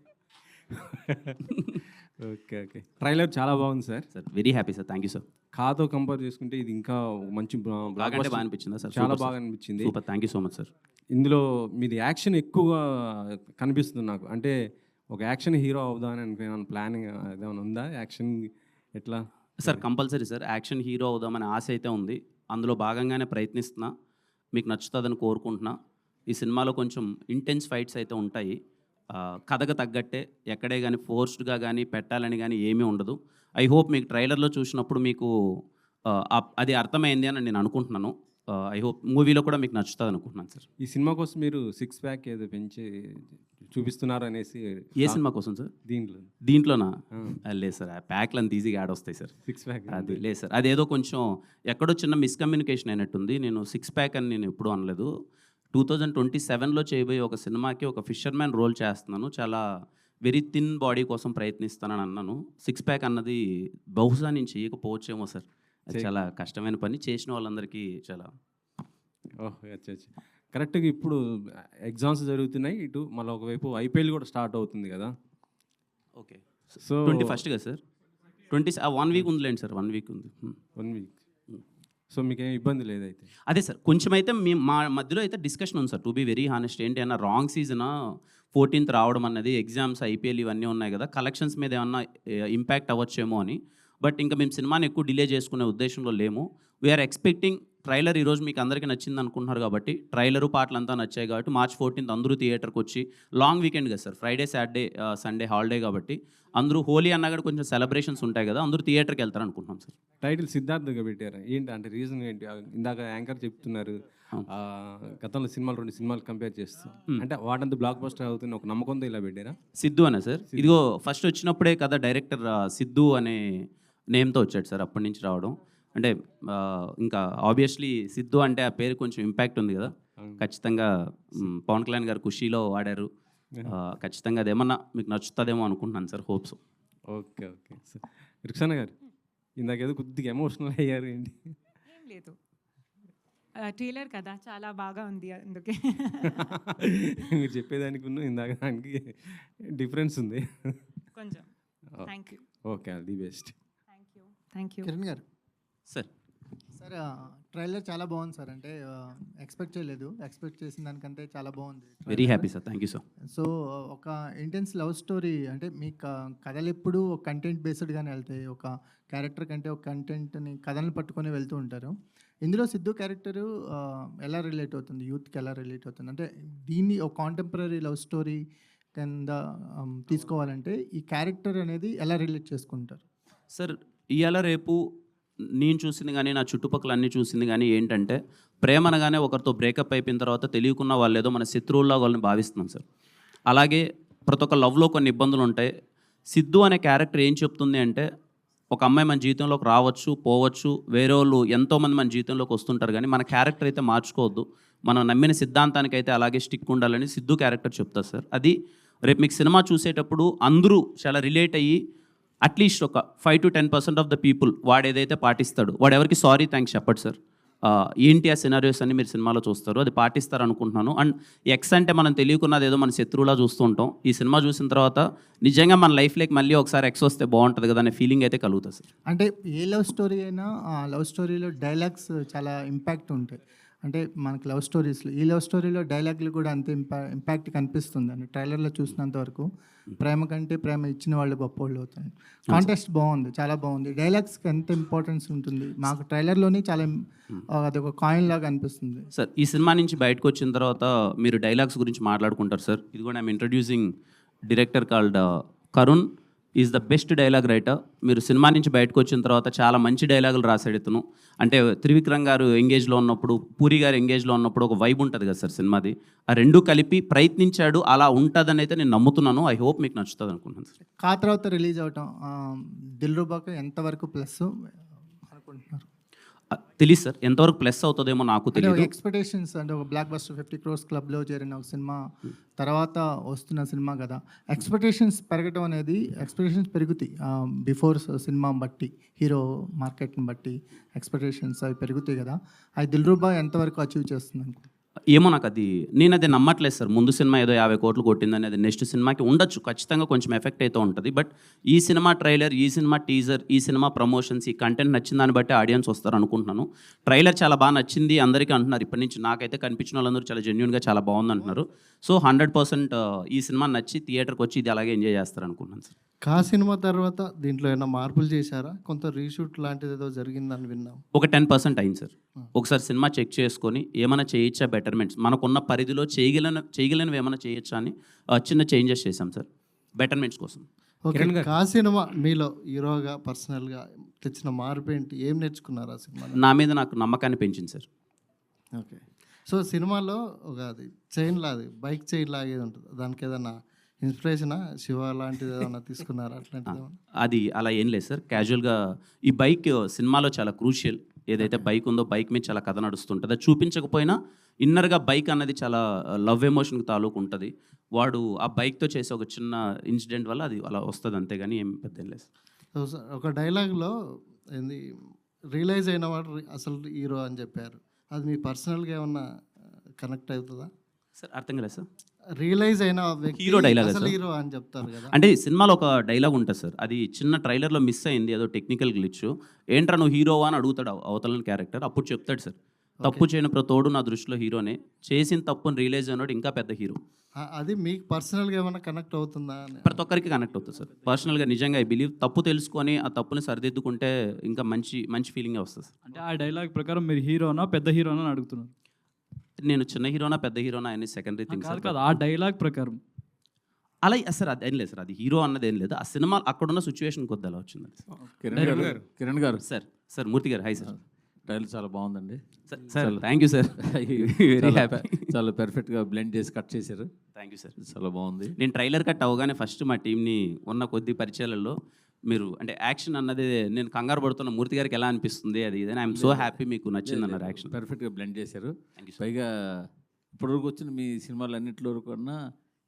Okay okay, trailer చాలా బాగుంది sir. Sir very happy sir, thank you sir. కాతో కంపేర్ చేసుకుంటే ఇది ఇంకా మంచి బాగా అంటే బాగా అనిపించిందా సార్? చాలా బాగా అనిపించింది. Super, thank you so much sir. ఇందులో మీది యాక్షన్ ఎక్కువగా కనిపిస్తుంది నాకు. అంటే ఒక యాక్షన్ హీరో అవుదామని అనుకున్నాను. ప్లానింగ్ ఏమైనా ఉందా? యాక్షన్ ఎట్లా sir? Compulsory sir, action hero అవుదామనే ఆశ అయితే ఉంది. అందులో భాగంగానే ప్రయత్నిస్తున్నా. మీకు నచ్చుతుందని కోరుకుంటున్నా. ఈ సినిమాలో కొంచెం ఇంటెన్స్ ఫైట్స్ అయితే ఉంటాయి. కథకు తగ్గట్టే, ఎక్కడే కానీ ఫోర్స్డ్గా కానీ పెట్టాలని కానీ ఏమీ ఉండదు. ఐ హోప్ మీకు ట్రైలర్లో చూసినప్పుడు మీకు అది అర్థమైంది అని నేను అనుకుంటున్నాను. ఐ హోప్ మూవీలో కూడా మీకు నచ్చుతుంది అనుకుంటున్నాను సార్. ఈ సినిమా కోసం మీరు 6 ప్యాక్ ఏదో పెంచి చూపిస్తున్నారు అనేసి. ఏ సినిమా కోసం సార్? దీంట్లోనా? లేదు సార్, ఆ ప్యాక్లు అంత ఈజీగా యాడ్ వస్తాయి సార్. 6 ప్యాక్ అది లేదు సార్. అదేదో కొంచెం ఎక్కడో చిన్న మిస్కమ్యూనికేషన్ అయినట్టుంది. నేను 6 ప్యాక్ అని నేను ఎప్పుడూ అనలేదు. 2027లో చేయబోయే ఒక సినిమాకి ఒక ఫిషర్మ్యాన్ రోల్ చేస్తున్నాను. చాలా వెరీ థిన్ బాడీ కోసం ప్రయత్నిస్తానని అన్నాను. 6 ప్యాక్ అన్నది బహుశా నేను చేయకపోవచ్చేమో సార్. అది చాలా కష్టమైన పని. చేసిన వాళ్ళందరికీ చాలా ఓహ్ అచ్చా. కరెక్ట్గా ఇప్పుడు ఎగ్జామ్స్ జరుగుతున్నాయి, ఇటు మళ్ళీ ఒకవైపు ఐపీఎల్ కూడా స్టార్ట్ అవుతుంది కదా. ఓకే, సో 21st కదా సార్? 1 వీక్ ఉందిలేండి సార్. 1 వీక్ ఉంది. 1 వీక్. సో మీకేం ఇబ్బంది లేదైతే? అదే సార్, కొంచెం అయితే మా మధ్యలో అయితే డిస్కషన్ ఉంది sir. To be very honest, ఏంటి అన్న రాంగ్ సీజన్ 14th రావడం అన్నది, ఎగ్జామ్స్, ఐపీఎల్ ఇవన్నీ ఉన్నాయి కదా, కలెక్షన్స్ మీద ఏమన్నా ఇంపాక్ట్ అవ్వచ్చేమో అని. బట్ ఇంకా మేము సినిమాని ఎక్కువ డిలే చేసుకునే ఉద్దేశంలో లేము. వీఆర్ ఎక్స్పెక్టింగ్ ట్రైలర్ ఈరోజు మీకు అందరికీ నచ్చింది అనుకుంటున్నారు కాబట్టి, ట్రైలరు పాటలు అంతా నచ్చాయి కాబట్టి March 14th అందరూ థియేటర్కి వచ్చి, లాంగ్ వీకెండ్ కదా sir, Friday Saturday Sunday holiday కాబట్టి అందరూ, హోలీ అన్నా కూడా కొంచెం సెలబ్రేషన్స్ ఉంటాయి కదా, అందరూ థియేటర్కి వెళ్తారు అనుకుంటున్నాం సార్. టైటిల్ సిద్ధార్థగా పెట్టారు ఏంటి అంటే రీజన్ ఏంటి? ఇందాక యాంకర్ చెప్తున్నారు గతంలో సినిమాలు 2 సినిమాలు కంపేర్ చేస్తూ, అంటే వాటంతా బ్లాక్ బస్టర్ అవుతుంది ఒక నమ్మకంతో ఇలా పెట్టారా? సిద్ధు అనే సార్. ఇదిగో ఫస్ట్ వచ్చినప్పుడే కదా డైరెక్టర్ సిద్ధు అనే నేమ్తో వచ్చాడు సార్. అప్పటి నుంచి రావడం అంటే ఇంకా ఆబ్వియస్లీ సిద్ధు అంటే ఆ పేరు కొంచెం ఇంపాక్ట్ ఉంది కదా. ఖచ్చితంగా పవన్ కళ్యాణ్ గారు ఖుషీలో వాడారు. ఖచ్చితంగా అదేమన్నా మీకు నచ్చుతుందేమో అనుకుంటున్నాను sir. Hopes. Okay okay sir. Rukhsana గారు ఇందాకేదో కొద్దిగా ఎమోషనల్ అయ్యారు ఏంటి? ఏం లేదు, ట్రైలర్ కదా చాలా బాగా ఉంది అందుకే. మీరు చెప్పేదానికి ఇందాక దానికి డిఫరెన్స్ ఉంది కొంచెం. Thank you. Okay, all the best. Thank you. Kiran garu sir. Sir trailer చాలా బాగుంది సార్. అంటే ఎక్స్పెక్ట్ చేయలేదు, ఎక్స్పెక్ట్ చేసిన దానికంటే చాలా బాగుంది. Very happy sir, thank you sir. So ఒక ఇంటెన్స్ లవ్ స్టోరీ అంటే మీ కథలు ఎప్పుడు ఒక కంటెంట్ బేస్డ్గానే వెళ్తాయి. ఒక క్యారెక్టర్ కంటే ఒక కంటెంట్ని కథలను పట్టుకొని వెళ్తూ ఉంటారు. ఇందులో సిద్ధు క్యారెక్టరు ఎలా రిలేట్ అవుతుంది, యూత్కి ఎలా రిలేట్ అవుతుంది? అంటే దీన్ని ఒక కాంటెంపరీ లవ్ స్టోరీ కింద తీసుకోవాలంటే ఈ క్యారెక్టర్ అనేది ఎలా రిలేట్ చేసుకుంటారు సార్? ఇవాళ రేపు నేను చూసింది కానీ, నా చుట్టుపక్కల అన్నీ చూసింది కానీ ఏంటంటే, ప్రేమ అనగానే ఒకరితో బ్రేకప్ అయిపోయిన తర్వాత తెలియకున్న వాళ్ళు ఏదో మన శత్రువుల్లో వాళ్ళని భావిస్తున్నాం సార్. అలాగే ప్రతి ఒక్క లవ్లో కొన్ని ఇబ్బందులు ఉంటాయి. సిద్ధు అనే క్యారెక్టర్ ఏం చెప్తుంది అంటే, ఒక అమ్మాయి మన జీవితంలోకి రావచ్చు, పోవచ్చు, వేరే వాళ్ళు ఎంతోమంది మన జీవితంలోకి వస్తుంటారు, కానీ మన క్యారెక్టర్ అయితే మార్చుకోవద్దు, మనం నమ్మిన సిద్ధాంతానికి అయితే అలాగే స్టిక్ ఉండాలని సిద్ధు క్యారెక్టర్ చెప్తారు సార్. అది రేపు మీకు సినిమా చూసేటప్పుడు అందరూ చాలా రిలేట్ అయ్యి, అట్లీస్ట్ ఒక 5 to 10% ఆఫ్ ద పీపుల్ వాడు ఏదైతే పాటిస్తాడు, వాడు ఎవరికి సారీ థ్యాంక్స్ చెప్పడు సార్. ఏంటి ఆ సినారియోస్ అని మీరు సినిమాలో చూస్తారు, అది పాటిస్తారు అనుకుంటున్నాను. అండ్ ఎక్స్ అంటే మనం తెలియకున్నది ఏదో మన శత్రువులా చూస్తూ ఉంటాం. ఈ సినిమా చూసిన తర్వాత నిజంగా మన లైఫ్లోకి మళ్ళీ ఒకసారి ఎక్స్ వస్తే బాగుంటుంది కదా అనే ఫీలింగ్ అయితే కలుగుతుంది సార్. అంటే ఏ లవ్ స్టోరీ అయినా ఆ లవ్ స్టోరీలో డైలాగ్స్ చాలా ఇంపాక్ట్ ఉంటాయి. అంటే మనకి లవ్ స్టోరీస్లో, ఈ లవ్ స్టోరీలో డైలాగ్లు కూడా అంతే ఇంపాక్ట్ కనిపిస్తుంది అండి. ట్రైలర్లో చూసినంత వరకు ప్రేమ కంటే ప్రేమ ఇచ్చిన వాళ్ళు గొప్పవాళ్ళు అవుతారు. కాంటెస్ట్ బాగుంది, చాలా బాగుంది. డైలాగ్స్కి ఎంత ఇంపార్టెన్స్ ఉంటుంది మాకు ట్రైలర్లోనే చాలా అది ఒక కాయిన్ లాగా అనిపిస్తుంది సార్. ఈ సినిమా నుంచి బయటకు వచ్చిన తర్వాత మీరు డైలాగ్స్ గురించి మాట్లాడుకుంటారు సార్. ఇది కూడా I'm introducing director called Karun, is the best dialogue writer. మీరు సినిమా నుంచి బయటకు వచ్చిన తర్వాత చాలా మంచి డైలాగులు రాశాడు ఇతను. అంటే త్రివిక్రమ్ గారు ఎంగేజ్లో ఉన్నప్పుడు, పూరి గారు ఎంగేజ్లో ఉన్నప్పుడు ఒక వైబ్ ఉంటుంది కదా సార్ సినిమాది. ఆ రెండు కలిపి ప్రయత్నించాడు, అలా ఉంటుందని అయితే నేను నమ్ముతున్నాను. ఐ హోప్ మీకు నచ్చుతుంది అనుకుంటున్నాను సార్. కా తర్వాత రిలీజ్ అవటం దిల్రుబాకు ఎంతవరకు ప్లస్ అనుకుంటున్నారు? తెలియదు సార్, ఎంతవరకు ప్లస్ అవుతుందేమో నాకు అంటే తెలియదు. ఎక్స్పెక్టేషన్స్ అంటే ఒక బ్లాక్ బస్టర్ 50 crores క్లబ్లో చేరిన ఒక సినిమా తర్వాత వస్తున్న సినిమా కదా, ఎక్స్పెక్టేషన్స్ పెరగడం అనేది ఎక్స్పెక్టేషన్స్ పెరుగుతాయి బిఫోర్ సినిమా బట్టి, హీరో మార్కెట్ని బట్టి ఎక్స్పెక్టేషన్స్ అవి పెరుగుతాయి కదా, అది దిల్రుబా ఎంతవరకు అచీవ్ చేస్తుంది అనుకో? ఏమో నాకు నేను అది నమ్మట్లేదు సార్. ముందు సినిమా ఏదో 50 కోట్లు కొట్టిందని అది నెక్స్ట్ సినిమాకి ఉండొచ్చు, ఖచ్చితంగా కొంచెం ఎఫెక్ట్ అయితే ఉంటుంది. బట్ ఈ సినిమా ట్రైలర్, ఈ సినిమా టీజర్, ఈ సినిమా ప్రమోషన్స్, ఈ కంటెంట్ నచ్చిన దాన్ని బట్టి ఆడియన్స్ వస్తారు అనుకుంటున్నాను. ట్రైలర్ చాలా బాగా నచ్చింది అందరికీ అంటున్నారు. ఇప్పటి నుంచి నాకైతే కనిపించిన వాళ్ళందరూ చాలా జెన్యున్గా చాలా బాగుంది అంటున్నారు. సో 100% ఈ సినిమా నచ్చి థియేటర్కి వచ్చి ఇది అలాగే ఎంజాయ్ చేస్తారు అనుకుంటున్నాను సార్. కా సినిమా తర్వాత దీంట్లో ఏమైనా మార్పులు చేశారా? కొంత రీషూట్ లాంటిది ఏదో జరిగిందని విన్నాం. ఒక 10% అయింది సార్. ఒకసారి సినిమా చెక్ చేసుకొని ఏమైనా చేయొచ్చా, బెటర్మెంట్స్ మనకున్న పరిధిలో చేయగలనివి ఏమైనా చేయొచ్చా అని చిన్న చేంజెస్ చేశాం సార్, బెటర్మెంట్స్ కోసం. ఓకే, కా సినిమా మీలో హీరోగా పర్సనల్గా తెచ్చిన మార్పు ఏంటి? ఏం నేర్చుకున్నారు ఆ సినిమా? నా మీద నాకు నమ్మకాన్ని పెంచింది సార్. ఓకే, సో సినిమాలో ఒక అది చైన్ లాది, బైక్ చైన్ లాగేది ఉంటుంది, దానికి ఏదైనా ఇన్స్పిరేషనా, శివ లాంటిది ఏదైనా తీసుకున్నారా అట్లాంటిది? అది అలా ఏం లేదు సార్, క్యాజువల్గా ఈ బైక్ సినిమాలో చాలా క్రూషియల్. ఏదైతే బైక్ ఉందో బైక్ మీద చాలా కథ నడుస్తుంటుంది. అది చూపించకపోయినా ఇన్నర్గా బైక్ అన్నది చాలా లవ్ ఎమోషన్కి తాలూకు ఉంటుంది. వాడు ఆ బైక్తో చేసే ఒక చిన్న ఇన్సిడెంట్ వల్ల అది అలా వస్తుంది, అంతేగాని ఏం పెద్ద ఏం లేదు. సో ఒక డైలాగ్లో ఏంది రియలైజ్ అయిన వాడు అసలు హీరో అని చెప్పారు, అది మీ పర్సనల్గా ఏమన్నా కనెక్ట్ అవుతుందా సార్? అర్థం కాలేదు సార్. రియలైజ్ అయిన హీరో డైలాగ్ అసలు హీరో అని చెప్తారు కదా, అంటే సినిమాలో ఒక డైలాగ్ ఉంటుంది సార్, అది చిన్న ట్రైలర్లో మిస్ అయింది, ఏదో టెక్నికల్ గ్లిచ్. ఏంట్రా నువ్వు హీరోవా అని అడుగుతాడు అవతల క్యారెక్టర్. అప్పుడు చెప్తాడు సార్, తప్పు చేయని ప్రతోడు నా దృష్టిలో హీరోనే, చేసిన తప్పుని రియలైజ్ అయినాడు ఇంకా పెద్ద హీరో. అది మీకు పర్సనల్గా ఏమైనా కనెక్ట్ అవుతుందా? ప్రతి ఒక్కరికి కనెక్ట్ అవుతుంది సార్. పర్సనల్గా నిజంగా ఐ బిలీవ్ తప్పు తెలుసుకొని ఆ తప్పుని సరిదిద్దుకుంటే ఇంకా మంచి ఫీలింగే వస్తుంది సార్. అంటే ఆ డైలాగ్ ప్రకారం మీరు హీరోనా పెద్ద హీరోనా అని అడుగుతున్నారు? నేను చిన్న హీరోనా పెద్ద హీరోనా అని సెకండరీ థింగ్ సార్. కాదు, ఆ డైలాగ్ ప్రకారం అలా సార్ అది ఏం లేదు సార్, అది హీరో అన్నది ఏం లేదు. ఆ సినిమా అక్కడున్న సిచ్యువేషన్ కొద్ది అలా వచ్చింది. కిరణ్ గారు సార్ మూర్తి గారు హాయ్ సార్. ట్రైలర్ చాలా బాగుందండి sir. Thank you sir, very happy. చాలా పెర్ఫెక్ట్గా బ్లెండ్ చేసి కట్ చేశారు. థ్యాంక్ యూ సార్, చాలా బాగుంది. నేను ట్రైలర్ కట్ అవగానే ఫస్ట్ మా టీంని ఉన్న కొద్ది పరిచయాలలో మీరు అంటే యాక్షన్ అన్నది నేను కంగారు పడుతున్న మూర్తి గారికి ఎలా అనిపిస్తుంది అది ఇదని ఐఎమ్ సో హ్యాపీ మీకు నచ్చింది అన్నారు. యాక్షన్ పర్ఫెక్ట్గా బ్లెండ్ చేశారు. పైగా ఇప్పటివరకు వచ్చిన మీ సినిమాలు అన్నింటిలో కన్నా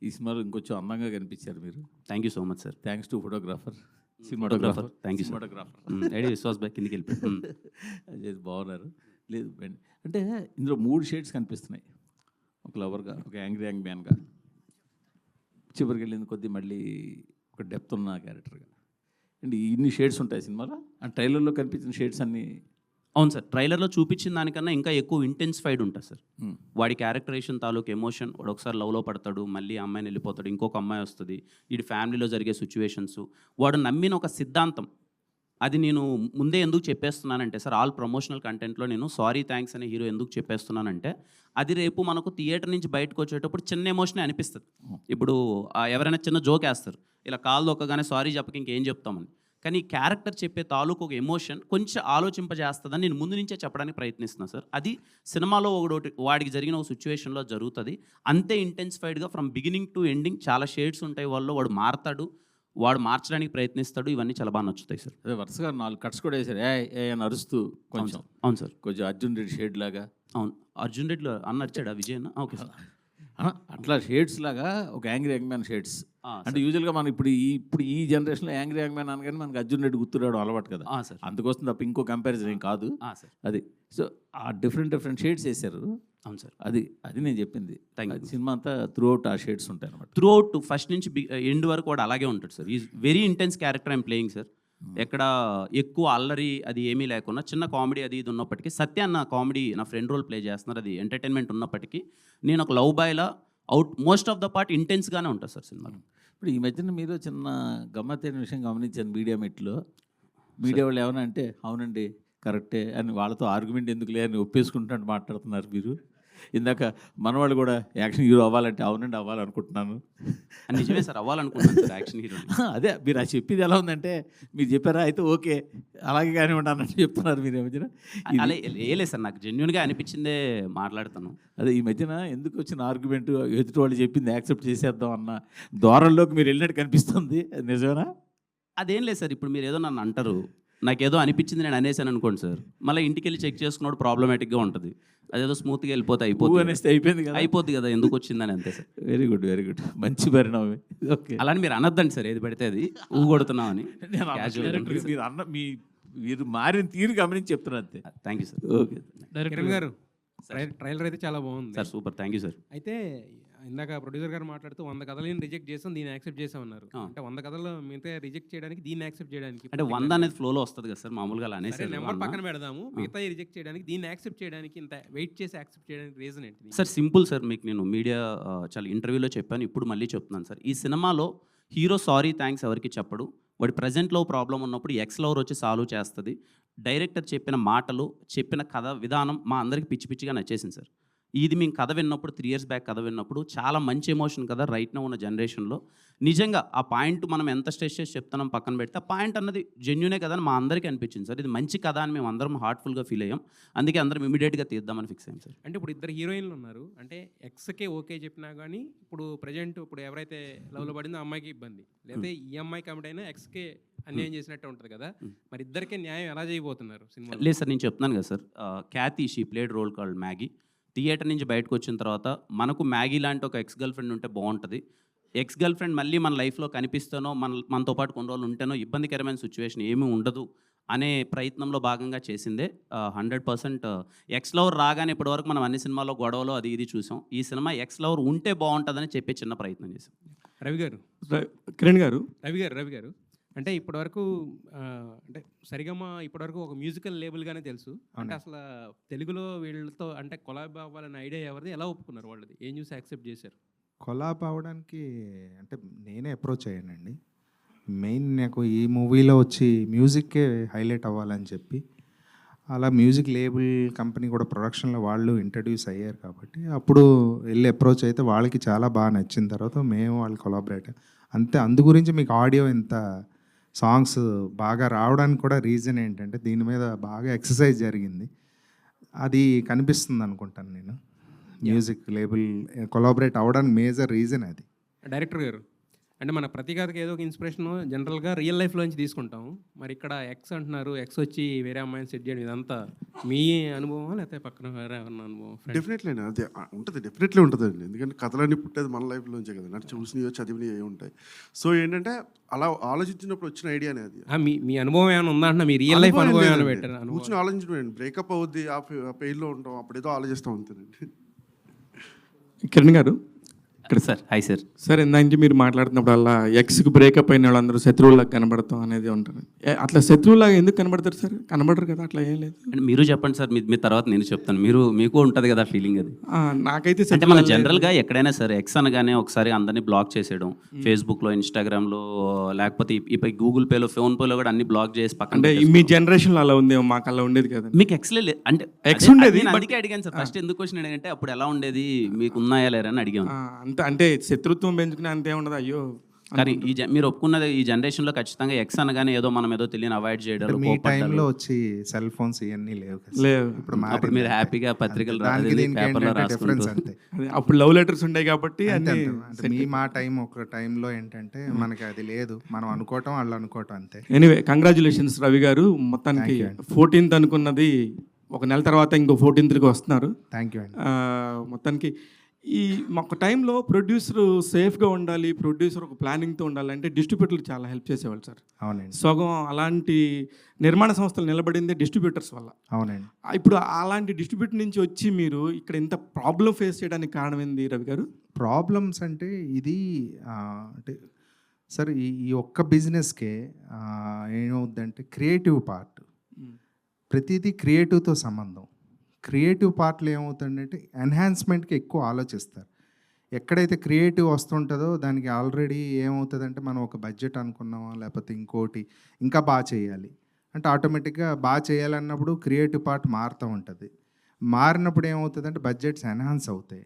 ఈ సినిమాలో ఇంకొంచెం అందంగా కనిపించారు మీరు. Thank you so much sir. Thanks to photographer, cinematographer. Thank you cinematographer ready Viswas boy కిందికి వెళ్ళిపోయి అదే బాగున్నారు. లేదు అంటే ఇందులో 3 షేడ్స్ కనిపిస్తున్నాయి, ఒక లవర్గా, ఒక యాంగ్రీ యాంగ్ మ్యాన్గా, చివరికి వెళ్ళింది కొద్దీ మళ్ళీ ఒక డెప్త్ ఉన్న క్యారెక్టర్గా. అండ్ ఇన్ని షేడ్స్ ఉంటాయి సినిమాలో. ఆ ట్రైలర్లో కనిపించిన షేడ్స్ అన్నీ? అవును సార్, ట్రైలర్లో చూపించిన దానికన్నా ఇంకా ఎక్కువ ఇంటెన్సిఫైడ్ ఉంటుంది సార్. వాడి క్యారెక్టరేషన్ తాలూకు ఎమోషన్, వాడు ఒకసారి లవ్లో పడతాడు, మళ్ళీ అమ్మాయిని వెళ్ళిపోతాడు, ఇంకొక అమ్మాయి వస్తుంది, వీడి ఫ్యామిలీలో జరిగే సిచ్యువేషన్స్, వాడు నమ్మిన ఒక సిద్ధాంతం. అది నేను ముందే ఎందుకు చెప్పేస్తున్నానంటే సార్, ఆల్ ప్రమోషనల్ కంటెంట్లో నేను సారీ థ్యాంక్స్ అనే హీరో ఎందుకు చెప్పేస్తున్నానంటే, అది రేపు మనకు థియేటర్ నుంచి బయటకు వచ్చేటప్పుడు చిన్న ఎమోషనే అనిపిస్తుంది. ఇప్పుడు ఎవరైనా చిన్న జోక్ వేస్తారు, ఇలా కాలు దొక్కగానే సారీ చెప్పక ఇంకేం చెప్తామని. కానీ ఈ క్యారెక్టర్ చెప్పే తాలూకు ఒక ఎమోషన్ కొంచెం ఆలోచింపజేస్తుందని నేను ముందు నుంచే చెప్పడానికి ప్రయత్నిస్తున్నాను సార్. అది సినిమాలో ఒకటి వాడికి జరిగిన ఒక సిచ్యువేషన్లో జరుగుతుంది. అంతే ఇంటెన్సిఫైడ్గా ఫ్రమ్ బిగినింగ్ టు ఎండింగ్ చాలా షేడ్స్ ఉంటాయి. వాడు మారతాడు, వాడు మార్చడానికి ప్రయత్నిస్తాడు. ఇవన్నీ చాలా బాగా నచ్చుతాయి సార్. అదే వరుసగా 4 కట్స్ కూడా వేసారు, ఏ అని అరుస్తూ కొంచెం. అవును సార్, కొంచెం అర్జున్ రెడ్డి షేడ్ లాగా. అవును, అర్జున్ రెడ్డిలో అన్న అరిచాడా విజయ్ అన్న? ఓకే సార్, అట్లా షేడ్స్ లాగా ఒక యాంగ్రీ యంగ్ మ్యాన్ షేడ్స్. అంటే యూజువల్గా మనం ఇప్పుడు ఈ జనరేషన్లో యాంగ్రీ యంగ్ మ్యాన్ అనగానే మనకి అర్జున్ రెడ్డి గుర్తురావడం అలవాటు కదా సార్. అందుకోసం తప్ప ఇంకో కంపారిజన్ ఏం కాదు అది. సో ఆ డిఫరెంట్ షేడ్స్ వేశారు. అవును సార్, అది నేను చెప్పింది. సినిమా అంతా త్రూ అవుట్ ఆ షేడ్స్ ఉంటాయి అనమాట. త్రూ అవుట్ ఫస్ట్ నుంచి ఎండ్ వరకు కూడా అలాగే ఉంటాడు sir. Is very intense character I'm playing sir. ఎక్కడ ఎక్కువ అల్లరి అది ఏమీ లేకుండా చిన్న కామెడీ అది ఇది ఉన్నప్పటికీ, సత్య అన్న కామెడీ నా ఫ్రెండ్ రోల్ ప్లే చేస్తున్నారు, అది ఎంటర్టైన్మెంట్ ఉన్నప్పటికీ నేను ఒక లవ్ బాయ్లా మోస్ట్ ఆఫ్ ద పార్ట్ ఇంటెన్స్గానే ఉంటుంది సార్ సినిమాలో. ఇప్పుడు ఈ మధ్యన మీరు చిన్న గమ్మత్తైన విషయం గమనించాను మీడియా మీట్లో. మీడియా వాళ్ళు ఏమన్నా అంటే అవునండి కరెక్టే అని వాళ్ళతో ఆర్గ్యుమెంట్ ఎందుకులే అని ఒప్పేసుకుంటున్నట్టు మాట్లాడుతున్నారు మీరు. ఇందాక మనవాళ్ళు కూడా యాక్షన్ హీరో అవ్వాలంటే అవునండి అవ్వాలనుకుంటున్నాను. నిజమే సార్, అవ్వాలనుకుంటున్నాను సార్ యాక్షన్ హీరో. అదే మీరు అది చెప్పింది ఎలా ఉందంటే, మీరు చెప్పారా అయితే ఓకే అలాగే కానివ్వండి అన్నట్టు చెప్తున్నారు మీరు. ఈ మధ్యన అలా వేయలేదు సార్, నాకు జెన్యున్గా అనిపించిందే మాట్లాడుతాను. అదే ఈ మధ్యన ఎందుకు వచ్చిన ఆర్గ్యుమెంట్, ఎదుటి వాళ్ళు చెప్పింది యాక్సెప్ట్ చేసేద్దాం అన్న ధోరణిలోకి మీరు వెళ్ళినట్టు కనిపిస్తుంది. నిజమేనా? అదేం లేదు సార్, ఇప్పుడు మీరు ఏదో నన్ను అంటారు, నాకేదో అనిపించింది నేను అనేసాను అనుకోండి సార్, మళ్ళీ ఇంటికి వెళ్ళి చెక్ చేసుకున్నప్పుడు ప్రాబ్లమేటిక్గా ఉంటుంది. అదేదో స్మూత్గా వెళ్ళిపోతే అయిపోయింది కదా, అయిపోద్ది కదా, ఎందుకు వచ్చిందని అంతే sir. Very good, very good, మంచి పరిణామం. ఓకే, అలాని మీరు అనొద్దండి సార్, ఏది పడితే అది ఊగొడుతున్నామని. మీరు మీరు మారిన తీరు గమనించి చెప్తున్నారు అంతే. Thank you sir. Okay Kiran గారు, ట్రైలర్ అయితే చాలా బాగుంది sir. Super, thank you sir. అయితే ఇందాక ప్రొడ్యూసర్ గారు మాట్లాడుతూ 100 కథలను రిజెక్ట్ చేసాం, దీన్ని యాక్సెప్ట్ చేసామన్నారు. అంటే 100 కథలు మిగతా రిజెక్ట్ చేయడానికి, దీన్ని యాక్సెప్ట్ చేయడానికి అంటే 100 అనేది ఫ్లోలో వస్తుంది కదా సార్, మామూలుగా అలా అనేసి నెంబర్ పక్కన పెడదాము. మిగతా రిజెక్ట్ చేయడానికి, దీన్ని యాక్సెప్ట్ చేయడానికి, ఇంత వెయిట్ చేసి యాక్సెప్ట్ చేయడానికి రీజన్ ఏంటి? సార్ సింపుల్ సార్, మీకు నేను మీడియా చాలా ఇంటర్వ్యూలో చెప్పాను, ఇప్పుడు మళ్ళీ చెప్తున్నాను సార్. ఈ సినిమాలో హీరో సారీ థ్యాంక్స్ ఎవరికి చెప్పడు. వాడి ప్రజెంట్లో ప్రాబ్లం ఉన్నప్పుడు ఎక్స్ లవర్ వచ్చి సాల్వ్ చేస్తుంది. డైరెక్టర్ చెప్పిన మాటలు, చెప్పిన కథ విధానం మా అందరికి పిచ్చి పిచ్చిగా నచ్చేసింది సార్. ఇది మేము కథ విన్నప్పుడు 3 years బ్యాక్ కథ విన్నప్పుడు చాలా మంచి ఎమోషన్ కదా రైట్ నో ఉన్న జనరేషన్లో. నిజంగా ఆ పాయింట్ మనం ఎంత స్ట్రెస్ చేసి చెప్తున్నాం పక్కన పెడితే, ఆ పాయింట్ అన్నది జెన్యునే కదా అని మా అందరికీ అనిపించింది సార్. ఇది మంచి కథ అని మేము అందరం హార్ట్ఫుల్గా ఫీల్ అయ్యాం. అందుకే అందరం ఇమీడియట్గా తీద్దామని ఫిక్స్ అయ్యాం సార్. అంటే ఇప్పుడు 2 హీరోయిన్లు ఉన్నారు, అంటే ఎక్స్కే ఓకే చెప్పినా కానీ ఇప్పుడు ప్రజెంట్ ఇప్పుడు ఎవరైతే లవ్లో పడిందో అమ్మాయికి ఇబ్బంది, లేకపోతే ఈ అమ్మాయి కమిట్ అయినా ఎక్స్కే అన్యాయం చేసినట్టు ఉంటుంది కదా, మరి ఇద్దరికే న్యాయం ఎలా చేయబోతున్నారు సినిమా? లేదు సార్, నేను చెప్తున్నాను కదా sir. Khyati she played role called Maggie. Theatre నుంచి బయటకు వచ్చిన తర్వాత మనకు మ్యాగీ లాంటి ఒక ఎక్స్ గర్ల్ ఫ్రెండ్ ఉంటే బాగుంటుంది. ఎక్స్ గర్ల్ ఫ్రెండ్ మళ్ళీ మన లైఫ్లో కనిపిస్తానో, మనతో పాటు కొన్ని రోజులు ఉంటేనో ఇబ్బందికరమైన సిచ్యువేషన్ ఏమీ ఉండదు అనే ప్రయత్నంలో భాగంగా చేసిందే. 100% ఎక్స్ లవర్ రాగానే ఇప్పటివరకు మనం అన్ని సినిమాల్లో గొడవలు అది ఇది చూసాం. ఈ సినిమా ఎక్స్ లవర్ ఉంటే బాగుంటుందని చెప్పే చిన్న ప్రయత్నం చేసాం. రవి గారు, కిరణ్ గారు, రవి గారు అంటే ఇప్పటివరకు అంటే సరిగమ ఇప్పటివరకు ఒక మ్యూజికల్ లేబుల్గానే తెలుసు. అంటే అసలు తెలుగులో వీళ్ళతో అంటే కొలాబ్ అవ్వాలనే ఐడియా ఎవరిది, ఎలా ఒప్పుకున్నారు వాళ్ళది, ఏం చూసి యాక్సెప్ట్ చేశారు? కొలాబ్ అవ్వడానికి అంటే నేనే అప్రోచ్ అయ్యానండి. మెయిన్ నాకు ఈ మూవీలో వచ్చి మ్యూజిక్కే హైలైట్ అవ్వాలని చెప్పి, అలా మ్యూజిక్ లేబుల్ కంపెనీ కూడా ప్రొడక్షన్లో వాళ్ళు ఇంట్రడ్యూస్ అయ్యారు కాబట్టి అప్పుడు వెళ్ళి అప్రోచ్ అయితే వాళ్ళకి చాలా బాగా నచ్చిన తర్వాత మేము వాళ్ళు కొలాబరేట్ అంతే. అందు గురించి మీకు ఆడియో ఇంత సాంగ్స్ బాగా రావడానికి కూడా రీజన్ ఏంటంటే దీని మీద బాగా ఎక్సర్సైజ్ జరిగింది, అది కనిపిస్తుంది అనుకుంటాను నేను. మ్యూజిక్ లేబుల్ కొలాబరేట్ అవ్వడానికి మేజర్ రీజన్ అది. డైరెక్టర్ గారు, అంటే మన ప్రతి కథకి ఏదో ఒక ఇన్స్పిరేషన్ జనరల్గా రియల్ లైఫ్లోంచి తీసుకుంటాం. మరి ఇక్కడ ఎక్స్ అంటున్నారు, ఎక్స్ వచ్చి వేరే అమ్మాయిని సెట్ చేయడం, ఇదంతా మీ అనుభవం లేకపోతే పక్కన వేరే ఏమన్నా అనుభవం? డెఫినెట్లీ అది ఉంటుంది, డెఫినెట్లీ ఉంటుందండి. ఎందుకంటే కథలన్నీ పుట్టేది మన లైఫ్లోంచే కదా, నాకు చూసినవి చదివినవి ఏ ఉంటాయి. సో ఏంటంటే అలా ఆలోచించినప్పుడు వచ్చిన ఐడియానే అది. మీ అనుభవం ఏమైనా ఉందా అంటే మీ రియల్ లైఫ్ అనుభవం ఏమైనా పెట్టారు? కూర్చొని ఆలోచించడం, బ్రేకప్ అవుద్ది ఆ పెయిన్లో ఉంటాం, అప్పుడేదో ఆలోచిస్తాం అంతేనండి. కిరణ్ గారు ఇక్కడ సార్. Hi sir. సార్, ఇందాక మీరు మాట్లాడుతున్నప్పుడల్లా ఎక్స్కి బ్రేకప్ అయిన వాళ్ళందరూ శత్రువులాగా కనబడతాం అనేది ఉంటుంది. అట్లా శత్రువులాగా ఎందుకు కనబడతారు సార్? కనబడరు కదా, అట్లా ఏం లేదు. అంటే మీరు చెప్పండి సార్, మీ తర్వాత నేను చెప్తాను. మీకు ఉంటుంది కదా ఫీలింగ్ అది. నాకైతే అంటే మన జనరల్గా ఎక్కడైనా సరే ఎక్స్ అనగానే ఒకసారి అందరినీ బ్లాక్ చేసేయడం, ఫేస్బుక్లో, ఇన్స్టాగ్రామ్లో, లేకపోతే ఇప్పుడు గూగుల్ పేలో, ఫోన్ పేలో కూడా అన్ని బ్లాక్ చేసి పక్కన. అంటే మీ జనరేషన్లో అలా ఉంది, మాకు అలా ఉండేది కదా. మీకు ఎక్స్లే అంటే ఎక్స్ ఉండేది, అందుకే అడిగాను సార్. ఫస్ట్ ఎందుకు క్వశ్చన్ అడిగంటే అప్పుడు ఎలా ఉండేది, మీకు ఉన్నాయా లేరా అని అడిగాను. అంటే శత్రుత్వం పెంచుకునే అంతే ఉండదు. అయ్యో, కానీ మీరు ఒప్పుకున్నది ఈ జనరేషన్లో ఖచ్చితంగా ఎక్స్ అనగానే ఏదో మనం ఏదో తెలియని అవాయిడ్ చేయడం. మీ టైంలో వచ్చి సెల్ ఫోన్స్ ఇవన్నీ లేవు. ఇప్పుడు మీరు హ్యాపీగా పత్రికలు పేపర్లో రాసుకుంటారు. అప్పుడు లవ్ లెటర్స్ ఉంటాయి కాబట్టి. మా టైం ఒక టైంలో ఏంటంటే మనకి అది లేదు, మనం అనుకోవటం వాళ్ళు అనుకోవటం అంతే. ఎనీవే, కంగ్రాచులేషన్స్ రవి గారు. మొత్తానికి 14th అనుకున్నది ఒక నెల తర్వాత ఇంకో 14th వస్తున్నారు. థ్యాంక్ యూ అండి. మొత్తానికి ఈ ఒక టైంలో ప్రొడ్యూసర్ సేఫ్గా ఉండాలి, ప్రొడ్యూసర్ ఒక ప్లానింగ్తో ఉండాలి అంటే డిస్ట్రిబ్యూటర్లు చాలా హెల్ప్ చేసేవాళ్ళు సార్. అవునండి. సగం అలాంటి నిర్మాణ సంస్థలు నిలబడిందే డిస్ట్రిబ్యూటర్స్ వల్ల. అవునండి. ఇప్పుడు అలాంటి డిస్ట్రిబ్యూటర్ నుంచి వచ్చి మీరు ఇక్కడ ఇంత ప్రాబ్లం ఫేస్ చేయడానికి కారణం ఏంది రవి గారు? ప్రాబ్లమ్స్ అంటే ఇది అంటే సార్ ఈ ఒక్క బిజినెస్కే ఏమవుద్దంటే క్రియేటివ్ పార్ట్, ప్రతిదీ క్రియేటివ్తో సంబంధం. క్రియేటివ్ పార్ట్లో ఏమవుతుందంటే ఎన్హాన్స్మెంట్కి ఎక్కువ ఆలోచిస్తారు. ఎక్కడైతే క్రియేటివ్ వస్తుంటుందో దానికి ఆల్రెడీ ఏమవుతుందంటే మనం ఒక బడ్జెట్ అనుకున్నామా, లేకపోతే ఇంకోటి ఇంకా బాగా చేయాలి అంటే ఆటోమేటిక్గా బాగా చేయాలన్నప్పుడు క్రియేటివ్ పార్ట్ మారుతూ ఉంటుంది. మారినప్పుడు ఏమవుతుందంటే బడ్జెట్స్ ఎన్హాన్స్ అవుతాయి.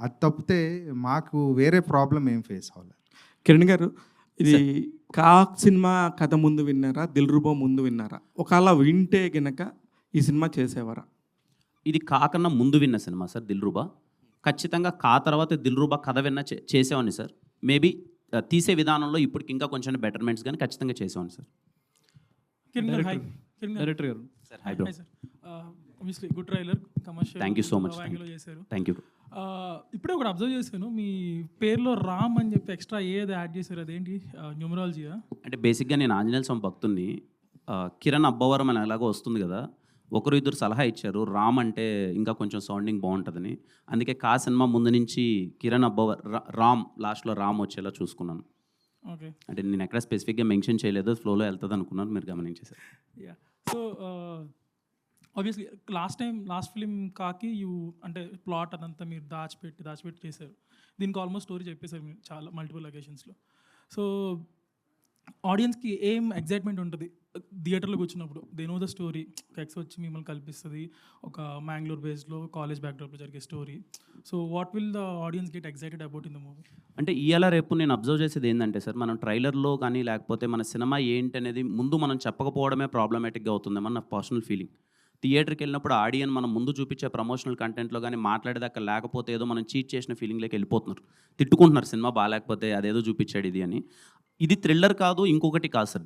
అది తప్పితే మాకు వేరే ప్రాబ్లం ఏం ఫేస్ అవ్వాలి. కిరణ్ గారు, ఇది కాక్ సినిమా కథ ముందు విన్నారా, దిల్రుబా ముందు విన్నారా? ఒకవేళ వింటే గనక ఈ సినిమా చేసేవారా? ఇది కాకన్నా ముందు విన్న సినిమా సార్ దిల్రుబా. ఖచ్చితంగా కా తర్వాత దిల్రుబా కథ విన్న చేసేవాడిని సార్. మేబీ తీసే విధానంలో ఇప్పటికి ఇంకా కొంచెం బెటర్మెంట్స్ కానీ ఖచ్చితంగా చేసేవాడిని సార్. కిరణ్ గారు, హాయ్. కిరణ్ గారు. డైరెక్టర్ గారు. Sir hi bro. Hi sir. Obviously good trailer, commercial. Thank you so much. యాంగిల్లో చేశారు. Thank you. ఇప్పుడే ఒకటి అబ్జర్వ్ చేశాను, మీ పేరులో రామ్ అని చెప్పి ఎక్స్ట్రా ఏది యాడ్ చేశారు, అదేంటి న్యూమరాలజీయా? అంటే బేసిక్గా నేను ఆంజనేయ స్వామి భక్తుడిని. కిరణ్ అబ్బవరం అని ఎలాగో వస్తుంది కదా, ఒకరు ఇద్దరు సలహా ఇచ్చారు రామ్ అంటే ఇంకా కొంచెం సౌండింగ్ బాగుంటుందని. అందుకే కా సినిమా ముందు నుంచి కిరణ్ అబ్బవర్ రామ్ లాస్ట్లో రామ్ వచ్చేలా చూసుకున్నాను. ఓకే. అంటే నేను ఎక్కడ స్పెసిఫిక్గా మెన్షన్ చేయలేదు, ఫ్లోలో వెళ్తుంది అనుకున్నాను, మీరు గమనించేశారు. Yeah. So obviously last film కాకి అంటే ప్లాట్ అదంతా మీరు దాచిపెట్టి చేశారు. దీనికి ఆల్మోస్ట్ స్టోరీ చెప్పేశారు మీరు చాలా మల్టిపుల్ లొకేషన్స్లో. సో ఆడియన్స్కి ఏం ఎగ్జైట్మెంట్ ఉంటుంది థియేటర్లో కూర్చున్నప్పుడు? They know the story, X వచ్చి మిమ్మల్ని కల్పిస్తుంది, ఒక మ్యాంగ్లూర్ బేస్లో కాలేజ్ బ్యాక్డ్రాప్లో జరిగే story. So what will the audience get excited about in the movie? అంటే ఇవాళ రేపు నేను అబ్జర్వ్ చేసేది ఏంటంటే సార్, మనం ట్రైలర్లో కానీ లేకపోతే మన సినిమా ఏంటి అనేది ముందు మనం చెప్పకపోవడమే ప్రాబ్లమేటిక్గా అవుతుందేమో నా పర్సనల్ ఫీలింగ్. థియేటర్కి వెళ్ళినప్పుడు ఆడియన్ మనం ముందు చూపించే ప్రమోషనల్ కంటెంట్లో కానీ మాట్లాడేదాకా లేకపోతే ఏదో మనం చీట్ చేసిన ఫీలింగ్లోకి వెళ్ళిపోతున్నారు, తిట్టుకుంటున్నారు సినిమా బాగాలేకపోతే అదేదో చూపించాడు ఇది అని. ఇది థ్రిల్లర్ కాదు, ఇంకొకటి కాదు సార్.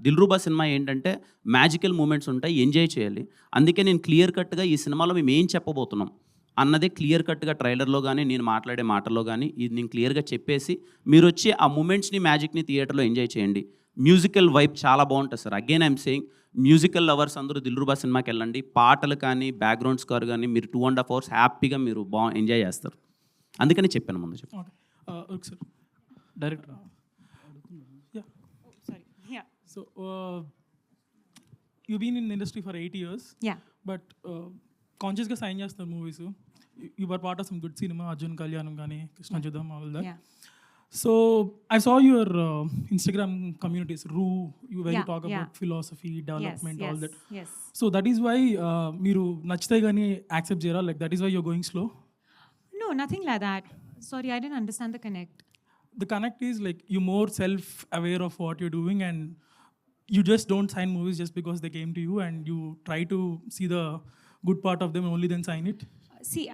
దిల్రూబా సినిమా ఏంటంటే మ్యాజికల్ మూమెంట్స్ ఉంటాయి, ఎంజాయ్ చేయాలి. అందుకే నేను క్లియర్ కట్గా ఈ సినిమాలో మేము ఏం చెప్పబోతున్నాం అన్నదే క్లియర్ కట్గా ట్రైలర్లో కానీ నేను మాట్లాడే మాటల్లో కానీ ఇది నేను క్లియర్గా చెప్పేసి మీరు వచ్చి ఆ మూమెంట్స్ని మ్యాజిక్ని థియేటర్లో ఎంజాయ్ చేయండి. మ్యూజికల్ వైబ్ చాలా బాగుంటుంది sir. Again I'm saying, musical lovers అందరూ దిల్రూబా సినిమాకి వెళ్ళండి. పాటలు కానీ బ్యాక్గ్రౌండ్ స్కోర్ కానీ మీరు 2.5 hours హ్యాపీగా మీరు ఎంజాయ్ చేస్తారు. అందుకని చెప్పాను ముందు చెప్పి. Okay sir. Director. So, you've been in the industry for 8 years. Yeah. But consciously sign చేస్తున్నారు movies. You were part of some good cinema, Arjun Kalyanam gaani, Krishna Judam, all that. Yeah. So, I saw your Instagram communities, where you talk about philosophy, development, all that. Yes. So, that is why మీరు నచ్చితే గానీ accept చేయరా? Like, that is why you're going slow? No, nothing like that. Sorry, I didn't understand the connect. The connect is like you're more self-aware of what you're doing and you just don't sign movies just because they came to you and you try to see the good part of them and only then sign it? See,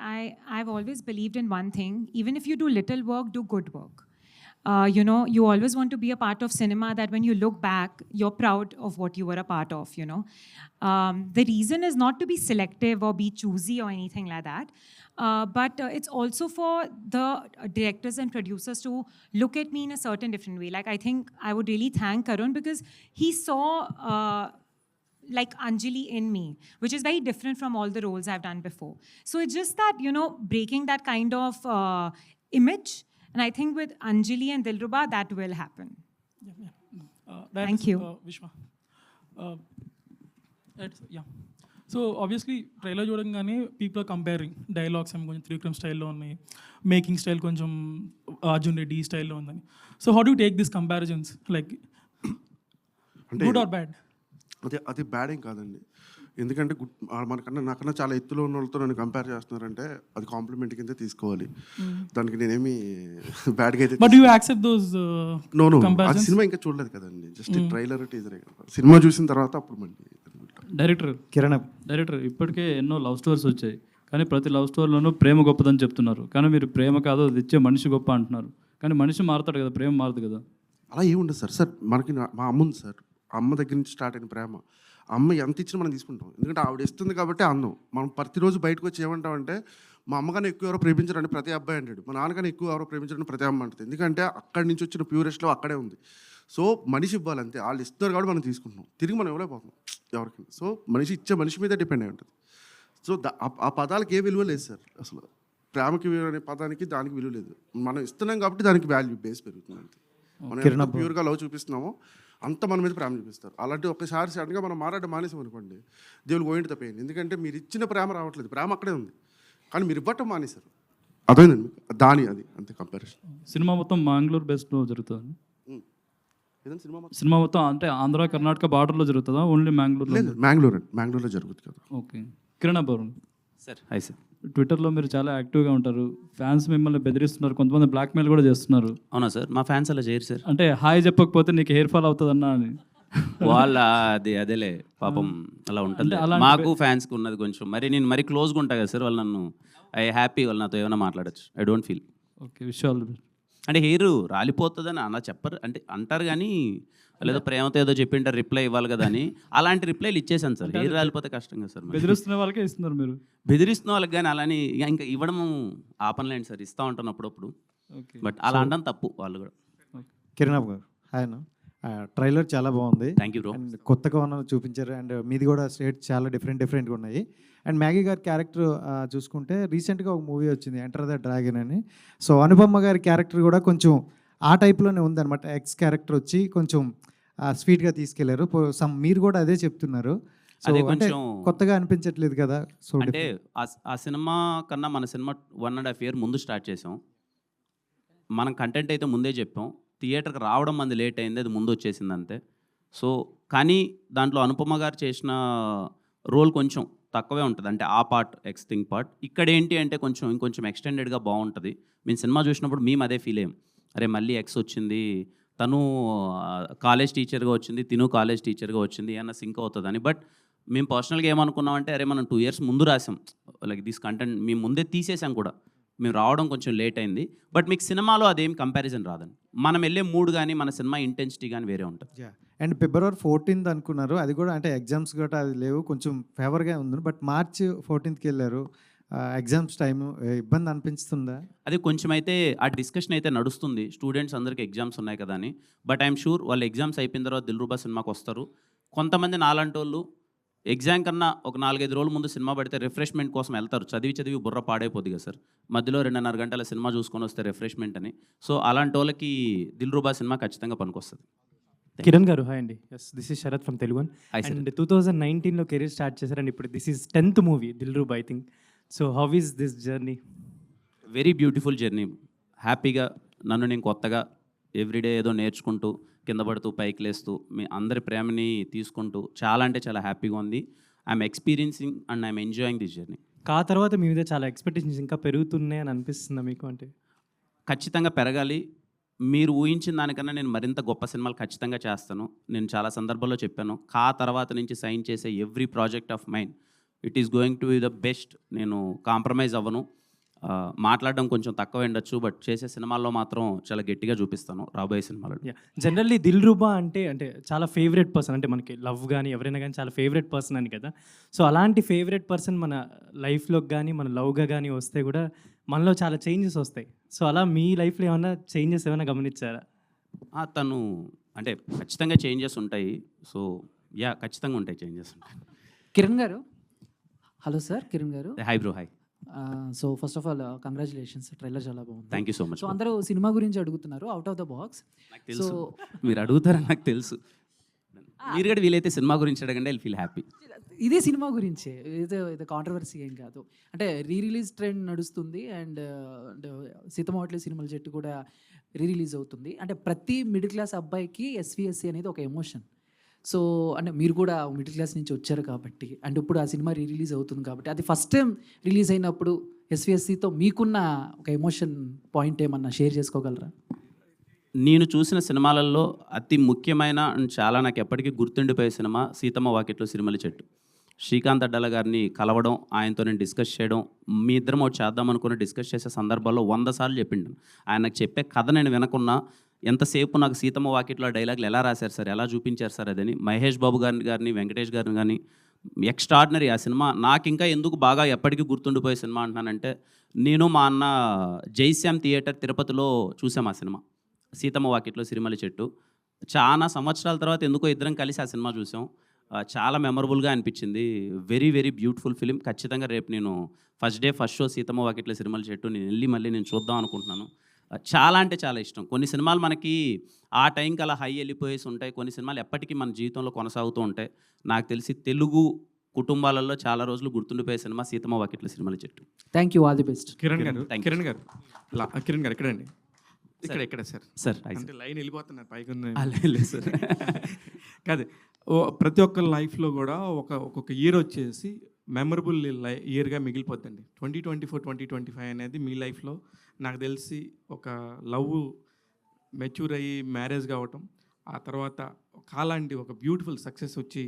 I've always believed in one thing. Even if you do little work, do good work. You always want to be a part of cinema that when you look back, you're proud of what you were a part of, The reason is not to be selective or be choosy or anything like that. But it's also for the directors and producers to look at me in a certain different way. Like, I think I would really thank Karun because he saw like Anjali in me, which is very different from all the roles I've done before. So it's just that, breaking that kind of image. And I think with Anjali and Dilruba, that will happen. Thank you. Vishwa. So obviously trailer చూడంగానే people are comparing dialogues ఏమో కొంచెం త్రివిక్రమ్ స్టైల్లో ఉన్నాయి, making style కొంచెం అర్జున్ రెడ్డి స్టైల్లో ఉందని. So how do take this comparisons? Like good or bad? అది bad ఏం కాదండి, ఎందుకంటే నాకన్నా చాలా ఎత్తులో ఉన్న వాళ్ళతో నన్ను కంపేర్ చేస్తున్నారంటే అది కాంప్లిమెంట్ కింద తీసుకోవాలి. దానికి నేనేమి బ్యాడ్గా అయితే. బట్ యు యాక్సెప్ట్ దోస్ అది సినిమా ఇంకా చూడలేదు కదండి, జస్ట్ ట్రైలర్ టీజరే కదా. సినిమా చూసిన తర్వాత అప్పుడు మళ్ళీ. డైరెక్టర్ కిరణ్, డైరెక్టర్ ఇప్పటికే ఎన్నో లవ్ స్టోరీస్ వచ్చాయి, కానీ ప్రతి లవ్ స్టోరీలోనూ ప్రేమ గొప్పదని చెప్తున్నారు. కానీ మీరు ప్రేమ కాదు, అది ఇచ్చే మనిషి గొప్ప అంటున్నారు. కానీ మనిషి మారుతాడు కదా, ప్రేమ మారదు కదా. అలా ఏముండదు సార్. మనకి మా అమ్మ ఉంది సార్, అమ్మ దగ్గర నుంచి స్టార్ట్ అయిన ప్రేమ. అమ్మ ఎంత ఇచ్చినా మనం తీసుకుంటాం, ఎందుకంటే ఆవిడ ఇస్తుంది కాబట్టి అందం. మనం ప్రతిరోజు బయటకు వచ్చి ఏమంటామంటే మా అమ్మగానే ఎక్కువ ఎవరో ప్రేమించారని ప్రతి అబ్బాయి అంటాడు, మా నాన్నగానే ఎక్కువ ఎవరో ప్రేమించారని ప్రతి అమ్మ అంటుంది. ఎందుకంటే అక్కడి నుంచి వచ్చిన ప్యూరెస్ట్లో అక్కడే ఉంది. సో మనిషి ఇవ్వాలంతే, వాళ్ళు ఇస్తున్నారు కాబట్టి మనం తీసుకుంటున్నాం, తిరిగి మనం ఇవ్వలేకపోతున్నాం ఎవరికి. సో మనిషి ఇచ్చే మనిషి మీద డిపెండ్ అయి ఉంటుంది. సో ఆ పదాలకి ఏ విలువ లేదు సార్. అసలు ప్రేమకి విలువ అనే పదానికి దానికి విలువ లేదు. మనం ఇస్తున్నాం కాబట్టి దానికి వాల్యూ బేస్ పెరుగుతుంది అంతే. మనం ఎంత ప్యూర్గా లవ్ చూపిస్తున్నామో అంత మన మీద ప్రేమ చూపిస్తారు. అలాంటి ఒకసారి సడన్గా మనం మాట్లాడడం మానేసాం అనుకోండి, దేవుడు గోయింటి తప్పేయండి. ఎందుకంటే మీరు ఇచ్చిన ప్రేమ రావట్లేదు, ప్రేమ అక్కడే ఉంది, కానీ మీరు ఇవ్వటం మానేశారు. అదేనండి అది అంతే కంపారిజన్. సినిమా మొత్తం మ్యాంగ్లూర్ బేస్లో జరుగుతుంది. సినిమా మొత్తం అంటే ఆంధ్ర కర్ణాటక బార్డర్లో జరుగుతుందా, ఓన్లీ మ్యాంగ్లూర్లో జరుగుతుంది కదా. Okay. Kiran Abbavaram sir. Hi sir. ట్విట్టర్లో మీరు చాలా యాక్టివ్గా ఉంటారు, ఫ్యాన్స్ మిమ్మల్ని బెదిరిస్తున్నారు, కొంతమంది బ్లాక్మెయిల్ కూడా చేస్తున్నారు. అవునా సార్? మా ఫ్యాన్స్ అలా చేయరు సార్. అంటే హాయ్ చెప్పకపోతే నీకు హెయిర్ ఫాల్ అవుతుందన్నా అని. వాళ్ళ అదేలే పాపం అలా ఉంటుంది. మాకు ఫ్యాన్స్కి ఉన్నది కొంచెం నేను మరీ క్లోజ్గా ఉంటాను కదా సార్, వాళ్ళు నన్ను హ్యాపీ, వాళ్ళు నాతో ఏమైనా మాట్లాడచ్చు. I don't feel. ఓకే. విషయాలు అంటే హెయిర్ రాలిపోతుందని అలా చెప్పరు, అంటే అంటారు కానీ లేదో ప్రేమతో ఏదో చెప్పింటారు రిప్లై ఇవ్వాలి కదా అని, అలాంటి రిప్లైలు ఇచ్చేసాను సార్. హెయిర్ రాలిపోతే కష్టం కదా సార్. బెదిరిస్తున్న వాళ్ళకే ఇస్తున్నారు మీరు. బెదిరిస్తున్న వాళ్ళకి కానీ అలాని ఇంకా ఇవ్వడం ఆపనలేండి సార్, ఇస్తూ ఉంటాను అప్పుడప్పుడు. బట్ అలా అనడం తప్పు వాళ్ళు కూడా. కిరణ్ గారు హాయ్ అన్న, ట్రైలర్ చాలా బాగుంది. Thank you bro. అండ్ కొత్తగా ఉన్న చూపించారు, అండ్ మీది కూడా స్టేట్ చాలా డిఫరెంట్గా ఉన్నాయి. అండ్ మ్యాగీ గారి క్యారెక్టర్ చూసుకుంటే రీసెంట్గా ఒక మూవీ వచ్చింది ఎంటర్ ద డ్రాగన్ అని. సో అనుపమ గారి క్యారెక్టర్ కూడా కొంచెం ఆ టైప్లోనే ఉందన్నమాట. ఎక్స్ క్యారెక్టర్ వచ్చి కొంచెం స్వీట్గా తీసుకెళ్లారు. మీరు కూడా అదే చెప్తున్నారు. సో అదే అంటే కొంచెం కొత్తగా అనిపించట్లేదు కదా. సో అంటే ఆ సినిమా కన్నా మన సినిమా 1.5 year ముందు స్టార్ట్ చేసాం. మనం కంటెంట్ అయితే ముందే చెప్పాం, థియేటర్కి రావడం మంది లేట్ అయింది, అది ముందు వచ్చేసింది అంతే. సో కానీ దాంట్లో అనుపమ గారు చేసిన రోల్ కొంచెం తక్కువే ఉంటుంది, అంటే ఆ పార్ట్ ఎక్స్టింగ్ పార్ట్. ఇక్కడ ఏంటి అంటే కొంచెం ఇంకొంచెం ఎక్స్టెండెడ్గా బాగుంటుంది. మేము సినిమా చూసినప్పుడు మేము అదే ఫీల్ అయ్యాం, అరే మళ్ళీ ఎక్స్ వచ్చింది, తను కాలేజ్ టీచర్గా వచ్చింది, తిను కాలేజ్ టీచర్గా వచ్చింది, ఏమన్నా సింక్ అవుతుందని. బట్ మేము పర్సనల్గా ఏమనుకున్నామంటే అరే మనం 2 years ముందు రాసాం, లైక్ దిస్ కంటెంట్ మేము ముందే తీసేసాం కూడా, మేము రావడం కొంచెం లేట్ అయింది. బట్ మీకు సినిమాలో అదేం కంపారిజన్ రాదండి, మనం వెళ్ళే మూడ్ కానీ మన సినిమా ఇంటెన్సిటీ కానీ వేరే ఉంటుంది. అండ్ February 14th అనుకున్నారు, అది కూడా అంటే ఎగ్జామ్స్ గట్రా అది లేవు, కొంచెం ఫేవర్గా ఉంది. బట్ March 14th వెళ్ళారు, ఎగ్జామ్స్ టైం ఇబ్బంది అనిపిస్తుందా? అది కొంచెం అయితే ఆ డిస్కషన్ అయితే నడుస్తుంది, స్టూడెంట్స్ అందరికీ ఎగ్జామ్స్ ఉన్నాయి కదా అని. బట్ ఐఎమ్ షూర్ వాళ్ళు ఎగ్జామ్స్ అయిపోయిన తర్వాత దిల్రుబా సినిమాకి వస్తారు. కొంతమంది నాలాంటి వాళ్ళు ఎగ్జామ్ కన్నా ఒక 4-5 రోజుల ముందు సినిమా పడితే రిఫ్రెష్మెంట్ కోసం వెళ్తారు, చదివి బుర్ర పాడైపోద్ది కదా సార్, మధ్యలో 2.5 గంటల సినిమా చూసుకొని వస్తే రిఫ్రెష్మెంట్ అని. సో అలాంటి వాళ్ళకి దిల్రుబా సినిమా ఖచ్చితంగా పనికొస్తుంది. కిరణ్ గారు హాయ్ అండి. Yes this is Sharath from Telugu. And 2019లో కెరీర్ స్టార్ట్ చేశారు, అండ్ ఇప్పుడు this is 10th movie Dilruba I think. So how is this journey? Very beautiful journey. హ్యాపీగా నన్ను నేను కొత్తగా ఎవ్రీడే ఏదో నేర్చుకుంటూ కింద పడుతూ పైకి లేస్తూ మీ అందరి ప్రేమని తీసుకుంటూ చాలా అంటే చాలా హ్యాపీగా ఉంది. I'm experiencing and I'm enjoying this journey. తర్వాత మీ మీద చాలా ఎక్స్పెక్టేషన్స్ ఇంకా పెరుగుతున్నాయి అని అనిపిస్తుందా మీకు? అంటే ఖచ్చితంగా పెరగాలి. మీరు ఊహించిన దానికన్నా నేను మరింత గొప్ప సినిమాలు ఖచ్చితంగా చేస్తాను. నేను చాలా సందర్భాల్లో చెప్పాను, తర్వాత నుంచి సైన్ చేసే every project of mind it is going to be the best. నేను కాంప్రమైజ్ అవ్వను. మాట్లాడడం కొంచెం తక్కువ ఉండొచ్చు, బట్ చేసే సినిమాల్లో మాత్రం చాలా గట్టిగా చూపిస్తాను రాబోయే సినిమాలో. జనరల్లీ దిల్రుబా అంటే చాలా ఫేవరెట్ పర్సన్, అంటే మనకి లవ్ కానీ ఎవరైనా కానీ చాలా ఫేవరెట్ పర్సన్ అని కదా. సో అలాంటి ఫేవరెట్ పర్సన్ మన లైఫ్లోకి కానీ మన లవ్గా కానీ వస్తే కూడా మనలో చాలా చేంజెస్ వస్తాయి. సో అలా మీ లైఫ్లో ఏమైనా చేంజెస్ ఏమైనా గమనించారా? తను అంటే ఖచ్చితంగా చేంజెస్ ఉంటాయి. సో ఖచ్చితంగా ఉంటాయి చేంజెస్ ఉంటాయి. కిరణ్ గారు hello sir. Kiran garu hi bro. Hi. So first of all congratulations, trailer చాలా బాగుంది. Thank you so much. So అందరూ సినిమా గురించి అడుగుతున్నారు out of the box. So మీరు అడుగుతారని నాకు తెలుసు, మీరు కూడా వీలైతే సినిమా గురించి అడగండి, ఐ ఫీల్ హ్యాపీ. ఇదే సినిమా గురించే, ఇది కాంట్రవర్సీ ఏం కాదు. అంటే రిలీజ్ ట్రెండ్ నడుస్తుంది, అండ్ సీతమ్మవాట్ల సినిమాల జట్టు కూడా రిలీజ్ అవుతుంది. అంటే ప్రతి మిడిల్ క్లాస్ అబ్బాయికి ఎస్విఎస్సి అనేది ఒక ఎమోషన్. సో అంటే మీరు కూడా మిడిల్ క్లాస్ నుంచి వచ్చారు కాబట్టి, అండ్ ఇప్పుడు ఆ సినిమా రిలీజ్ అవుతుంది కాబట్టి, అది ఫస్ట్ టైం రిలీజ్ అయినప్పుడు ఎస్విఎస్సితో మీకున్న ఒక ఎమోషన్ పాయింట్ ఏమన్నా షేర్ చేసుకోగలరా? నేను చూసిన సినిమాలలో అతి ముఖ్యమైన అండ్ చాలా నాకు ఎప్పటికీ గుర్తుండిపోయే సినిమా సీతమ్మ వాకిట్లో సిరిమల్లి చెట్టు. శ్రీకాంత్ అడ్డాల గారిని కలవడం, ఆయనతో నేను డిస్కస్ చేయడం, మీ ఇద్దరం ఒకటి చేద్దాం అనుకుని డిస్కస్ చేసే సందర్భాల్లో 100 సార్లు చెప్పిండు. ఆయన నాకు చెప్పే కథ నేను వినకున్నా ఎంతసేపు నాకు సీతమ్మ వాకిట్లో డైలాగులు ఎలా రాశారు సార్, ఎలా చూపించారు సార్ అదని. మహేష్ బాబు గారిని వెంకటేష్ గారిని కానీ ఎక్స్ట్రాడినరీ ఆ సినిమా. నాకు ఇంకా ఎందుకు బాగా ఎప్పటికీ గుర్తుండిపోయే సినిమా అంటున్నానంటే, నేను మా అన్న జైశ్యామ్ థియేటర్ తిరుపతిలో చూసాం ఆ సినిమా సీతమ్మ వాకిట్లో సిరిమల్లి చెట్టు. చాలా సంవత్సరాల తర్వాత ఎందుకో ఇద్దరం కలిసి ఆ సినిమా చూసాం. చాలా మెమరబుల్గా అనిపించింది. Very very beautiful film. ఖచ్చితంగా రేపు నేను ఫస్ట్ షో సీతమ్మ వాకిట్లో సిరిమల్లి చెట్టు నేను వెళ్ళి మళ్ళీ నేను చూద్దాం అనుకుంటున్నాను. చాలా అంటే చాలా ఇష్టం. కొన్ని సినిమాలు మనకి ఆ టైంకి అలా హై వెళ్ళిపోయేసి ఉంటాయి, కొన్ని సినిమాలు ఎప్పటికీ మన జీవితంలో కొనసాగుతూ ఉంటాయి. నాకు తెలిసి తెలుగు కుటుంబాలలో చాలా రోజులు గుర్తుండిపోయే సినిమా సీతమ్మ వాకిట్లో సిరిమల్లి చెట్టు. Thank you, all the best. Kiran గారు ఎక్కడండి? ఇక్కడ సార్ అంటే లైన్ వెళ్ళిపోతున్నారు పైకి సార్. కాదు, ప్రతి ఒక్క లైఫ్లో కూడా ఒక్కొక్క ఇయర్ వచ్చేసి మెమరబుల్ ఇయర్గా మిగిలిపోద్దండి. 2024, 2025 అనేది మీ లైఫ్లో నాకు తెలిసి ఒక లవ్ మెచ్యూర్ అయ్యి మ్యారేజ్ కావటం, ఆ తర్వాత కాలాంటి ఒక బ్యూటిఫుల్ సక్సెస్ వచ్చి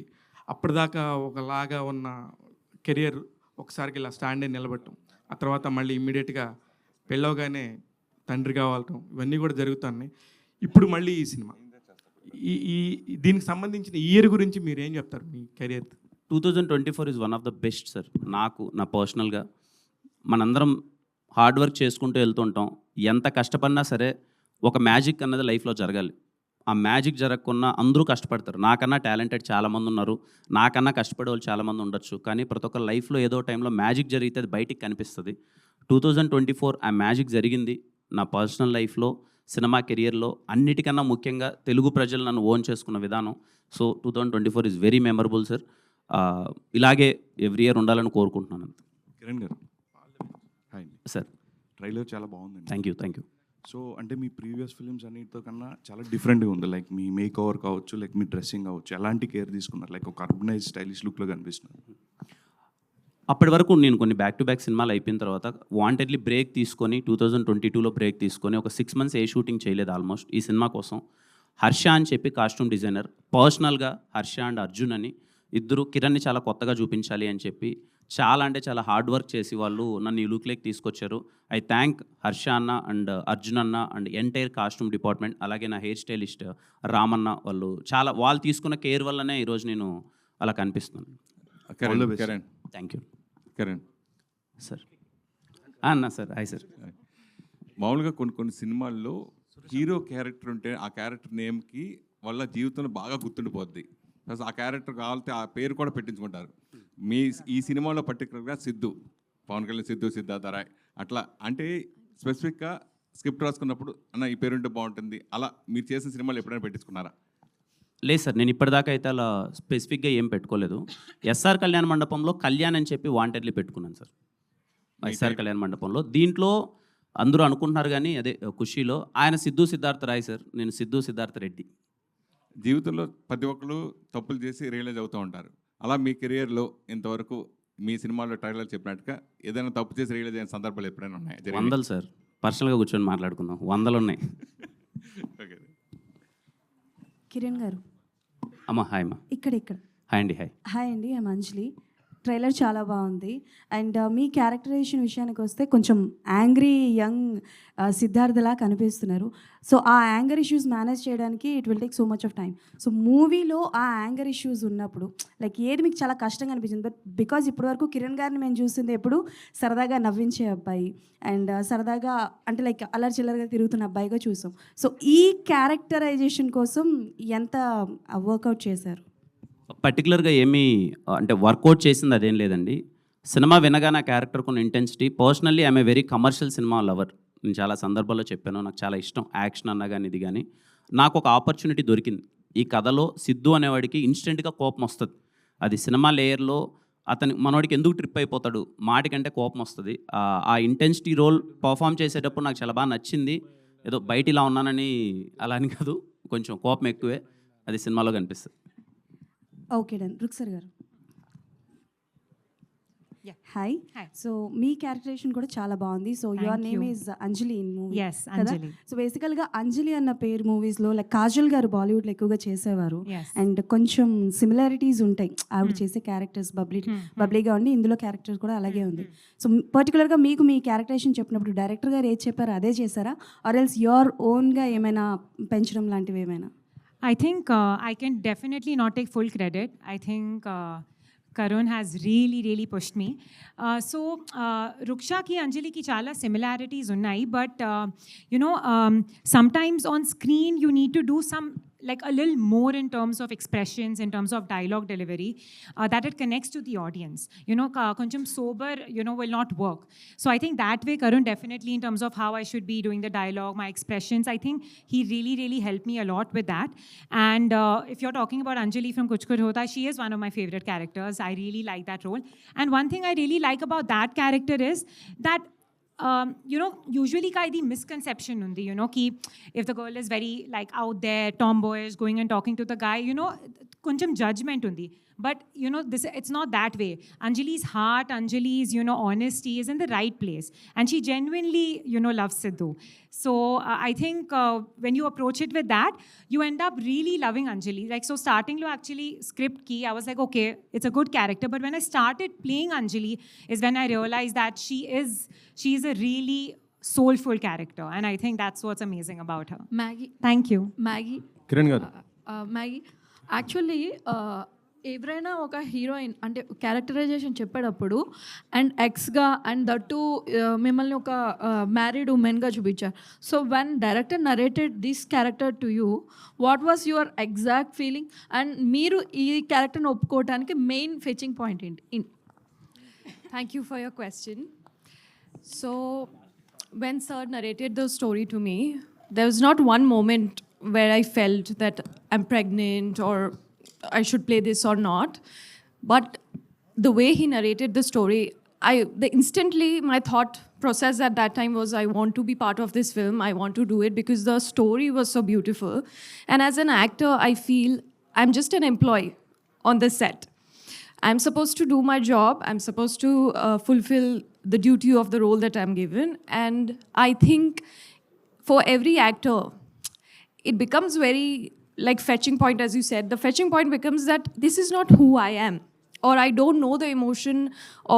అప్పటిదాకా ఒకలాగా ఉన్న కెరియర్ ఒకసారికి ఇలా స్టాండ్ అయి నిలబడటం, ఆ తర్వాత మళ్ళీ ఇమ్మీడియట్గా పెళ్ళవగానే తండ్రి కావటం ఇవన్నీ కూడా జరుగుతున్నాయి. ఇప్పుడు మళ్ళీ ఈ సినిమా దీనికి సంబంధించిన ఇయర్ గురించి మీరు ఏం చెప్తారు మీ career? 2024 is one of the best sir. నా పర్సనల్గా మనందరం హార్డ్ వర్క్ చేసుకుంటూ వెళ్తుంటాం. ఎంత కష్టపడినా సరే ఒక మ్యాజిక్ అన్నది లైఫ్లో జరగాలి. ఆ మ్యాజిక్ జరగకుండా అందరూ కష్టపడతారు. నాకన్నా టాలెంటెడ్ చాలామంది ఉన్నారు, నాకన్నా కష్టపడే వాళ్ళు చాలామంది ఉండొచ్చు. కానీ ప్రతి ఒక్క లైఫ్లో ఏదో టైంలో మ్యాజిక్ జరిగితే అది బయటికి కనిపిస్తుంది. 2024 ఆ మ్యాజిక్ జరిగింది నా పర్సనల్ లైఫ్లో, సినిమా కెరియర్లో. అన్నిటికన్నా ముఖ్యంగా తెలుగు ప్రజలు నన్ను ఓన్ చేసుకున్న విధానం. So 2024 is very memorable sir. ఇలాగే ఎవ్రీ ఇయర్ ఉండాలని కోరుకుంటున్నాను. Kiran garu hi sir. Trailer చాలా బాగుందండి. Thank you. సో అంటే మీ ప్రీవియస్ ఫిల్మ్స్ అన్నిటితో కన్నా చాలా డిఫరెంట్గా ఉంది. లైక్ మీ మేక్ ఓవర్ కావచ్చు, లైక్ మీ డ్రెస్సింగ్ కావచ్చు, ఎలాంటి కేర్ తీసుకున్నారు? లైక్ ఒక అర్బనైజ్ స్టైలిష్ లుక్లో కనిపిస్తున్నారు. అప్పటి వరకు నేను కొన్ని బ్యాక్ టు బ్యాక్ సినిమాలు అయిపోయిన తర్వాత వాంటెడ్లీ బ్రేక్ తీసుకొని 2022లో బ్రేక్ తీసుకొని ఒక 6 months ఏ షూటింగ్ చేయలేదు ఆల్మోస్ట్. ఈ సినిమా కోసం హర్ష అని చెప్పి కాస్ట్యూమ్ డిజైనర్, పర్సనల్గా హర్ష అండ్ అర్జున్ అని ఇద్దరు కిరణ్ని చాలా కొత్తగా చూపించాలి అని చెప్పి చాలా అంటే చాలా హార్డ్ వర్క్ చేసి వాళ్ళు నన్ను ఈ లుక్లోకి తీసుకొచ్చారు. ఐ థ్యాంక్ హర్ష అన్న అండ్ అర్జున్ అన్న అండ్ ఎంటైర్ కాస్ట్యూమ్ డిపార్ట్మెంట్, అలాగే నా హెయిర్ స్టైలిస్ట్ రామన్న. వాళ్ళు తీసుకున్న కేర్ వల్లనే ఈరోజు నేను అలా కనిపిస్తున్నాను. Kiran thank you. Kiran sir. అన్న సార్. Hi sir. మామూలుగా కొన్ని సినిమాల్లో హీరో క్యారెక్టర్ ఉంటే ఆ క్యారెక్టర్ నేమ్కి వాళ్ళ జీవితంలో బాగా గుర్తుండిపోద్ది. ప్లస్ ఆ క్యారెక్టర్ కావాలంటే ఆ పేరు కూడా పెట్టించుకుంటారు. ఈ సినిమాలో పర్టికులర్గా సిద్ధు, పవన్ కళ్యాణ్ సిద్ధు, సిద్ధార్థ రాయ్ అట్లా అంటే స్పెసిఫిక్గా స్క్రిప్ట్ రాసుకున్నప్పుడు అన్న ఈ పేరు ఉంటే బాగుంటుంది, అలా మీరు చేసిన సినిమాలు ఎప్పుడైనా పెట్టించుకున్నారా? లేదు సార్, నేను ఇప్పటిదాకా అయితే అలా స్పెసిఫిక్గా ఏం పెట్టుకోలేదు. ఎస్ఆర్ కళ్యాణ మండపంలో కళ్యాణ్ అని చెప్పి వాంటెడ్లీ పెట్టుకున్నాను సార్. ఎస్ఆర్ కళ్యాణ మండపంలో దీంట్లో అందరూ అనుకుంటున్నారు కానీ అదే ఖుషీలో ఆయన సిద్ధు సిద్ధార్థ రాయ్ సార్, నేను సిద్ధు సిద్ధార్థ రెడ్డి. జీవితంలో ప్రతి ఒక్కరు తప్పులు చేసి రియలైజ్ అవుతూ ఉంటారు. అలా మీ కెరియర్లో ఇంతవరకు మీ సినిమాలో ట్రైలర్ చెప్పినట్టుగా ఏదైనా తప్పు చేసి రియలైజ్ అయిన సందర్భాలు ఎప్పుడైనా ఉన్నాయి? 100 సార్. పర్సనల్గా కూర్చొని మాట్లాడుకుందాం. 100 ఉన్నాయి. కిరణ్ గారు అమ్మా హాయ్ అమ్మా. ఇక్కడ హాయ్ అండి. హాయ్ అండి. I'm Anjali. ట్రైలర్ చాలా బాగుంది. అండ్ మీ క్యారెక్టరైజేషన్ విషయానికి వస్తే కొంచెం యాంగ్రీ యంగ్ సిద్ధార్థలా కనిపిస్తున్నారు. సో ఆ యాంగర్ ఇష్యూస్ మేనేజ్ చేయడానికి it will take so much of time. So మూవీలో ఆ యాంగర్ ఇష్యూస్ ఉన్నప్పుడు లైక్ ఏది మీకు చాలా కష్టంగా అనిపించింది? బట్ బికాజ్ ఇప్పటివరకు కిరణ్ గారిని మేము చూసింది ఎప్పుడు సరదాగా నవ్వించే అబ్బాయి అండ్ సరదాగా అంటే లైక్ అల్లరి చిల్లరగా తిరుగుతున్న అబ్బాయిగా చూసాం. సో ఈ క్యారెక్టరైజేషన్ కోసం ఎంత వర్కౌట్ చేశారు? పర్టికులర్గా ఏమీ అంటే వర్కౌట్ చేసింది అదేం లేదండి. సినిమా వినగా నా క్యారెక్టర్ కొన్ని intensity. Personally I'm a very commercial cinema lover. నేను చాలా సందర్భాల్లో చెప్పాను, నాకు చాలా ఇష్టం యాక్షన్ అన్నా కానీ ఇది కానీ. నాకు ఒక ఆపర్చునిటీ దొరికింది. ఈ కథలో సిద్ధు అనేవాడికి ఇన్స్టెంట్గా కోపం వస్తుంది. అది సినిమా లేయర్లో మనవాడికి ఎందుకు ట్రిప్ అయిపోతాడు, మాటికంటే కోపం వస్తుంది. ఆ ఇంటెన్సిటీ రోల్ పర్ఫామ్ చేసేటప్పుడు నాకు చాలా బాగా నచ్చింది. ఏదో బయట ఇలా ఉన్నానని అలా అని కాదు, కొంచెం కోపం ఎక్కువే. అది సినిమాలో కనిపిస్తుంది. Okay done. రుక్సర్ గారు హాయ్. సో మీ క్యారెక్టరేషన్ కూడా చాలా బాగుంది. So your name is Anjali in movie. Yes, Anjali. So బేసికల్గా అంజలి అన్న పేరు మూవీస్లో లైక్ కాజల్ గారు బాలీవుడ్లో ఎక్కువగా చేసేవారు. అండ్ కొంచెం సిమిలారిటీస్ ఉంటాయి ఆవిడ చేసే క్యారెక్టర్స్. బబ్లీగా ఉండి ఇందులో క్యారెక్టర్స్ కూడా అలాగే ఉంది. సో పర్టికులర్గా మీకు మీ క్యారెక్టరేషన్ చెప్పినప్పుడు డైరెక్టర్ గారు ఏది చెప్పారో అదే చేశారా, ఆర్ ఎల్స్ యువర్ ఓన్గా ఏమైనా పెంచడం లాంటివి ఏమైనా? I think I can definitely not take full credit. I think Karun has really pushed me. So Ruksha ki Anjali ki chala similarities unnai, but sometimes on screen you need to do some like a little more in terms of expressions, in terms of dialogue delivery, that it connects to the audience. Koncham sober, will not work. So I think that way Karun definitely in terms of how I should be doing the dialogue, my expressions, I think he really helped me a lot with that. And if you're talking about Anjali from Kuch Kuch Hota, she is one of my favorite characters. I really like that role. And one thing I really like about that character is that usually the misconception undi, ki if the girl is very like out there, tomboyish, going and talking to the guy, koncham judgment undi. But it's not that way. Anjali's heart, Anjali's honesty is in the right place, and she genuinely loves Sidhu. So I think when you approach it with that, you end up really loving Anjali. Like so starting to actually script key, I was like, okay, it's a good character. But when I started playing Anjali is when I realized that she is a really soulful character. And I think that's what's amazing about her. Maggie. Thank you. Maggie. Kiran గారు Maggi actually ఎవరైనా ఒక heroine అంటే characterisation చెప్పేటప్పుడు and ఎక్స్గా and that మిమ్మల్ని ఒక married ఉమెన్గా చూపించారు. So when director narrated this character to you, what was your exact feeling and మీరు ఈ క్యారెక్టర్ని ఒప్పుకోవడానికి మెయిన్ ఫెచింగ్ పాయింట్ ఏంటి? Thank you for your question. So, when Sir narrated the story to me, there was not one moment where I felt that I'm pregnant or I should play this or not. But the way he narrated the story, instantly my thought process at that time was, I want to be part of this film. I want to do it because the story was so beautiful. And as an actor, I feel I'm just an employee on the set. I'm supposed to do my job. I'm supposed to fulfill the duty of the role that I'm given. And I think for every actor, it becomes very like fetching point, as you said. The fetching point becomes that this is not who I am, or I don't know the emotion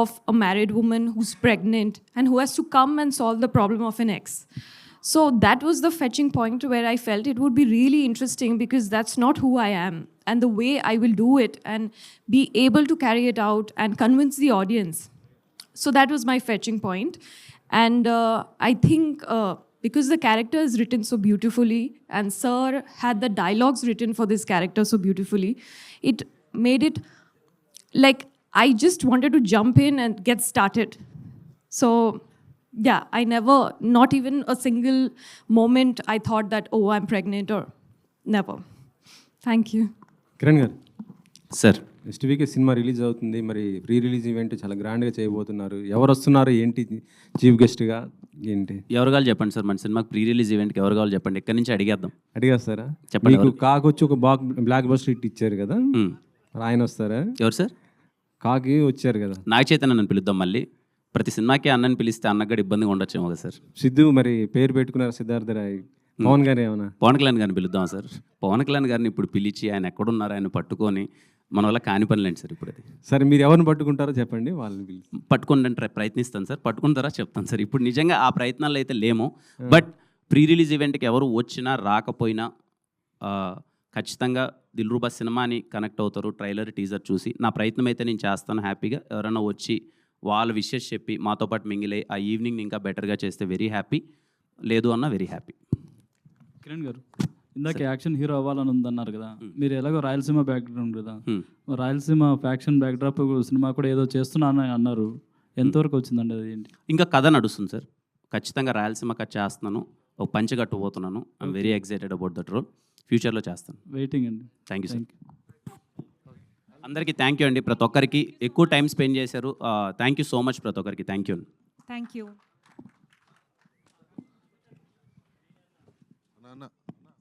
of a married woman who's pregnant and who has to come and solve the problem of an ex. So that was the fetching point where I felt it would be really interesting because that's not who I am. And the way I will do it and be able to carry it out and convince the audience. So that was my fetching point. And I think because the character is written so beautifully and Sir had the dialogues written for this character so beautifully, it made it like I just wanted to jump in and get started. So yeah, I never, not even a single moment I thought that, oh, I'm pregnant or never. Thank you. Kiran garu sir, next week సినిమా release అవుతుంది. మరి pre release event చాలా గ్రాండ్గా చేయబోతున్నారు. ఎవరు వస్తున్నారు, ఏంటి chief గెస్ట్గా, ఏంటి ఎవరు కావాలి చెప్పండి సార్. మన సినిమాకి ప్రీ రిలీజ్ ఈవెంట్కి ఎవరు కావాలి చెప్పండి, ఎక్కడి నుంచి అడిగేద్దాం. అడిగేస్తారా? చెప్పండి. మీకు కాకి వచ్చి ఒక బ్లాక్ బస్టర్ హిట్ ఇచ్చారు కదా, మరి ఆయన వస్తారా? ఎవరు సార్? కాకి వచ్చారు కదా. నాగ చైతన్య నన్ను పిలుద్దాం. మళ్ళీ ప్రతి సినిమాకి అన్నని పిలిస్తే అన్నకు కూడా ఇబ్బందిగా ఉండొచ్చేమో కదా సార్. సిద్ధు మరి పేరు పెట్టుకున్నారు సిద్ధార్థ రాయ్. పవన్ గారు ఏమన్నా? పవన్ కళ్యాణ్ గారిని పిలుద్దాం సార్. పవన్ కళ్యాణ్ గారిని ఇప్పుడు పిలిచి ఆయన ఎక్కడున్నారు ఆయన పట్టుకొని మన వల్ల కాని పనిలేండి సార్ ఇప్పుడు అది. సరే మీరు ఎవరిని పట్టుకుంటారో చెప్పండి, వాళ్ళని పట్టుకుని ప్రయత్నిస్తాను సార్. పట్టుకుంటారా చెప్తాను సార్. ఇప్పుడు నిజంగా ఆ ప్రయత్నాలు అయితే లేము. బట్ ప్రీ రిలీజ్ ఈవెంట్కి ఎవరు వచ్చినా రాకపోయినా ఖచ్చితంగా దిల్రూబా సినిమాని కనెక్ట్ అవుతారు. ట్రైలర్ టీజర్ చూసి నా ప్రయత్నం అయితే నేను చేస్తాను. హ్యాపీగా ఎవరైనా వచ్చి వాళ్ళ విషెస్ చెప్పి మాతో పాటు మింగిలై ఆ ఈవినింగ్ ఇంకా బెటర్గా చేస్తే వెరీ హ్యాపీ. లేదు అన్న వెరీ హ్యాపీ. కిరణ్ గారు, ఇందాక యాక్షన్ హీరో అవ్వాలని ఉందన్నారు కదా, మీరు ఎలాగో రాయలసీమ బ్యాక్గ్రౌండ్ కదా, రాయలసీమ ఫ్యాక్షన్ బ్యాక్డ్రాప్ సినిమా కూడా ఏదో చేస్తున్నాను అన్నారు. ఎంతవరకు వచ్చిందండి అది? ఏంటి ఇంకా కథ నడుస్తుంది సార్. ఖచ్చితంగా రాయలసీమ కథ చేస్తున్నాను. ఒక పంచ కట్టుపోతున్నాను. I'm very excited about that role. ఫ్యూచర్లో చేస్తాను. వెయిటింగ్ అండి. Thank you sir. అందరికీ థ్యాంక్ యూ అండి. ప్రతి ఒక్కరికి ఎక్కువ టైం స్పెండ్ చేశారు. థ్యాంక్ యూ సో మచ్ ప్రతి ఒక్కరికి. Thank you. Thank you.